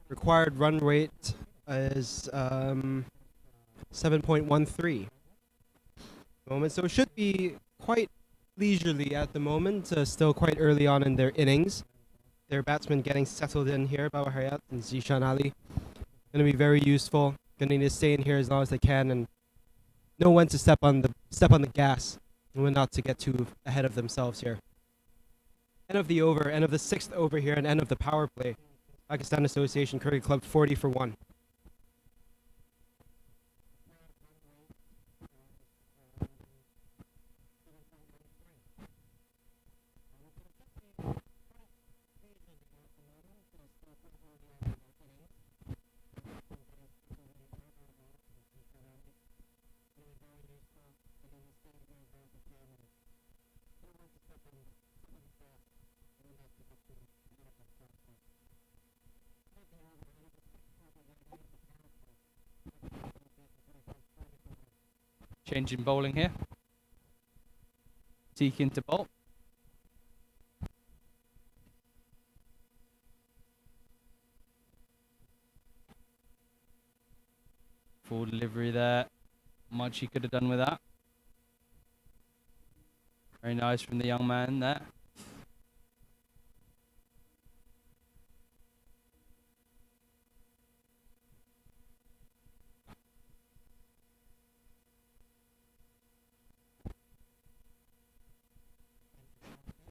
Required run rate is 7.13 moment, so it should be quite leisurely at the moment. Still quite early on in their innings. Their batsmen getting settled in here. Babar Hayat and Zishan Ali going to be very useful. Going to need to stay in here as long as they can and know when to step on the gas and when not to get too ahead of themselves here. End of the over, end of the 6th over here, and end of the power play. Pakistan Association Cricket Club 40 for 1. Change in bowling here. Teak into bowl. Full delivery there. Much he could have done with that. Very nice from the young man there.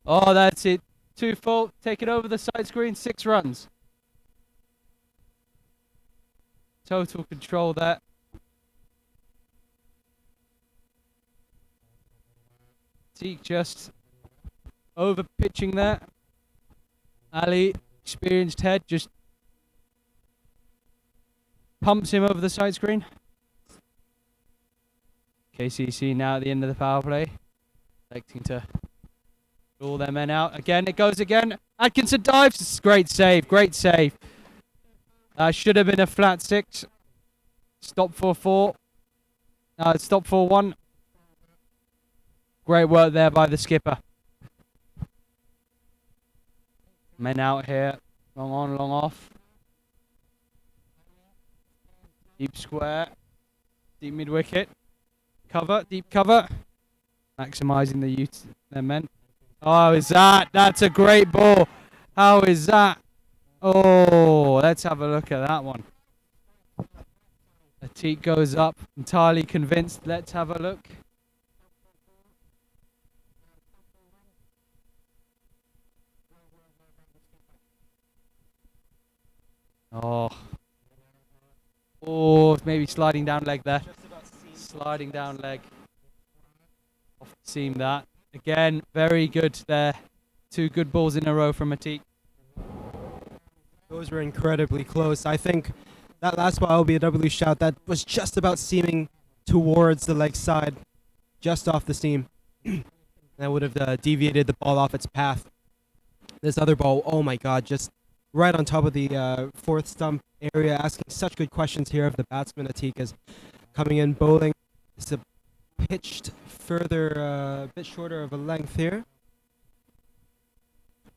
Oh, that's it. 2 full. Take it over the side screen. 6 runs. Total control there. Teak just over pitching there. Ali, experienced head, just pumps him over the side screen. KCC now at the end of the power play. Electing to All their men out. Again, it goes again. Atkinson dives. Great save. Great save. Should have been a flat 6. Stop for 4. Stop for 1. Great work there by the skipper. Men out here. Long on, long off. Deep square. Deep mid wicket. Cover. Deep cover. Maximising the use their men. Oh, is that? That's a great ball. How is that? Oh, let's have a look at that one. Atik goes up, entirely convinced. Let's have a look. Oh. Oh, maybe sliding down leg there. Sliding down leg. Off the seam that. Again, very good there. 2 good balls in a row from Atik. Those were incredibly close. I think that last ball will be a W shot that was just about seaming towards the leg side, just off the seam. That would have deviated the ball off its path. This other ball, oh my god, just right on top of the 4th stump area, asking such good questions here of the batsman. Atik is coming in bowling. It's a pitched further, a bit shorter of a length here.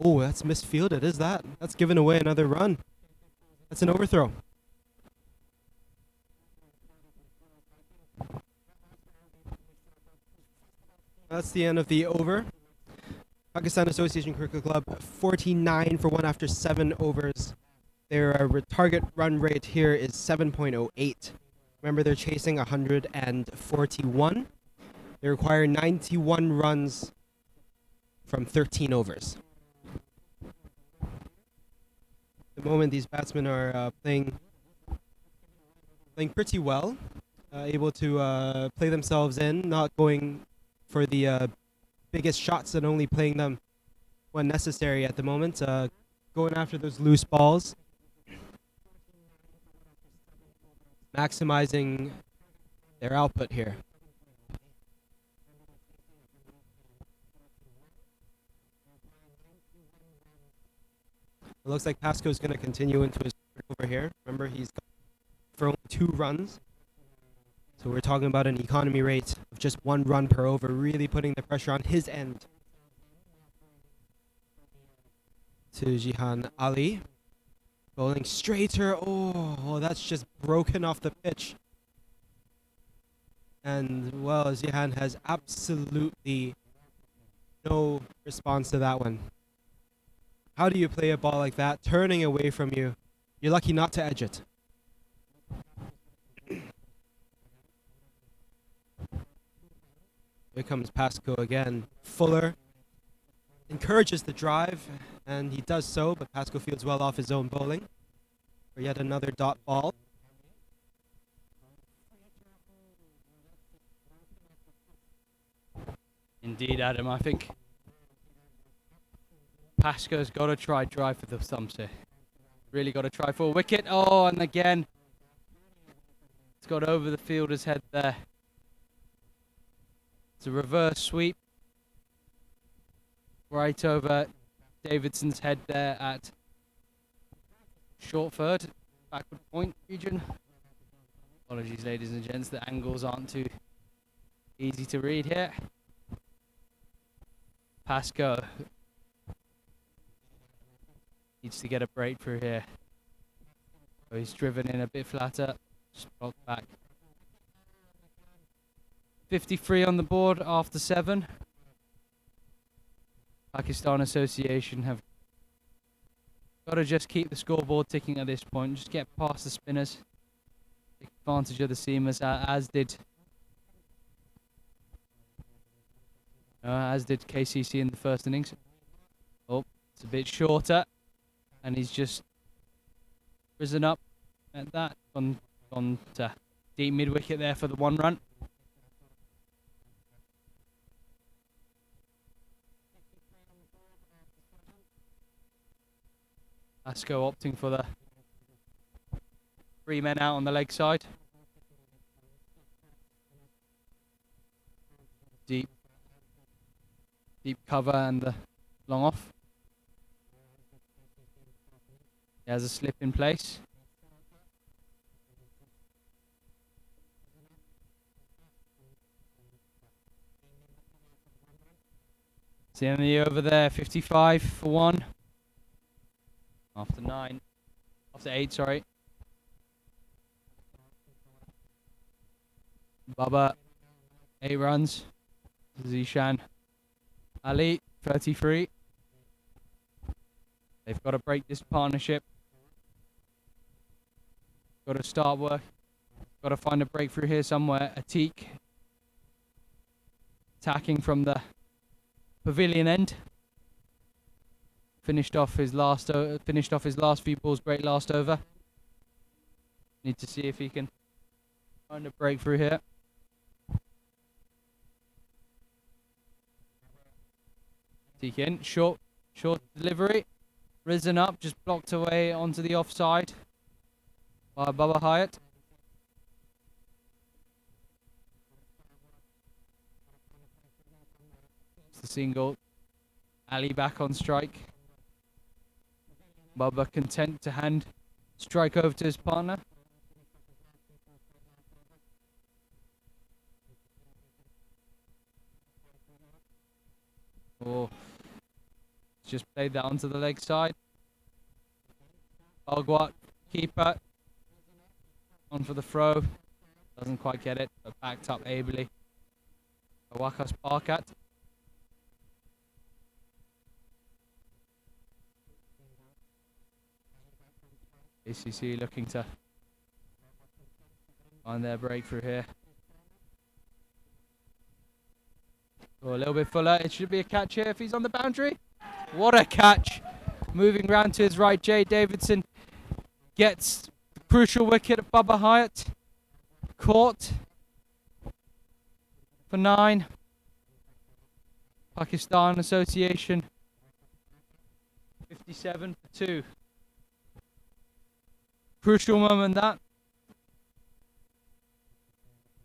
Oh, that's misfielded, is that? That's given away another run. That's an overthrow. That's the end of the over. Pakistan Association Cricket Club 49 for 1 after 7 overs. Their target run rate here is 7.08. Remember, they're chasing 141. They require 91 runs from 13 overs. At the moment, these batsmen are playing pretty well, able to play themselves in, not going for the biggest shots and only playing them when necessary at the moment, going after those loose balls, maximizing their output here. It looks like Pascoe's going to continue into his over here. Remember, he's got for only 2 runs. So we're talking about an economy rate of just 1 run per over, really putting the pressure on his end. To Jihan Ali. Bowling straighter. Oh, that's just broken off the pitch. And, well, Jihan has absolutely no response to that one. How do you play a ball like that, turning away from you? You're lucky not to edge it. Here comes Pascoe again. Fuller encourages the drive, and he does so, but Pascoe fields well off his own bowling for yet another dot ball. Indeed, Adam. I think Pascoe's got to try drive for the stumps here. Really got to try for a wicket. Oh, and again, it's got over the fielder's head there. It's a reverse sweep. Right over Davidson's head there at short third, backward point region. Apologies, ladies and gents, the angles aren't too easy to read here. Pascoe needs to get a break through here. So he's driven in a bit flatter, just blocked back. 53 on the board after 7. Pakistan Association have got to just keep the scoreboard ticking at this point. Just get past the spinners. Take advantage of the seamers, as did KCC in the first innings. Oh, it's a bit shorter. And he's just risen up at that. Gone to deep mid-wicket there for the 1 run. Pascoe opting for the 3 men out on the leg side. Deep cover, and the Long off. He has a slip in place. CME over there, 55 for 1. After 9. After 8, sorry. Bubba, 8 runs. Zishan Ali, 33. They've got to break this partnership. Got to start work. Got to find a breakthrough here somewhere. Atik attacking from the pavilion end. Finished off his last few balls. Great last over. Need to see if he can find a breakthrough here. Atik in, short delivery. Risen up, just blocked away onto the offside by Bubba Hyatt. It's the single. Ali back on strike. Bubba content to hand strike over to his partner. Oh, just played that onto the leg side. Ogwat, keeper, on for the throw. Doesn't quite get it, but backed up ably. Awakas Parkat. KCC looking to find their breakthrough here. Oh, a little bit fuller. It should be a catch here if he's on the boundary. What a catch. Moving round to his right, Jay Davidson gets the crucial wicket at Bubba Hyatt. Caught for 9. Pakistan Association 57 for 2. Crucial moment that.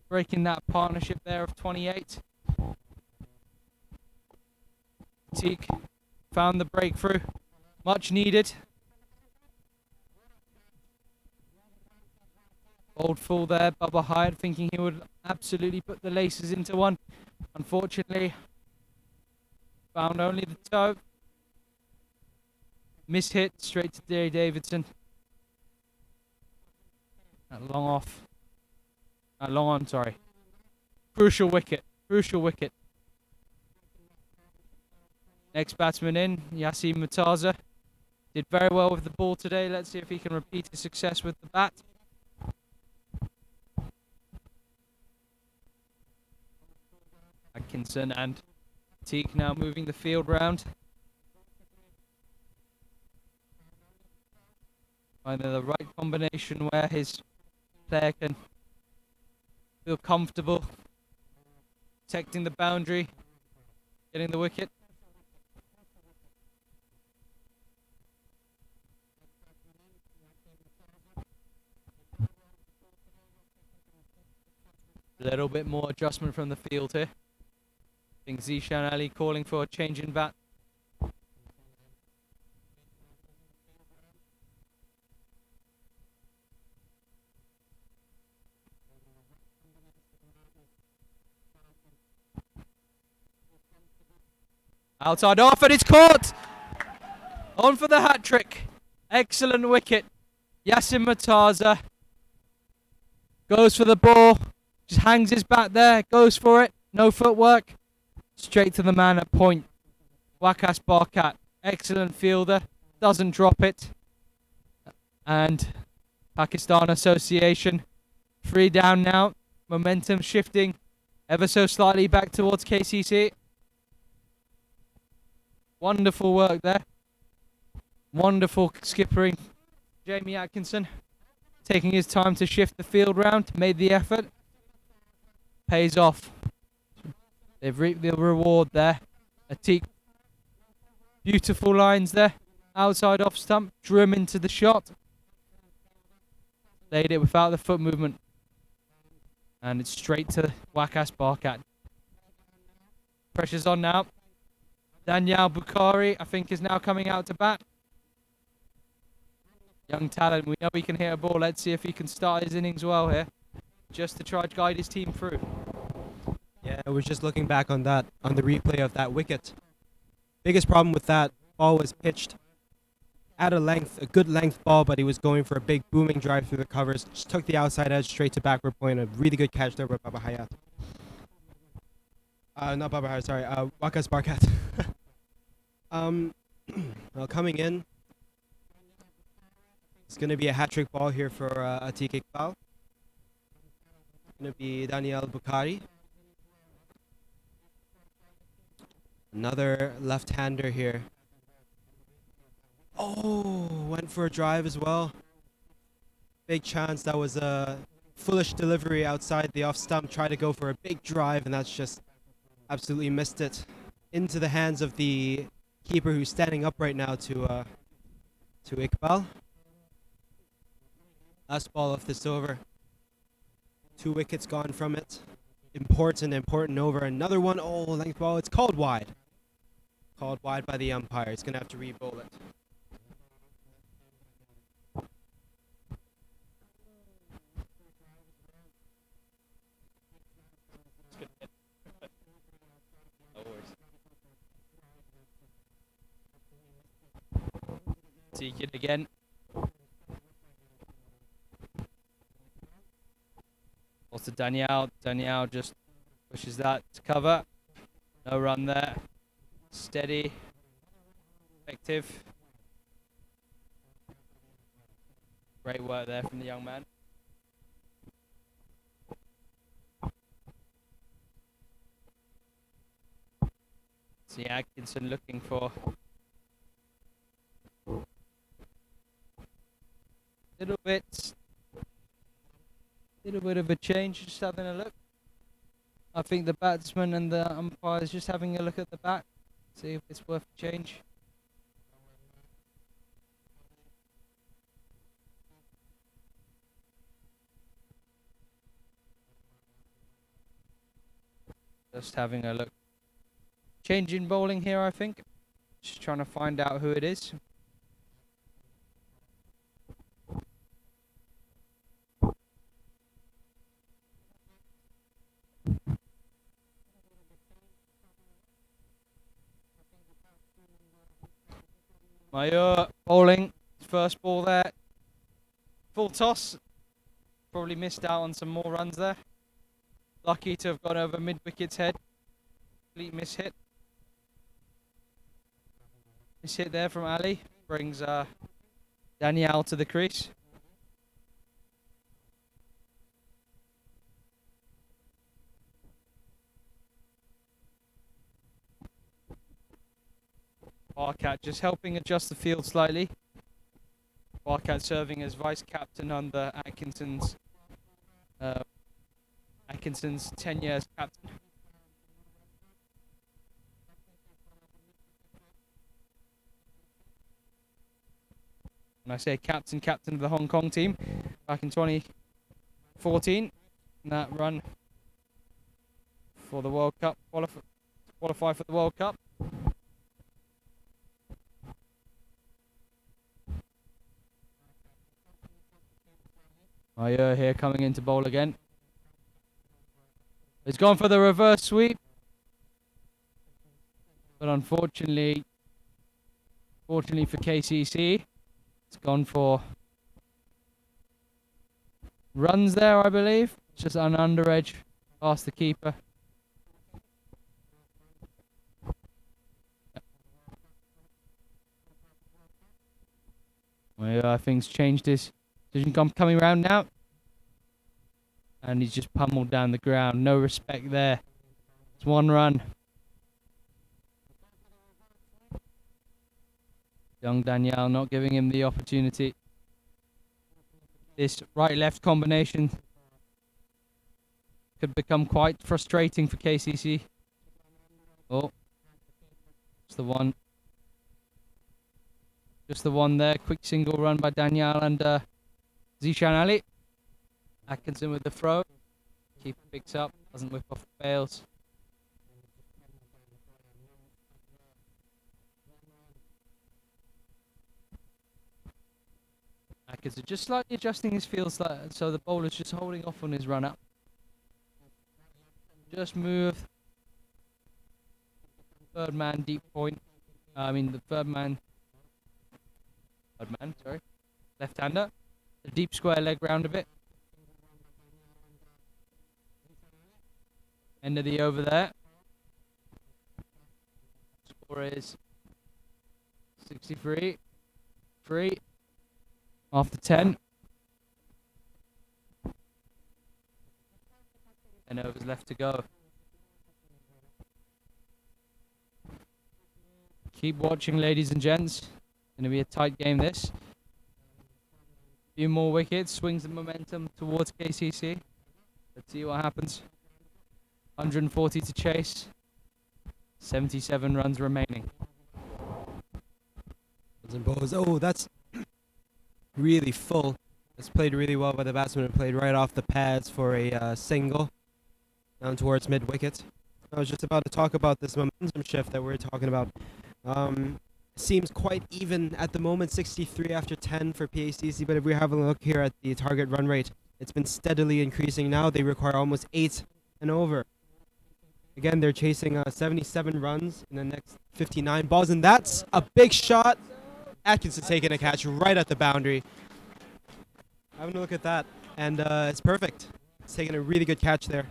Breaking that partnership there of 28. Teak found the breakthrough. Much needed. Old fool there, Bubba Hyatt, thinking he would absolutely put the laces into one. Unfortunately, found only the toe. Mishit straight to Jay Davidson. Long off. Long on, sorry. Crucial wicket. Crucial wicket. Next batsman in, Yasin Murtaza. Did very well with the ball today. Let's see if he can repeat his success with the bat. Atkinson and Teague now moving the field round. Finding the right combination where his player can feel comfortable. Protecting the boundary. Getting the wicket. A little bit more adjustment from the field here. I think Zishan Ali calling for a change in bat. Outside off, and it's caught! On for the hat-trick. Excellent wicket. Yasin Murtaza goes for the ball. Just hangs his bat there, goes for it. No footwork. Straight to the man at point. Wakas Barkat, excellent fielder. Doesn't drop it. And Pakistan Association 3 down now. Momentum shifting ever so slightly back towards KCC. Wonderful work there. Wonderful skippering. Jamie Atkinson taking his time to shift the field round. Made the effort. Pays off. They've reaped the reward there. Atik. Beautiful lines there. Outside off stump. Drew him into the shot. Laid it without the foot movement. And it's straight to Wakas Barkat. Pressure's on now. Daniel Bukhari, I think, is now coming out to bat. Young talent, we know he can hit a ball. Let's see if he can start his innings well here, just to try to guide his team through. Yeah, I was just looking back on that, on the replay of that wicket. Biggest problem with that ball was pitched at a good length ball, but he was going for a big booming drive through the covers. Just took the outside edge straight to backward point. A really good catch there by Baba Hayat. Not Baba Hayat, sorry. Wakas Barkat. Well, coming in, it's going to be a hat-trick ball here for Atiq Iqbal. It's going to be Daniel Bukhari. Another left-hander here. Oh, went for a drive as well. Big chance. That was a foolish delivery outside the off stump. Tried to go for a big drive, and that's just absolutely missed it. Into the hands of the keeper who's standing up right now to Iqbal. Last ball of this over. 2 wickets gone from it. Important over. Another one. Oh, length ball. It's called wide. Called wide by the umpire. He's going to have to re-bowl it. Take it again. Also Daniel. Daniel just pushes that to cover. No run there. Steady. Effective. Great work there from the young man. See Atkinson looking for little bit of a change, just having a look. I think the batsman and the umpire is just having a look at the bat, see if it's worth a change. Just having a look. Change in bowling here, I think. Just trying to find out who it is. Mayur bowling, first ball there. Full toss. Probably missed out on some more runs there. Lucky to have gone over mid-wicket's head. Complete miss-hit. Miss-hit there from Ali. Brings Daniel to the crease. Barkat just helping adjust the field slightly. Barkat serving as vice-captain under Atkinson's 10 years captain. When I say captain of the Hong Kong team back in 2014, that run for the World Cup, qualify for the World Cup. Mayur here coming into bowl again. He's gone for the reverse sweep. But unfortunately, for KCC, it's gone for runs there, I believe. It's just an under edge past the keeper. Well, I think he's changed his decision, coming around now. And he's just pummeled down the ground. No respect there. It's 1 run. Young Daniel not giving him the opportunity. This right-left combination could become quite frustrating for KCC. Oh, it's the one. Just the one there. Quick single run by Daniel and Zishan Ali. Atkinson with the throw. Keeper picks up. Doesn't whip off the bails. wickets. Just slightly adjusting his field so the bowler's just holding off on his run up. Just move. Third man deep point. The third man, sorry. Left-hander. The deep square leg round a bit. End of the over there. Score is 63. 3. After 10. 10 overs left to go. Keep watching, ladies and gents. Going to be a tight game, this. Few more wickets. Swings the momentum towards KCC. Let's see what happens. 140 to chase. 77 runs remaining. Oh, that's really full. It's played really well by the batsman. It played right off the pads for a single down towards mid wicket. I was just about to talk about this momentum shift that we're talking about. Seems quite even at the moment, 63 after 10 for PACC, but if we have a look here at the target run rate, it's been steadily increasing now. They require almost 8 and over. Again, they're chasing 77 runs in the next 59 balls, and that's a big shot. Atkinson taking a catch right at the boundary. Having a look at that, and it's perfect. It's taking a really good catch there.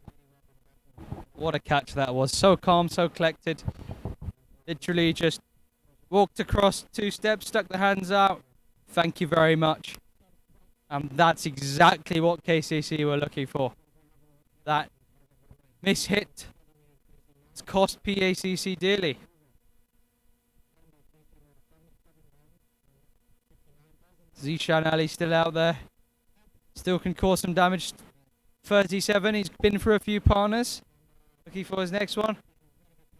What a catch that was. So calm, so collected. Literally just walked across 2 steps, stuck the hands out. Thank you very much. That's exactly what KCC were looking for. That miss-hit. It's cost PACC dearly. Zishan Ali still out there. Still can cause some damage. 37, he's been for a few partners. Looking for his next one.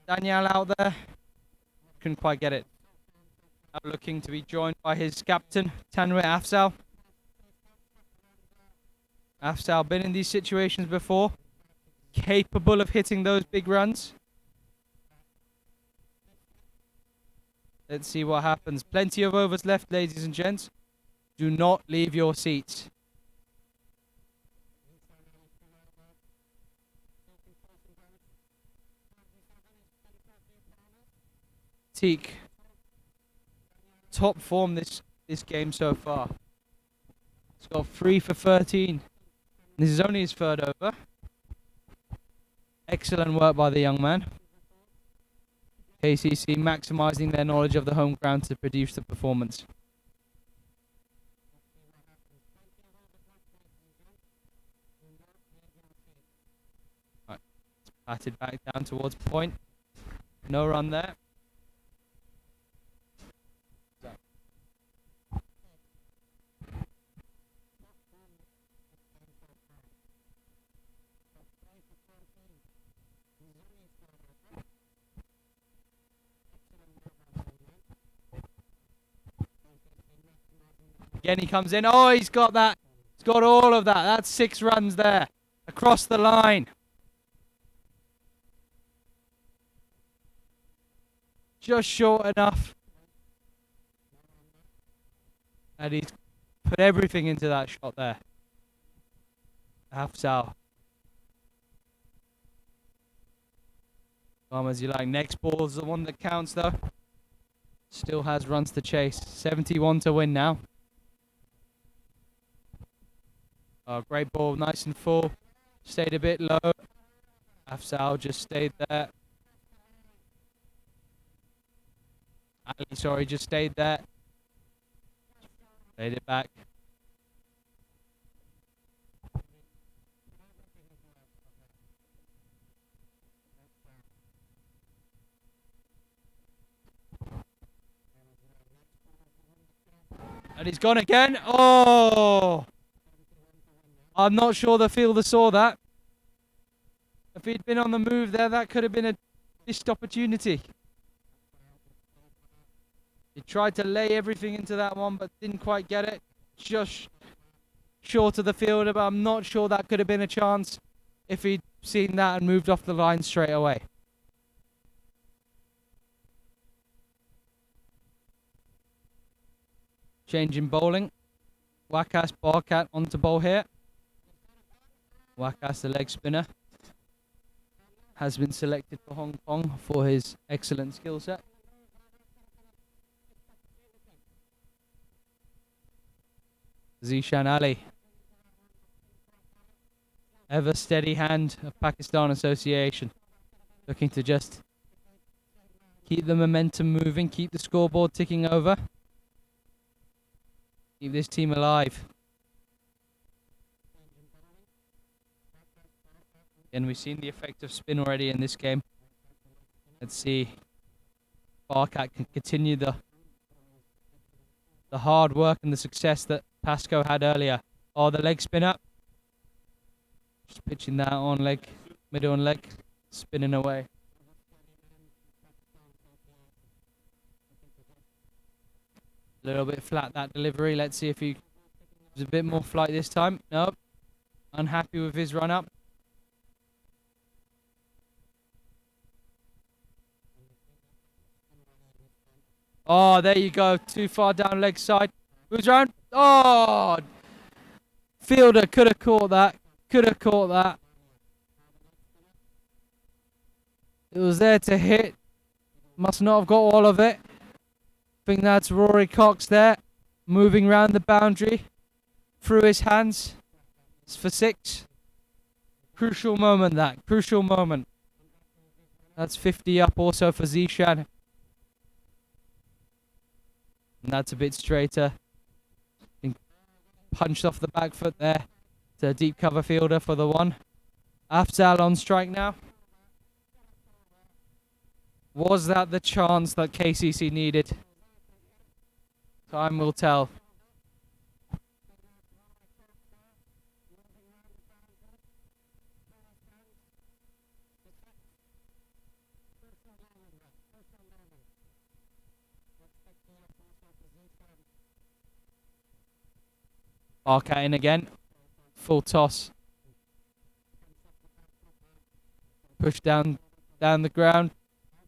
Daniel out there. Couldn't quite get it. Now looking to be joined by his captain, Tanwir Afzal. Afzal been in these situations before. Capable of hitting those big runs. Let's see what happens. Plenty of overs left, ladies and gents. Do not leave your seats. Teak. Top form this game so far. He's got 3 for 13. This is only his 3rd over. Excellent work by the young man. KCC maximising their knowledge of the home ground to produce the performance. Right. Batted back down towards point. No run there. Again, he comes in. Oh, he's got that. He's got all of that. That's 6 runs there. Across the line. Just short enough. And he's put everything into that shot there. Afzal. Come as you like. Next ball's the one that counts, though. Still has runs to chase. 71 to win now. Oh, great ball, nice and full. Stayed a bit low. Afzal just stayed there. Ali, sorry, just stayed there. Played it back. And he's gone again. Oh! I'm not sure the fielder saw that. If he'd been on the move there, that could have been a missed opportunity. He tried to lay everything into that one, but didn't quite get it. Just short of the fielder, but I'm not sure that could have been a chance if he'd seen that and moved off the line straight away. Change in bowling. Wakas Barkat onto bowl here. Wakas, the leg spinner, has been selected for Hong Kong for his excellent skill set. Zishan Ali, ever steady hand of Pakistan Association, looking to just keep the momentum moving, keep the scoreboard ticking over, keep this team alive. And we've seen the effect of spin already in this game. Let's see if Barkat can continue the hard work and the success that Pasco had earlier. Oh, the leg spin up. Just pitching that on leg, middle on leg, spinning away. A little bit flat, that delivery. Let's see if he was a bit more flight this time. Nope. Unhappy with his run up. Oh, there you go. Too far down leg side. Moves around. Oh! Fielder could have caught that. Could have caught that. It was there to hit. Must not have got all of it. I think that's Rory Cox there. Moving round the boundary. Through his hands. It's for 6. Crucial moment, that. Crucial moment. That's 50 up also for Zishan. And that's a bit straighter. Punched off the back foot there. To a deep cover fielder for the 1. Afzal on strike now. Was that the chance that KCC needed? Time will tell. Barkat in again. Full toss. Push down the ground.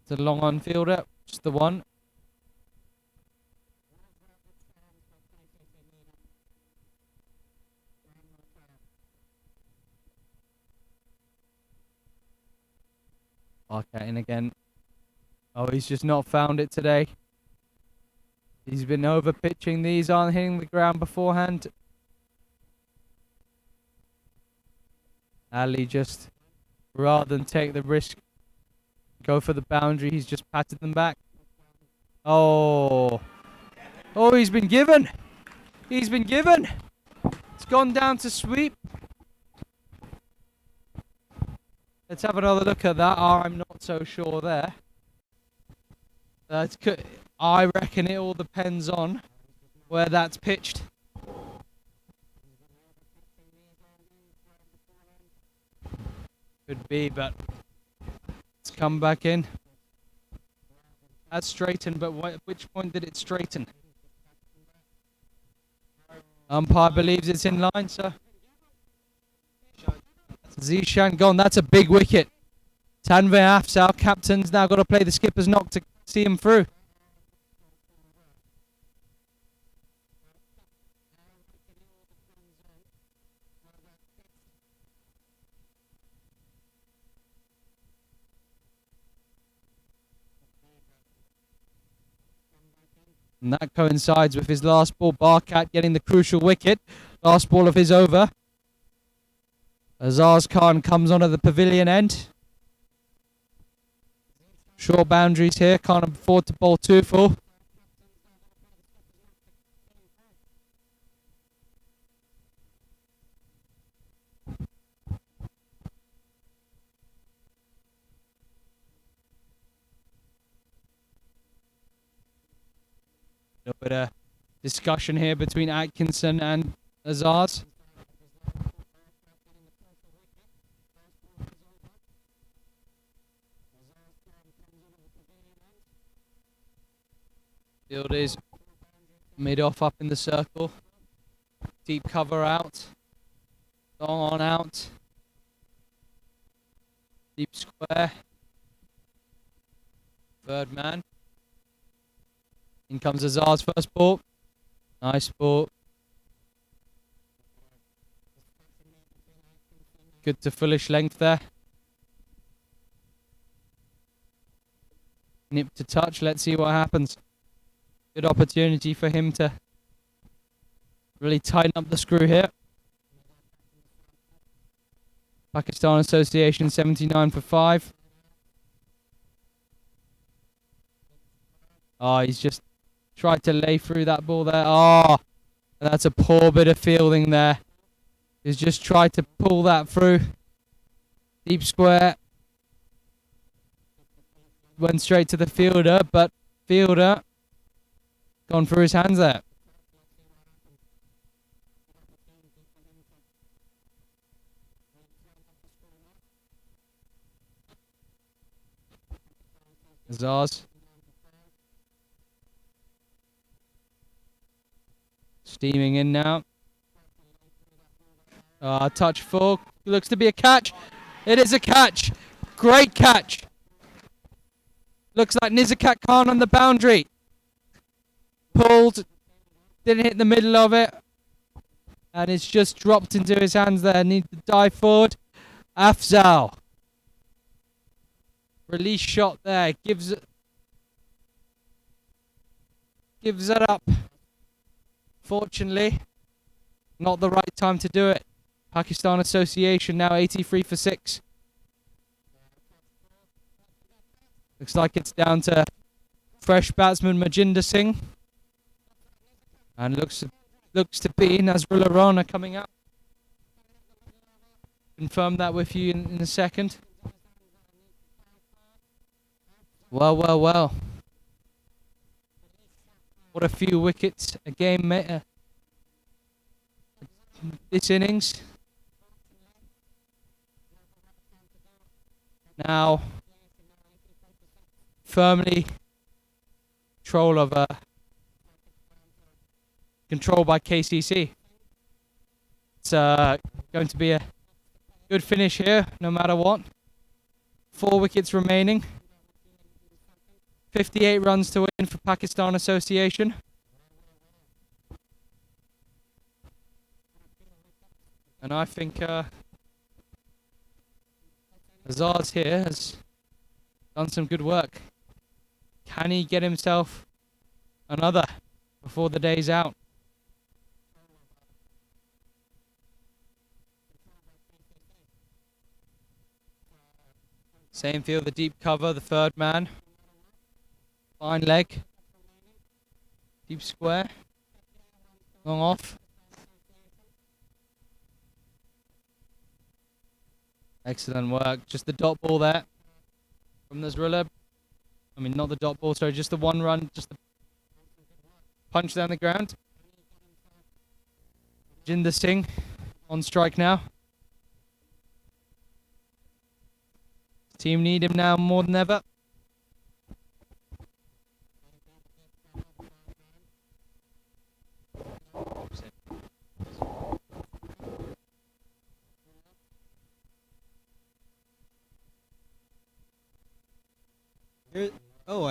It's a long on fielder. Just the 1. Barkat in again. Oh, he's just not found it today. He's been over pitching. These aren't hitting the ground beforehand. Ali just, rather than take the risk, go for the boundary, he's just patted them back. Oh. Oh, he's been given. He's been given. It's gone down to sweep. Let's have another look at that. Oh, I'm not so sure there. I reckon it all depends on where that's pitched. Could be, but it's come back in. That's straightened, but at which point did it straighten? Umpire believes it's in line, sir. Zishan gone. That's a big wicket. Tanvir Afzal, captain's now got to play the skipper's knock to see him through. And that coincides with his last ball. Barkat getting the crucial wicket. Last ball of his over. Azaz Khan comes onto the pavilion end. Short boundaries here. Can't afford to bowl too full. A little bit of discussion here between Atkinson and Azaz. Field is mid-off up in the circle. Deep cover out. Long on out. Deep square. Third man. In comes Azar's first ball. Nice ball. Good to fullish length there. Nip to touch. Let's see what happens. Good opportunity for him to really tighten up the screw here. Pakistan Association 79 for 5. Oh, he's just tried to lay through that ball there. Oh, that's a poor bit of fielding there. He's just tried to pull that through. Deep square. Went straight to the fielder, but fielder gone through his hands there. Zaz. Steaming in now. Touch full. Looks to be a catch. It is a catch. Great catch. Looks like Nizakat Khan on the boundary. Pulled. Didn't hit the middle of it. And it's just dropped into his hands there. Need to dive forward. Afzal. Release shot there. Gives it up. Fortunately, not the right time to do it. Pakistan Association now 83 for 6. Looks like it's down to fresh batsman Majinder Singh. And looks to be Nazrullah Rana coming up. Confirm that with you in a second. Well. What a few wickets a game this innings. Now firmly control by KCC. It's going to be a good finish here, no matter what. 4 wickets remaining. 58 runs to win for Pakistan Association. And I think Azaz here has done some good work. Can he get himself another before the day's out? Same field, the deep cover, the third man. Fine leg. Deep square. Long off. Excellent work. Just the dot ball there from Nazrullah. I mean, not the dot ball, sorry, just the one run, just the punch down the ground. Jinder Singh on strike now. Team need him now more than ever.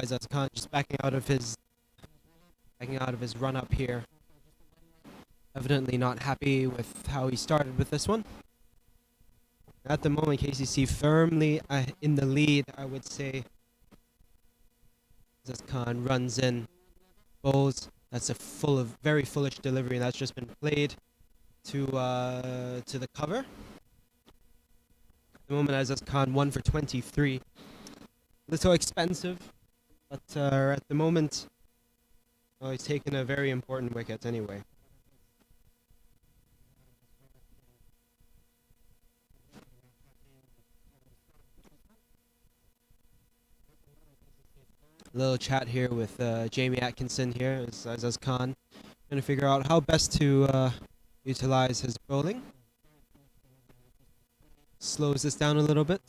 Azaz Khan just backing out of his run up here. Evidently not happy with how he started with this one. At the moment, KCC firmly in the lead, I would say. Azaz Khan runs in, bowls. That's a very foolish delivery, and that's just been played to the cover. At the moment, Azaz Khan 1 for 23. Little expensive, but at the moment, he's taken a very important wicket anyway. A little chat here with Jamie Atkinson here as Azaz Khan, trying to figure out how best to utilize his bowling. Slows this down a little bit.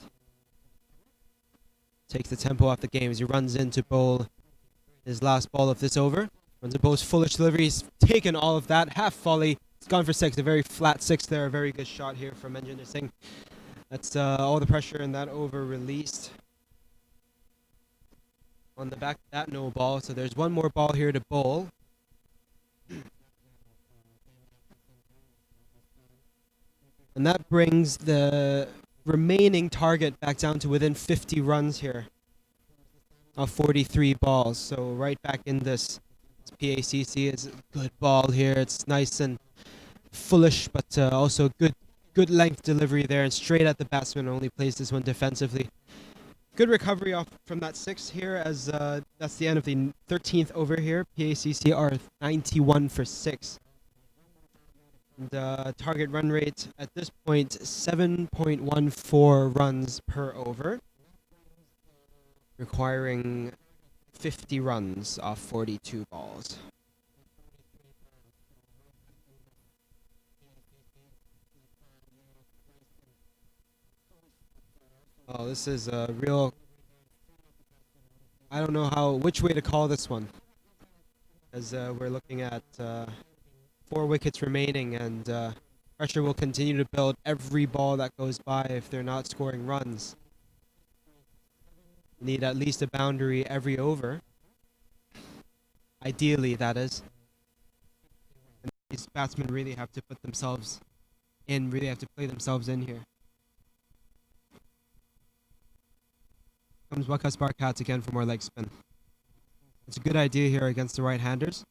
Takes the tempo off the game as he runs in to bowl his last ball of this over. Runs a bowl's foolish delivery. He's taken all of that. Half volley. It's gone for 6. A very flat 6 there. A very good shot here from Manjinder Singh. That's all the pressure in that over released. On the back of that, no ball. So there's one more ball here to bowl. And that brings the remaining target back down to within 50 runs here of 43 balls. So right back in this. PACC is a good ball here. It's nice and fullish, but also good length delivery there, and straight at the batsman. Only plays this one defensively. Good recovery off from that 6 here, as that's the end of the 13th over here. PACC are 91 for 6. And target run rate at this point 7.14 runs per over, requiring 50 runs off 42 balls. Oh, this is a real... I don't know which way to call this one. As we're looking at 4 wickets remaining, and pressure will continue to build every ball that goes by if they're not scoring runs. Need at least a boundary every over. Ideally, that is. And these batsmen really have to put themselves in, really have to play themselves in here. Comes Wakas Barkat again for more leg spin. It's a good idea here against the right-handers.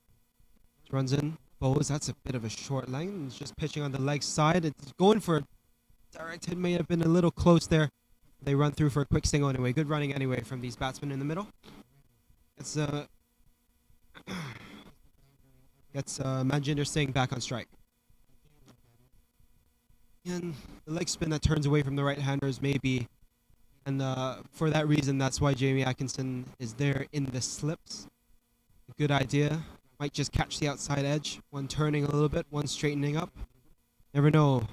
Runs in, bows. That's a bit of a short line. It's just pitching on the leg side. It's going for a direct hit. May have been a little close there. They run through for a quick single anyway. Good running anyway from these batsmen in the middle. It's gets Manjinder Singh back on strike. And the leg spin that turns away from the right-handers maybe. And for that reason, that's why Jamie Atkinson is there in the slips. A good idea. Might just catch the outside edge. One turning a little bit, one straightening up. Never know.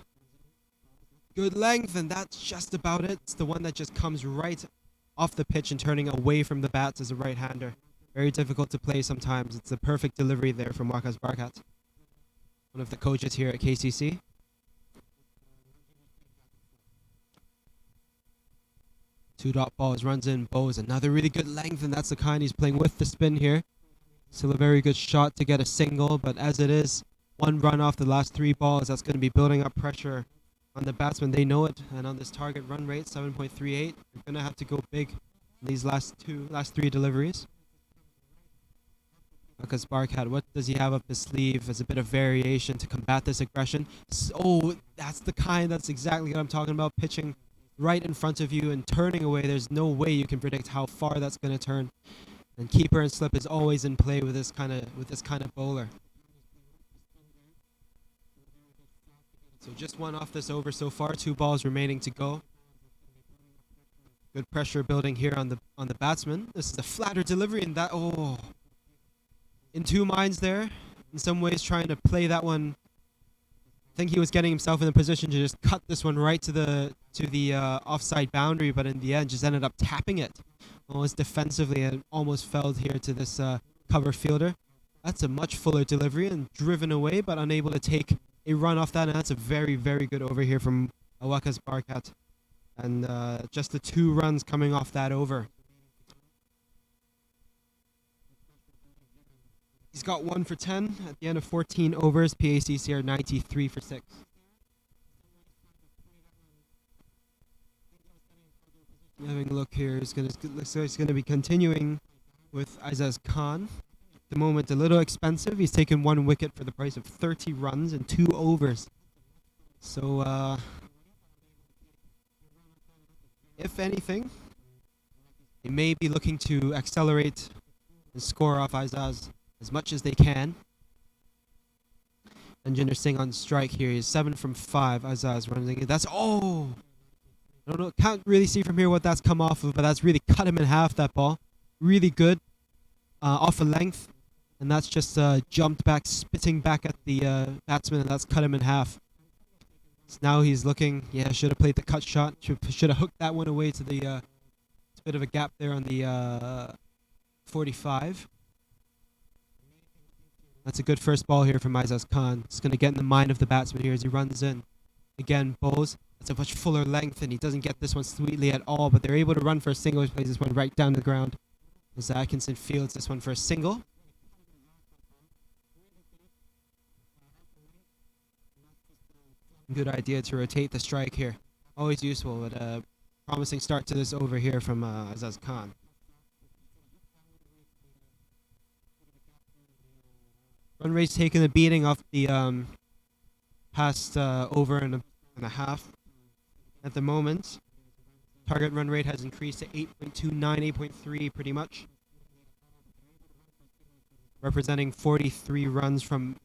Good length, and that's just about it. It's the one that just comes right off the pitch and turning away from the bats as a right-hander. Very difficult to play sometimes. It's the perfect delivery there from Wakas Barkat, one of the coaches here at KCC. Two dot balls, runs in, bows. Another really good length, and that's the kind he's playing with the spin here. Still a very good shot to get a single, but as it is, one run off the last 3 balls, that's going to be building up pressure on the batsmen. They know it, and on this target run rate, 7.38, they're going to have to go big in these last 3 deliveries. Wakas Barkat, what does he have up his sleeve as a bit of variation to combat this aggression? Oh, that's exactly what I'm talking about. Pitching right in front of you and turning away. There's no way you can predict how far that's going to turn. And keeper and slip is always in play with this kind of bowler. So just one off this over so far. 2 balls remaining to go. Good pressure building here on the batsman. This is a flatter delivery, and that in 2 minds there. In some ways, trying to play that one. I think he was getting himself in a position to just cut this one right to the offside boundary, but in the end, just ended up tapping it. Almost defensively, and almost fell here to this cover fielder. That's a much fuller delivery and driven away, but unable to take a run off that. And that's a very, very good over here from Wakas Barkat. And just the 2 runs coming off that over. He's got 1 for 10 at the end of 14 overs. PACC are 93 for 6. Having a look here, looks like he's going to be continuing with Aizaz Khan. At the moment, a little expensive. He's taken 1 wicket for the price of 30 runs in 2 overs. So, if anything, they may be looking to accelerate and score off Aizaz as much as they can. And Jinder Singh on strike here. He's 7 from 5. Aizaz running. That's I don't know. Can't really see from here what that's come off of, but that's really cut him in half. That ball, really good, off a length, and that's just jumped back, spitting back at the batsman, and that's cut him in half. So now he's looking. Yeah, should have played the cut shot. Should have hooked that one away to the. It's a bit of a gap there on the 45. That's a good first ball here from Aizaz Khan. It's going to get in the mind of the batsman here as he runs in. Again, bowls. It's a much fuller length, and he doesn't get this one sweetly at all, but they're able to run for a single. He plays this one right down to the ground. As Atkinson fields this one for a single. Good idea to rotate the strike here. Always useful, but a promising start to this over here from Azaz Khan. Run rate's taking a beating off the past over and a half. At the moment, target run rate has increased to 8.29, 8.3 pretty much. Representing 43 runs from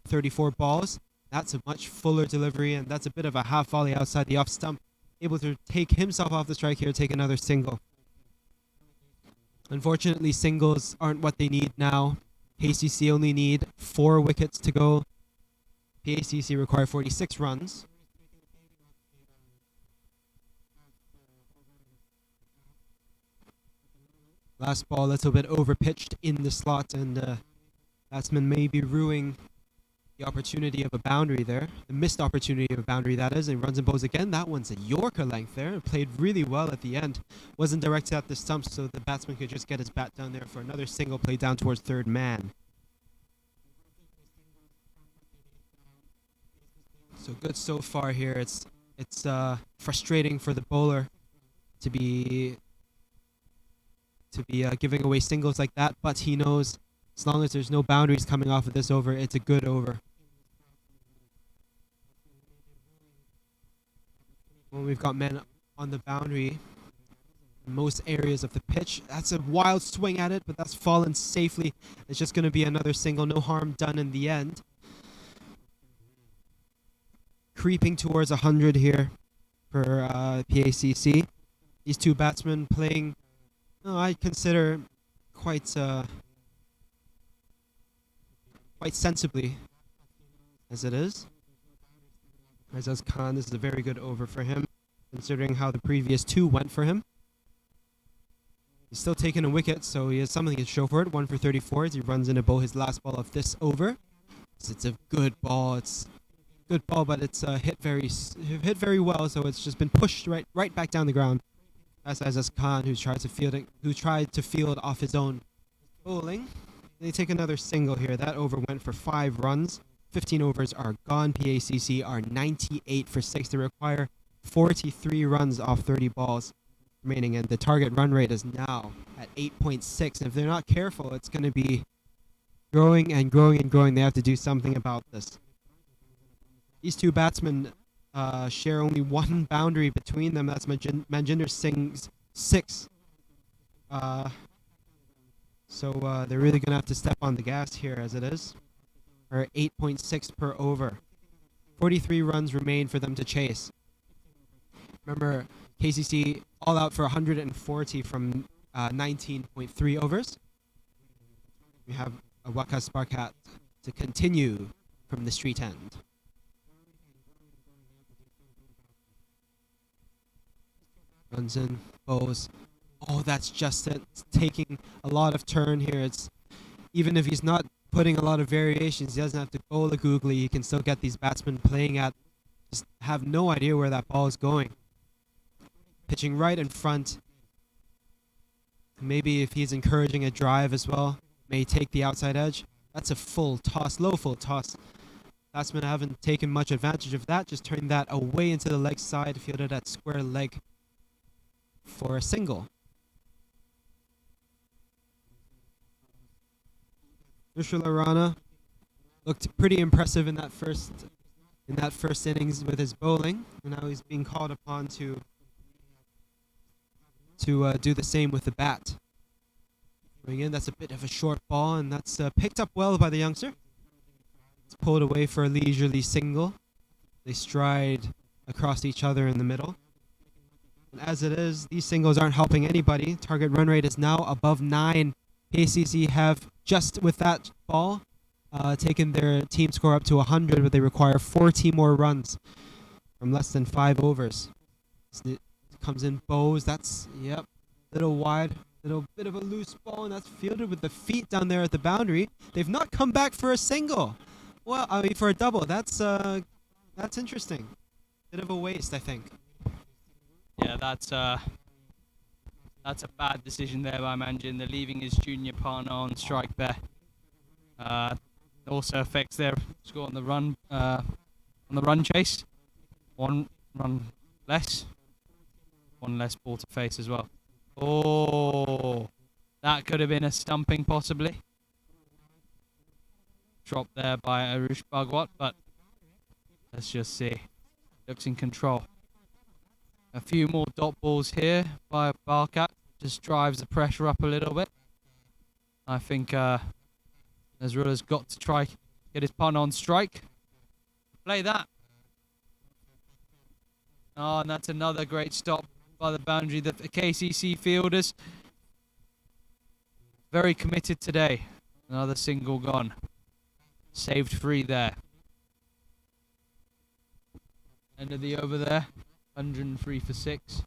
34 balls. That's a much fuller delivery, and that's a bit of a half volley outside the off stump. Able to take himself off the strike here, take another single. Unfortunately, singles aren't what they need now. KCC only need 4 wickets to go. PACC require 46 runs. Last ball a little bit overpitched in the slot, and batsman may be ruining the opportunity of a boundary there. The missed opportunity of a boundary, that is. And runs and bowls again. That one's a Yorker length there. It played really well at the end. Wasn't directed at the stumps, so the batsman could just get his bat down there for another single play down towards third man. So good so far here. It's frustrating for the bowler to be giving away singles like that, but he knows as long as there's no boundaries coming off of this over, it's a good over. When we've got men on the boundary in most areas of the pitch, that's a wild swing at it, but that's fallen safely. It's just going to be another single, no harm done in the end. Creeping towards 100 here for PACC. These two batsmen playing, I consider quite sensibly as it is. Azaz Khan, this is a very good over for him, considering how the previous 2 went for him. He's still taking a wicket, so he has something to show for it. 1 for 34 as he runs in to bowl his last ball of this over. So it's a good ball. It's a good ball, but it's hit very well, so it's just been pushed right back down the ground. That's Azaz Khan, who tried to field off his own bowling. They take another single here. That over went for 5 runs. 15 overs are gone. PACC are 98 for 6. They require 43 runs off 30 balls remaining, and the target run rate is now at 8.6. And if they're not careful, it's going to be growing and growing and growing. They have to do something about this. These two batsmen share only 1 boundary between them. That's Manjinder Singh's 6. So they're really going to have to step on the gas here as it is. Or 8.6 per over. 43 runs remain for them to chase. Remember, KCC all out for 140 from 19.3 overs. We have a Wakas Barkat to continue from the street end. Runs in, bows. Oh, that's just it. It's taking a lot of turn here. It's even if he's not putting a lot of variations, he doesn't have to bowl a googly. He can still get these batsmen playing at, just have no idea where that ball is going. Pitching right in front. Maybe if he's encouraging a drive as well, may take the outside edge. That's a full toss, low full toss. Batsmen haven't taken much advantage of that. Just turning that away into the leg side, fielded at square leg for a single. Nushul Rana looked pretty impressive in that first innings with his bowling, and now he's being called upon to do the same with the bat. Going in, that's a bit of a short ball, and that's picked up well by the youngster. It's pulled away for a leisurely single. They stride across each other in the middle. And as it is, these singles aren't helping anybody. Target run rate is now above 9. PACC have, just with that ball, taken their team score up to 100, but they require 40 more runs from less than 5 overs. It comes in bows. That's, little wide, little bit of a loose ball, and that's fielded with the feet down there at the boundary. They've not come back for a single. Well, I mean, for a double. That's interesting. Bit of a waste, I think. Yeah, that's a bad decision there by Manjin. They're leaving his junior partner on strike there. Also affects their score on the run chase. One run less. One less ball to face as well. Oh, that could have been a stumping possibly. Dropped there by Arush Bhagwat, but let's just see. Looks in control. A few more dot balls here by PACC. Just drives the pressure up a little bit. I think Nazrulah's got to try get his partner on strike. Play that. Oh, and that's another great stop by the boundary. The KCC fielders very committed today. Another single gone. Saved free there. End of the over there. 103 for 6.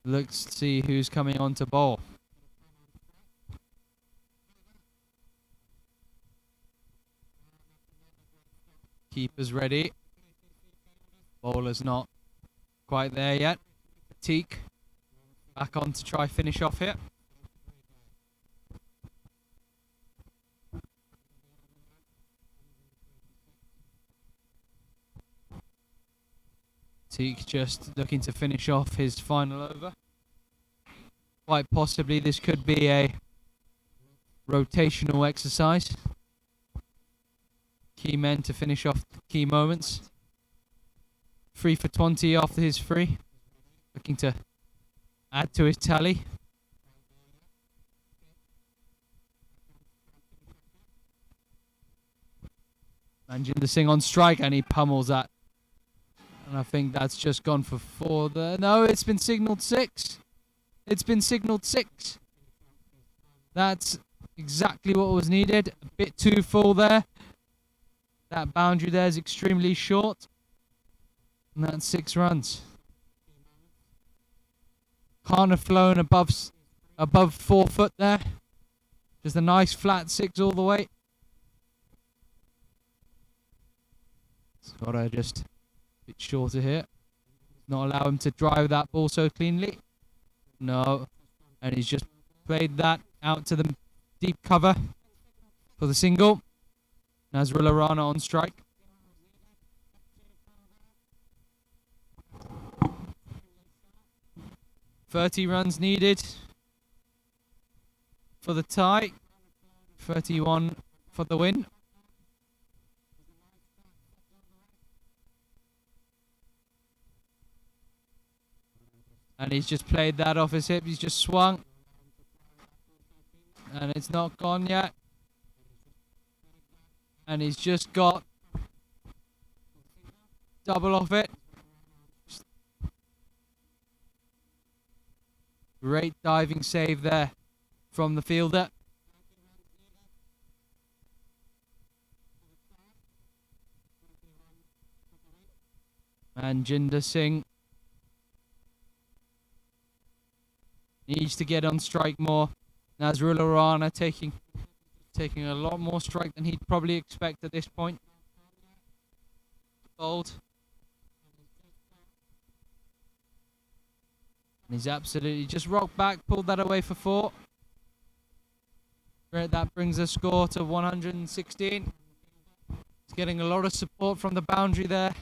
Let's see who's coming on to bowl. Keeper's ready. Bowler's not quite there yet. Teak back on to try finish off here. Teak just looking to finish off his final over. Quite possibly this could be a rotational exercise. Key men to finish off key moments. 3 for 20 after his free. Looking to add to his tally. Manjinder Singh on strike and he pummels that. And I think that's just gone for 4 there. No, it's been signalled 6. It's been signalled 6. That's exactly what was needed. A bit too full there. That boundary there is extremely short. And that's 6 runs. Can't have flown above 4 foot there. Just a nice flat 6 all the way. It's got to just a bit shorter here. Not allow him to drive that ball so cleanly. No. And he's just played that out to the deep cover for the single. Nazrullah Rana on strike. .30 runs needed for the tie. 31 for the win. And he's just played that off his hip. He's just swung. And it's not gone yet. And he's just got double off it. Great diving save there from the fielder. Manjinder Singh needs to get on strike more. Nazrullah Rana taking a lot more strike than he'd probably expect at this point. Bold. And he's absolutely just rocked back, pulled that away for 4. Great, that brings the score to 116. He's getting a lot of support from the boundary there.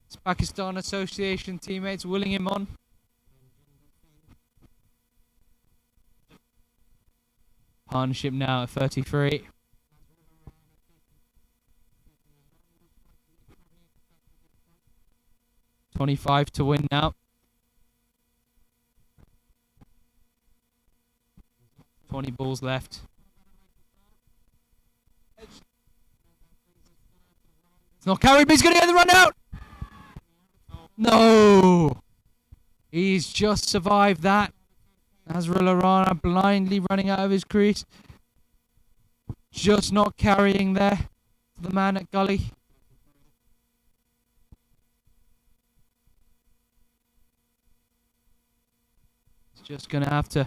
His Pakistan Association teammates willing him on. Partnership now at 33. .25 to win now. 20 balls left. It's not carried, but he's going to get the run out. No! He's just survived that. Nazrullah Rana blindly running out of his crease. Just not carrying there to the man at gully. He's just going to have to.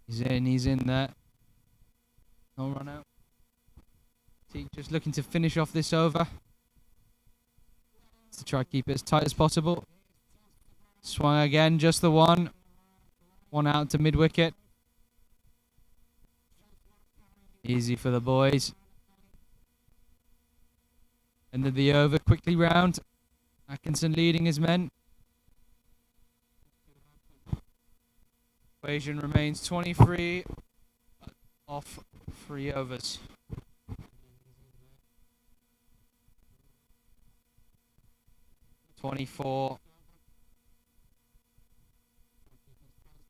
He's in there. No run out. Teague just looking to finish off this over. to try to keep it as tight as possible. Swung again, just the one. One out to mid-wicket. Easy for the boys. Ended the over quickly round. Atkinson leading his men. Equation remains 23 off 3 overs. .24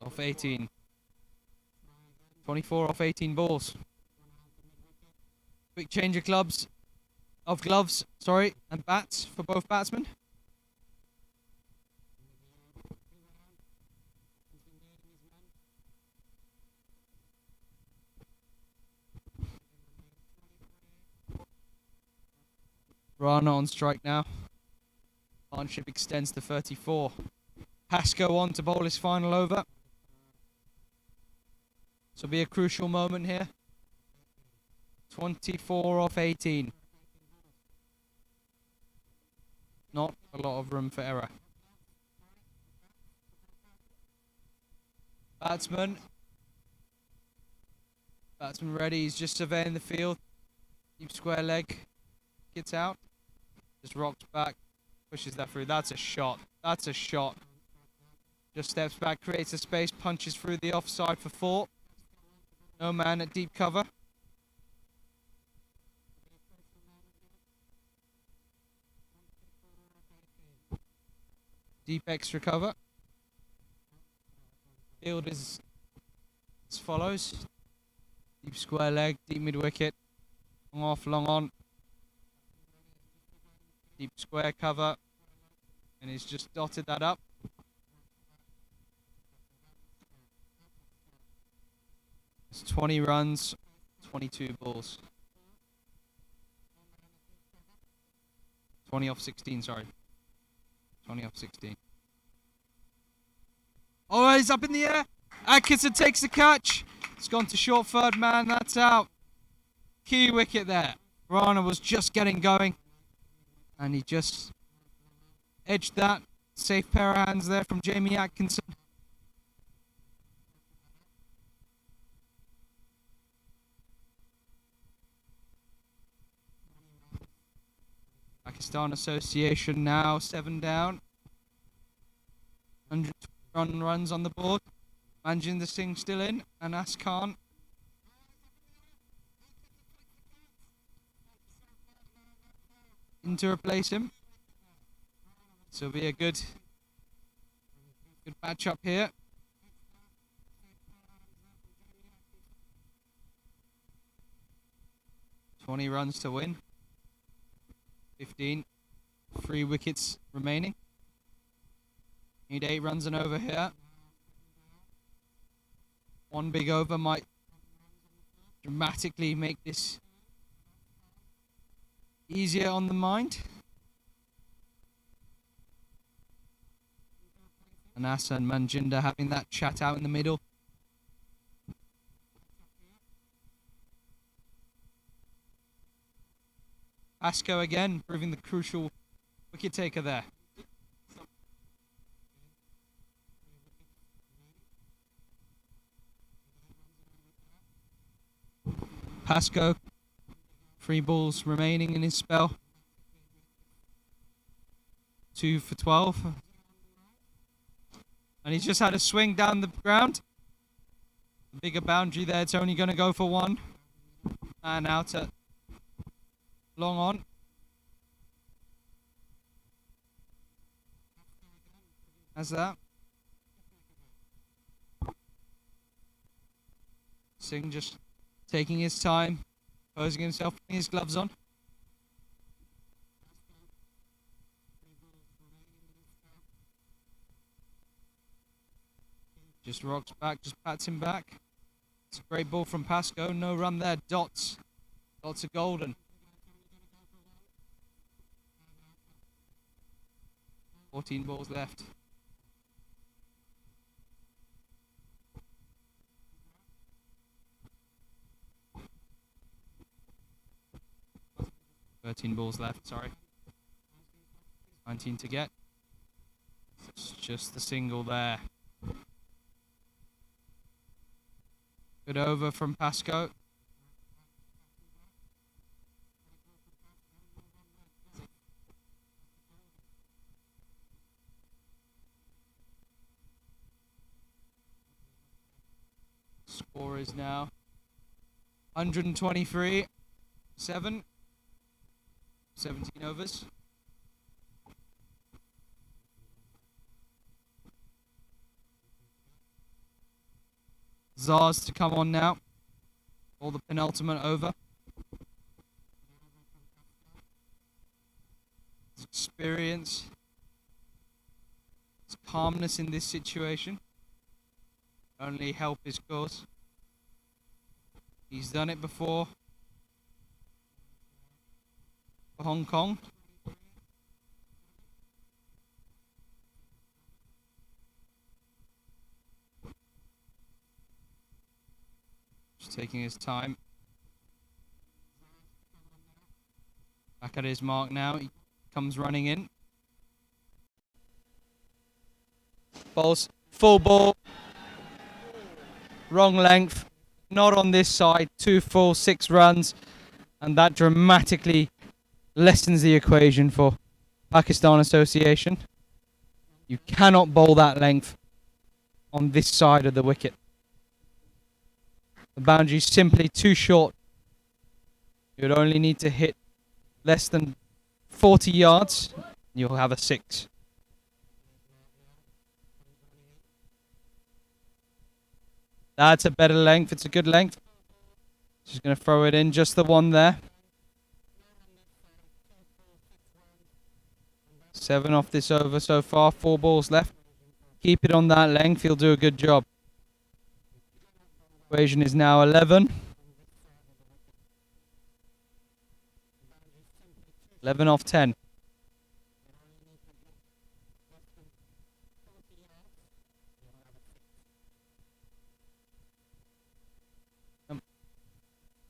off 18. 24 off 18 balls. Quick change of gloves, and bats for both batsmen. Rana on strike now. Partnership extends to 34. Pascoe on to bowl his final over. This will be a crucial moment here. 24 off 18. Not a lot of room for error. Batsman ready. He's just surveying the field. Deep square leg. Gets out. Just rocks back. Pushes that through. That's a shot. That's a shot. Just steps back. Creates a space. Punches through the offside for 4. No man at deep cover. Deep extra cover. Field is as follows. Deep square leg, deep mid wicket. Long off, long on. Deep square cover. And he's just dotted that up. It's 20 runs, 22 balls. 20 off 16, sorry. 20 off 16. Oh, he's up in the air. Atkinson takes the catch. It's gone to short third man. That's out. Key wicket there. Rana was just getting going. And he just edged that. Safe pair of hands there from Jamie Atkinson. Pakistan Association now 7 down. 120 runs on the board. Manjinder Singh still in. Anas Khan. In to replace him. So it'll be a good match up here. Twenty runs to win. 15. 3 wickets remaining. Need 8 runs and over here. One big over might dramatically make this easier on the mind. Anas and Manjinder having that chat out in the middle. Pascoe again, proving the crucial wicket taker there. Pascoe, 3 balls remaining in his spell. 2 for 12. And he's just had a swing down the ground. Bigger boundary there, it's only going to go for 1. And out at long on. As that. Singh just taking his time, posing himself, putting his gloves on. Just rocks back, just pats him back. It's a great ball from Pascoe, no run there, dots. Dots are golden. 14 balls left. .13 balls left, sorry. 19 to get. It's just the single there. Good over from Pasco. Score is now 123-7. 17 overs. Zars to come on now. All the penultimate over. His experience. His calmness in this situation. Only help his cause. He's done it before for Hong Kong. Just taking his time. Back at his mark now. He comes running in. Balls. Full ball. Wrong length. Not on this side. 2 full, 6 runs. And that dramatically lessens the equation for Pakistan Association. You cannot bowl that length on this side of the wicket. The boundary is simply too short. You would only need to hit less than 40 yards. You'll have a 6. That's a better length. It's a good length. She's going to throw it in. Just the one there. 7 off this over so far. 4 balls left. Keep it on that length. He'll do a good job. Equation is now 11. 11 off 10.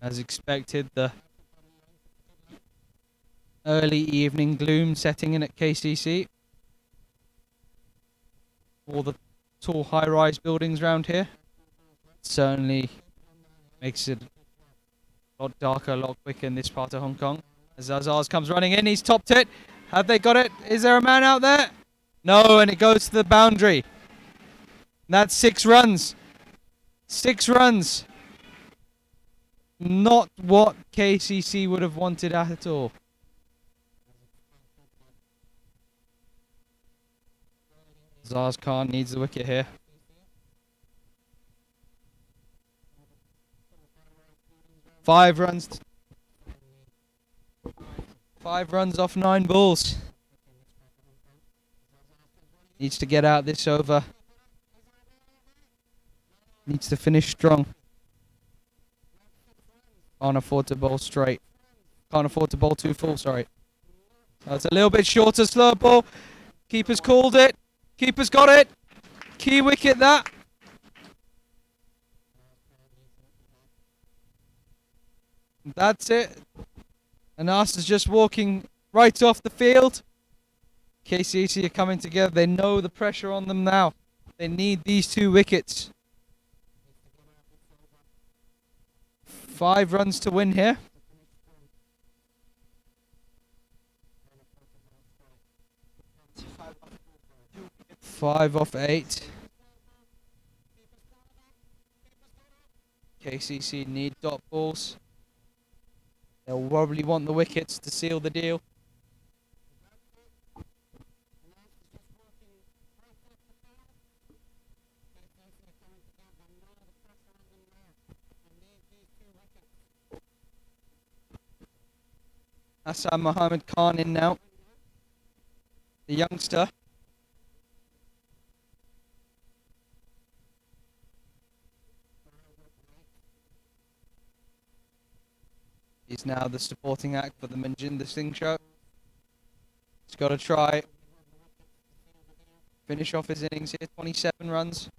As expected, the early evening gloom setting in at KCC. All the tall high-rise buildings around here. Certainly makes it a lot darker, a lot quicker in this part of Hong Kong. As Azaz comes running in, he's topped it. Have they got it? Is there a man out there? No, and it goes to the boundary. That's 6 runs. 6 runs. Not what KCC would have wanted at all. Zaz Khan needs the wicket here. Five runs off 9 balls. Needs to get out this over. Needs to finish strong. Can't afford to bowl straight. Can't afford to bowl too full, sorry. That's a little bit shorter, slow ball. Keeper's called it. Keeper's got it. Key wicket that. That's it. Anas is just walking right off the field. KCC are coming together. They know the pressure on them now. They need these 2 wickets. 5 runs to win here. Five off 8. KCC need dot balls. They'll probably want the wickets to seal the deal. Hassan Mohammed Khan in now. The youngster. He's now the supporting act for the Manjinder Singh show. He's got to try. Finish off his innings here. 27 runs.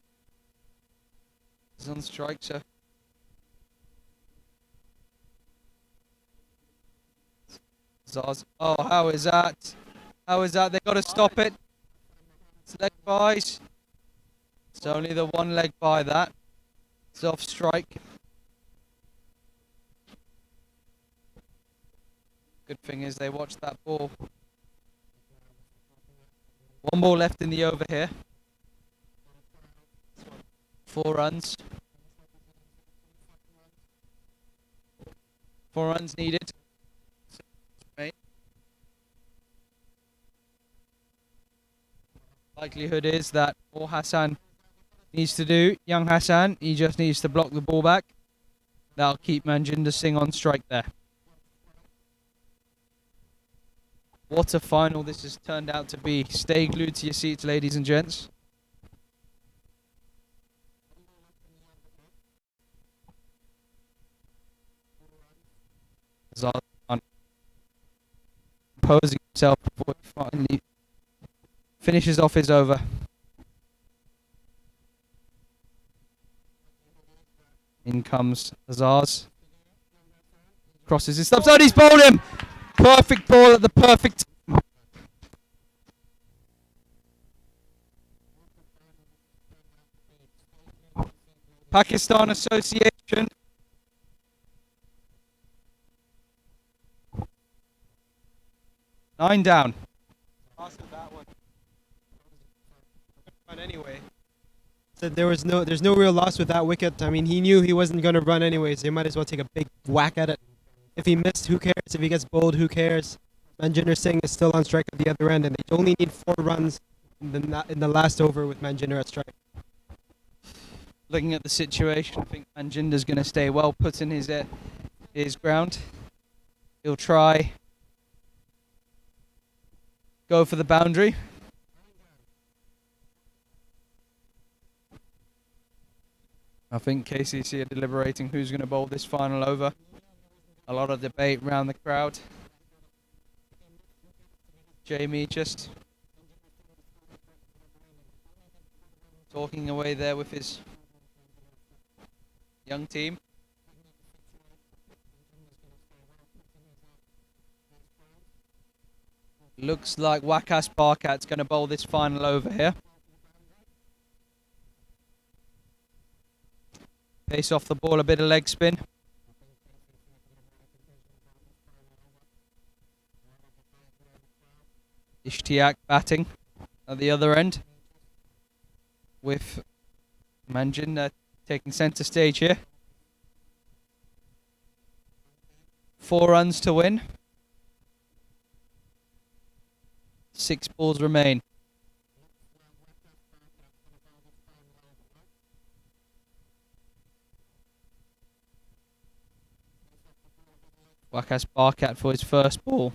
He's on strike, so. Zaz. Oh, how is that? How is that? They've got to stop it. It's leg buys. It's only the one leg by that. It's off strike. Good thing is they watched that ball. One ball left in the over here. 4 runs. 4 runs needed. Likelihood is that all Hassan needs to do, young Hassan, he just needs to block the ball back. That'll keep Manjinder Singh on strike there. What a final this has turned out to be. Stay glued to your seats, ladies and gents. Zardan posing himself before he finally finishes off his over. In comes Azaz. Crosses his stumps. Oh, he's bowled him! Perfect ball at the perfect time. Pakistan Association. Nine down. Awesome that one. Anyway. So there's no real loss with that wicket. I mean, he knew he wasn't going to run anyways. He might as well take a big whack at it. If he missed, who cares? If he gets bowled, who cares? Manjinder Singh is still on strike at the other end, and they only need 4 runs in the last over with Manjinder at strike. Looking at the situation, I think Manjinder's going to stay well put in his ground. He'll try go for the boundary. I think KCC are deliberating who's going to bowl this final over. A lot of debate around the crowd. Jamie just talking away there with his young team. Looks like Waqas Barkat's going to bowl this final over here. Pace off the ball, a bit of leg spin. Ishtiaq batting at the other end, with Manjin taking centre stage here. 4 runs to win. 6 balls remain. Waqas Barkat for his first ball.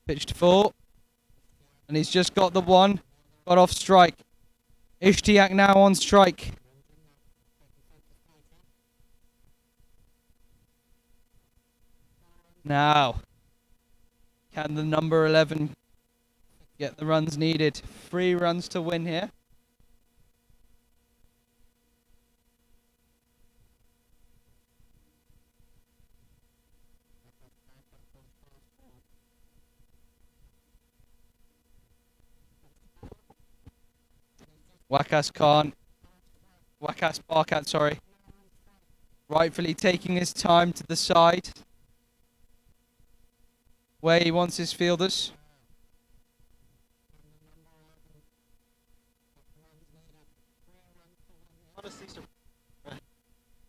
Pitched 4. And he's just got the one. Got off strike. Ishtiaq now on strike. Now, can the number 11 get the runs needed? 3 runs to win here. Waqas Barkat, sorry. Rightfully taking his time to the side where he wants his fielders.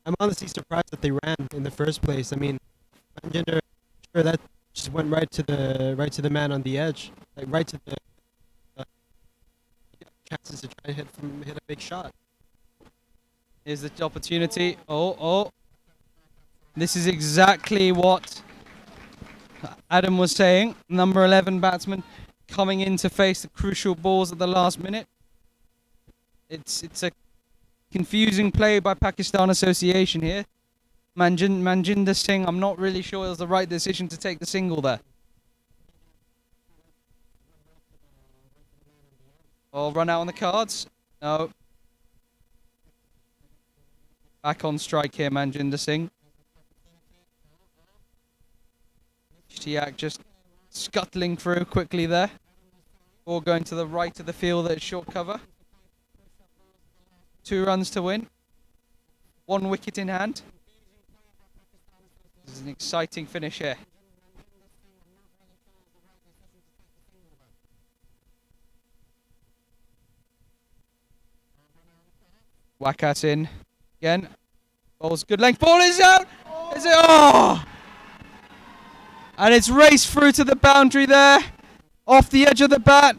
I'm honestly surprised that they ran in the first place. I mean, Manjinder, sure, that just went right to the man on the edge, like right to the chances to try to hit a big shot. Here's the opportunity. Oh. This is exactly what Adam was saying. Number 11 batsman coming in to face the crucial balls at the last minute. It's a confusing play by Pakistan Association here. Manjinder Singh, I'm not really sure it was the right decision to take the single there. Oh, run out on the cards. No. Back on strike here, Manjinder Singh. Tiak just scuttling through quickly there. Ball going to the right of the field at short cover. 2 runs to win. 1 wicket in hand. This is an exciting finish here. Wakat in again. Ball's good length. Ball is out. Is it? Oh! And it's raced through to the boundary there. Off the edge of the bat.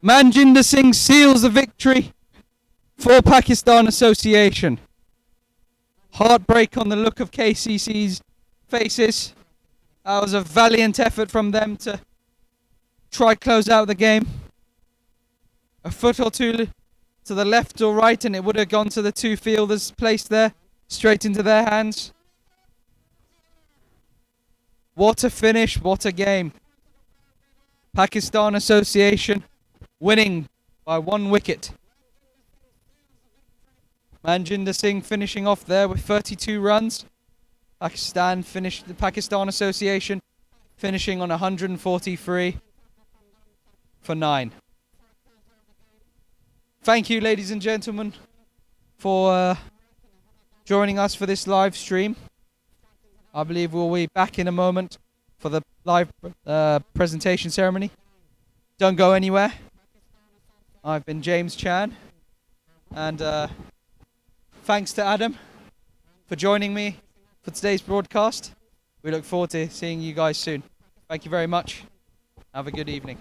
Manjinder Singh seals the victory for Pakistan Association. Heartbreak on the look of KCC's faces. That was a valiant effort from them to try close out the game. A foot or two to the left or right and it would have gone to the 2 fielders placed there, straight into their hands. What a finish, what a game. Pakistan Association winning by 1 wicket. Manjinder Singh finishing off there with 32 runs. The Pakistan Association finishing on 143 for 9. Thank you, ladies and gentlemen, for joining us for this live stream. I believe we'll be back in a moment for the live presentation ceremony. Don't go anywhere. I've been James Chan, and thanks to Adam for joining me for today's broadcast. We look forward to seeing you guys soon. Thank you very much. Have a good evening.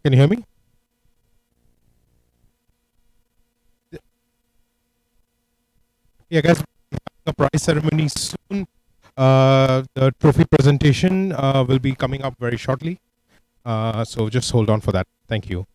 Can you hear me? Yeah, guys, the prize ceremony soon. The trophy presentation will be coming up very shortly. So just hold on for that. Thank you.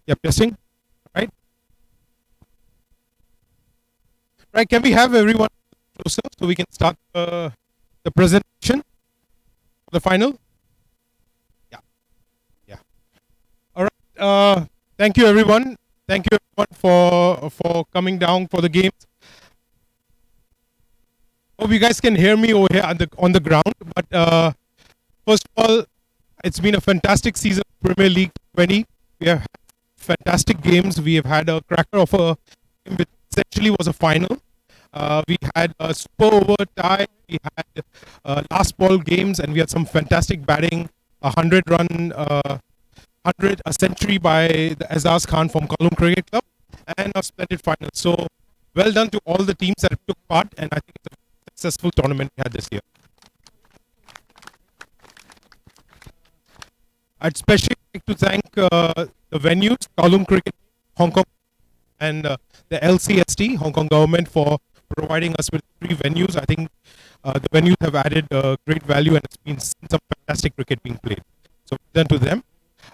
Yep, testing. Right. Right. Can we have everyone closer so we can start the presentation for the final? Yeah. Yeah. All right. Thank you, everyone. Thank you, everyone, for coming down for the games. Hope you guys can hear me over here on the ground. But first of all, it's been a fantastic season of Premier League T20. We have had fantastic games. We have had a cracker of a game which essentially was a final. We had a super over tie. We had last ball games, and we had some fantastic batting. 100 a century by the Azaz Khan from Column Cricket Club, and a splendid final. So well done to all the teams that took part, and I think it's a successful tournament we had this year. I'd especially like to thank the venues, Kowloon Cricket, Hong Kong, and the LCST, Hong Kong government, for providing us with 3 venues. I think the venues have added great value, and it's been some fantastic cricket being played. So well done to them.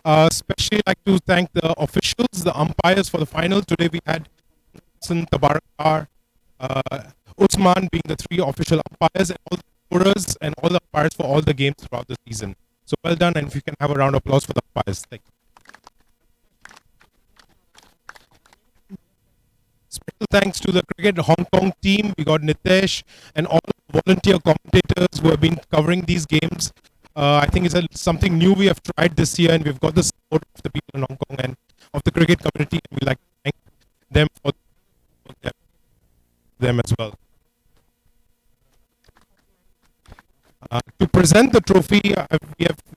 Especially like to thank the officials, the umpires for the final. Today we had Tabarakar, Usman being the 3 official umpires, and all the scorers and all the umpires for all the games throughout the season. So well done, and if you can have a round of applause for the umpires. Thank you. Special thanks to the Cricket Hong Kong team. We got Nitesh and all the volunteer commentators who have been covering these games. I think it's something new we have tried this year, and we've got the support of the people in Hong Kong and of the cricket community, and we like to thank them for them as well. To present the trophy,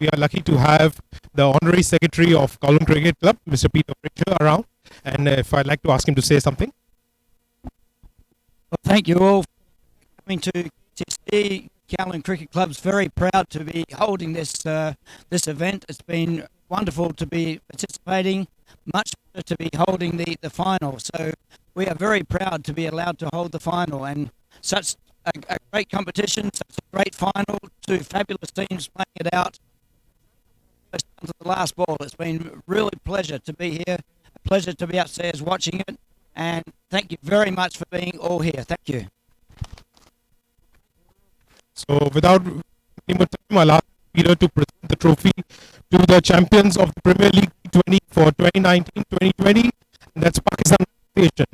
we are lucky to have the Honorary Secretary of Kowloon Cricket Club, Mr. Peter Pritchard, around, and if I'd like to ask him to say something. Well, thank you all for coming to KCC. Kowloon Cricket Club's very proud to be holding this this event. It's been wonderful to be participating, much better to be holding the final. So we are very proud to be allowed to hold the final, and such a great competition, such a great final, 2 fabulous teams playing it out to the last ball. It's been really a pleasure to be here, a pleasure to be upstairs watching it, and thank you very much for being all here. Thank you. So without any more time, I'll ask Peter to present the trophy to the champions of the Premier League T20 for 2019-2020, and that's Pakistan Nation.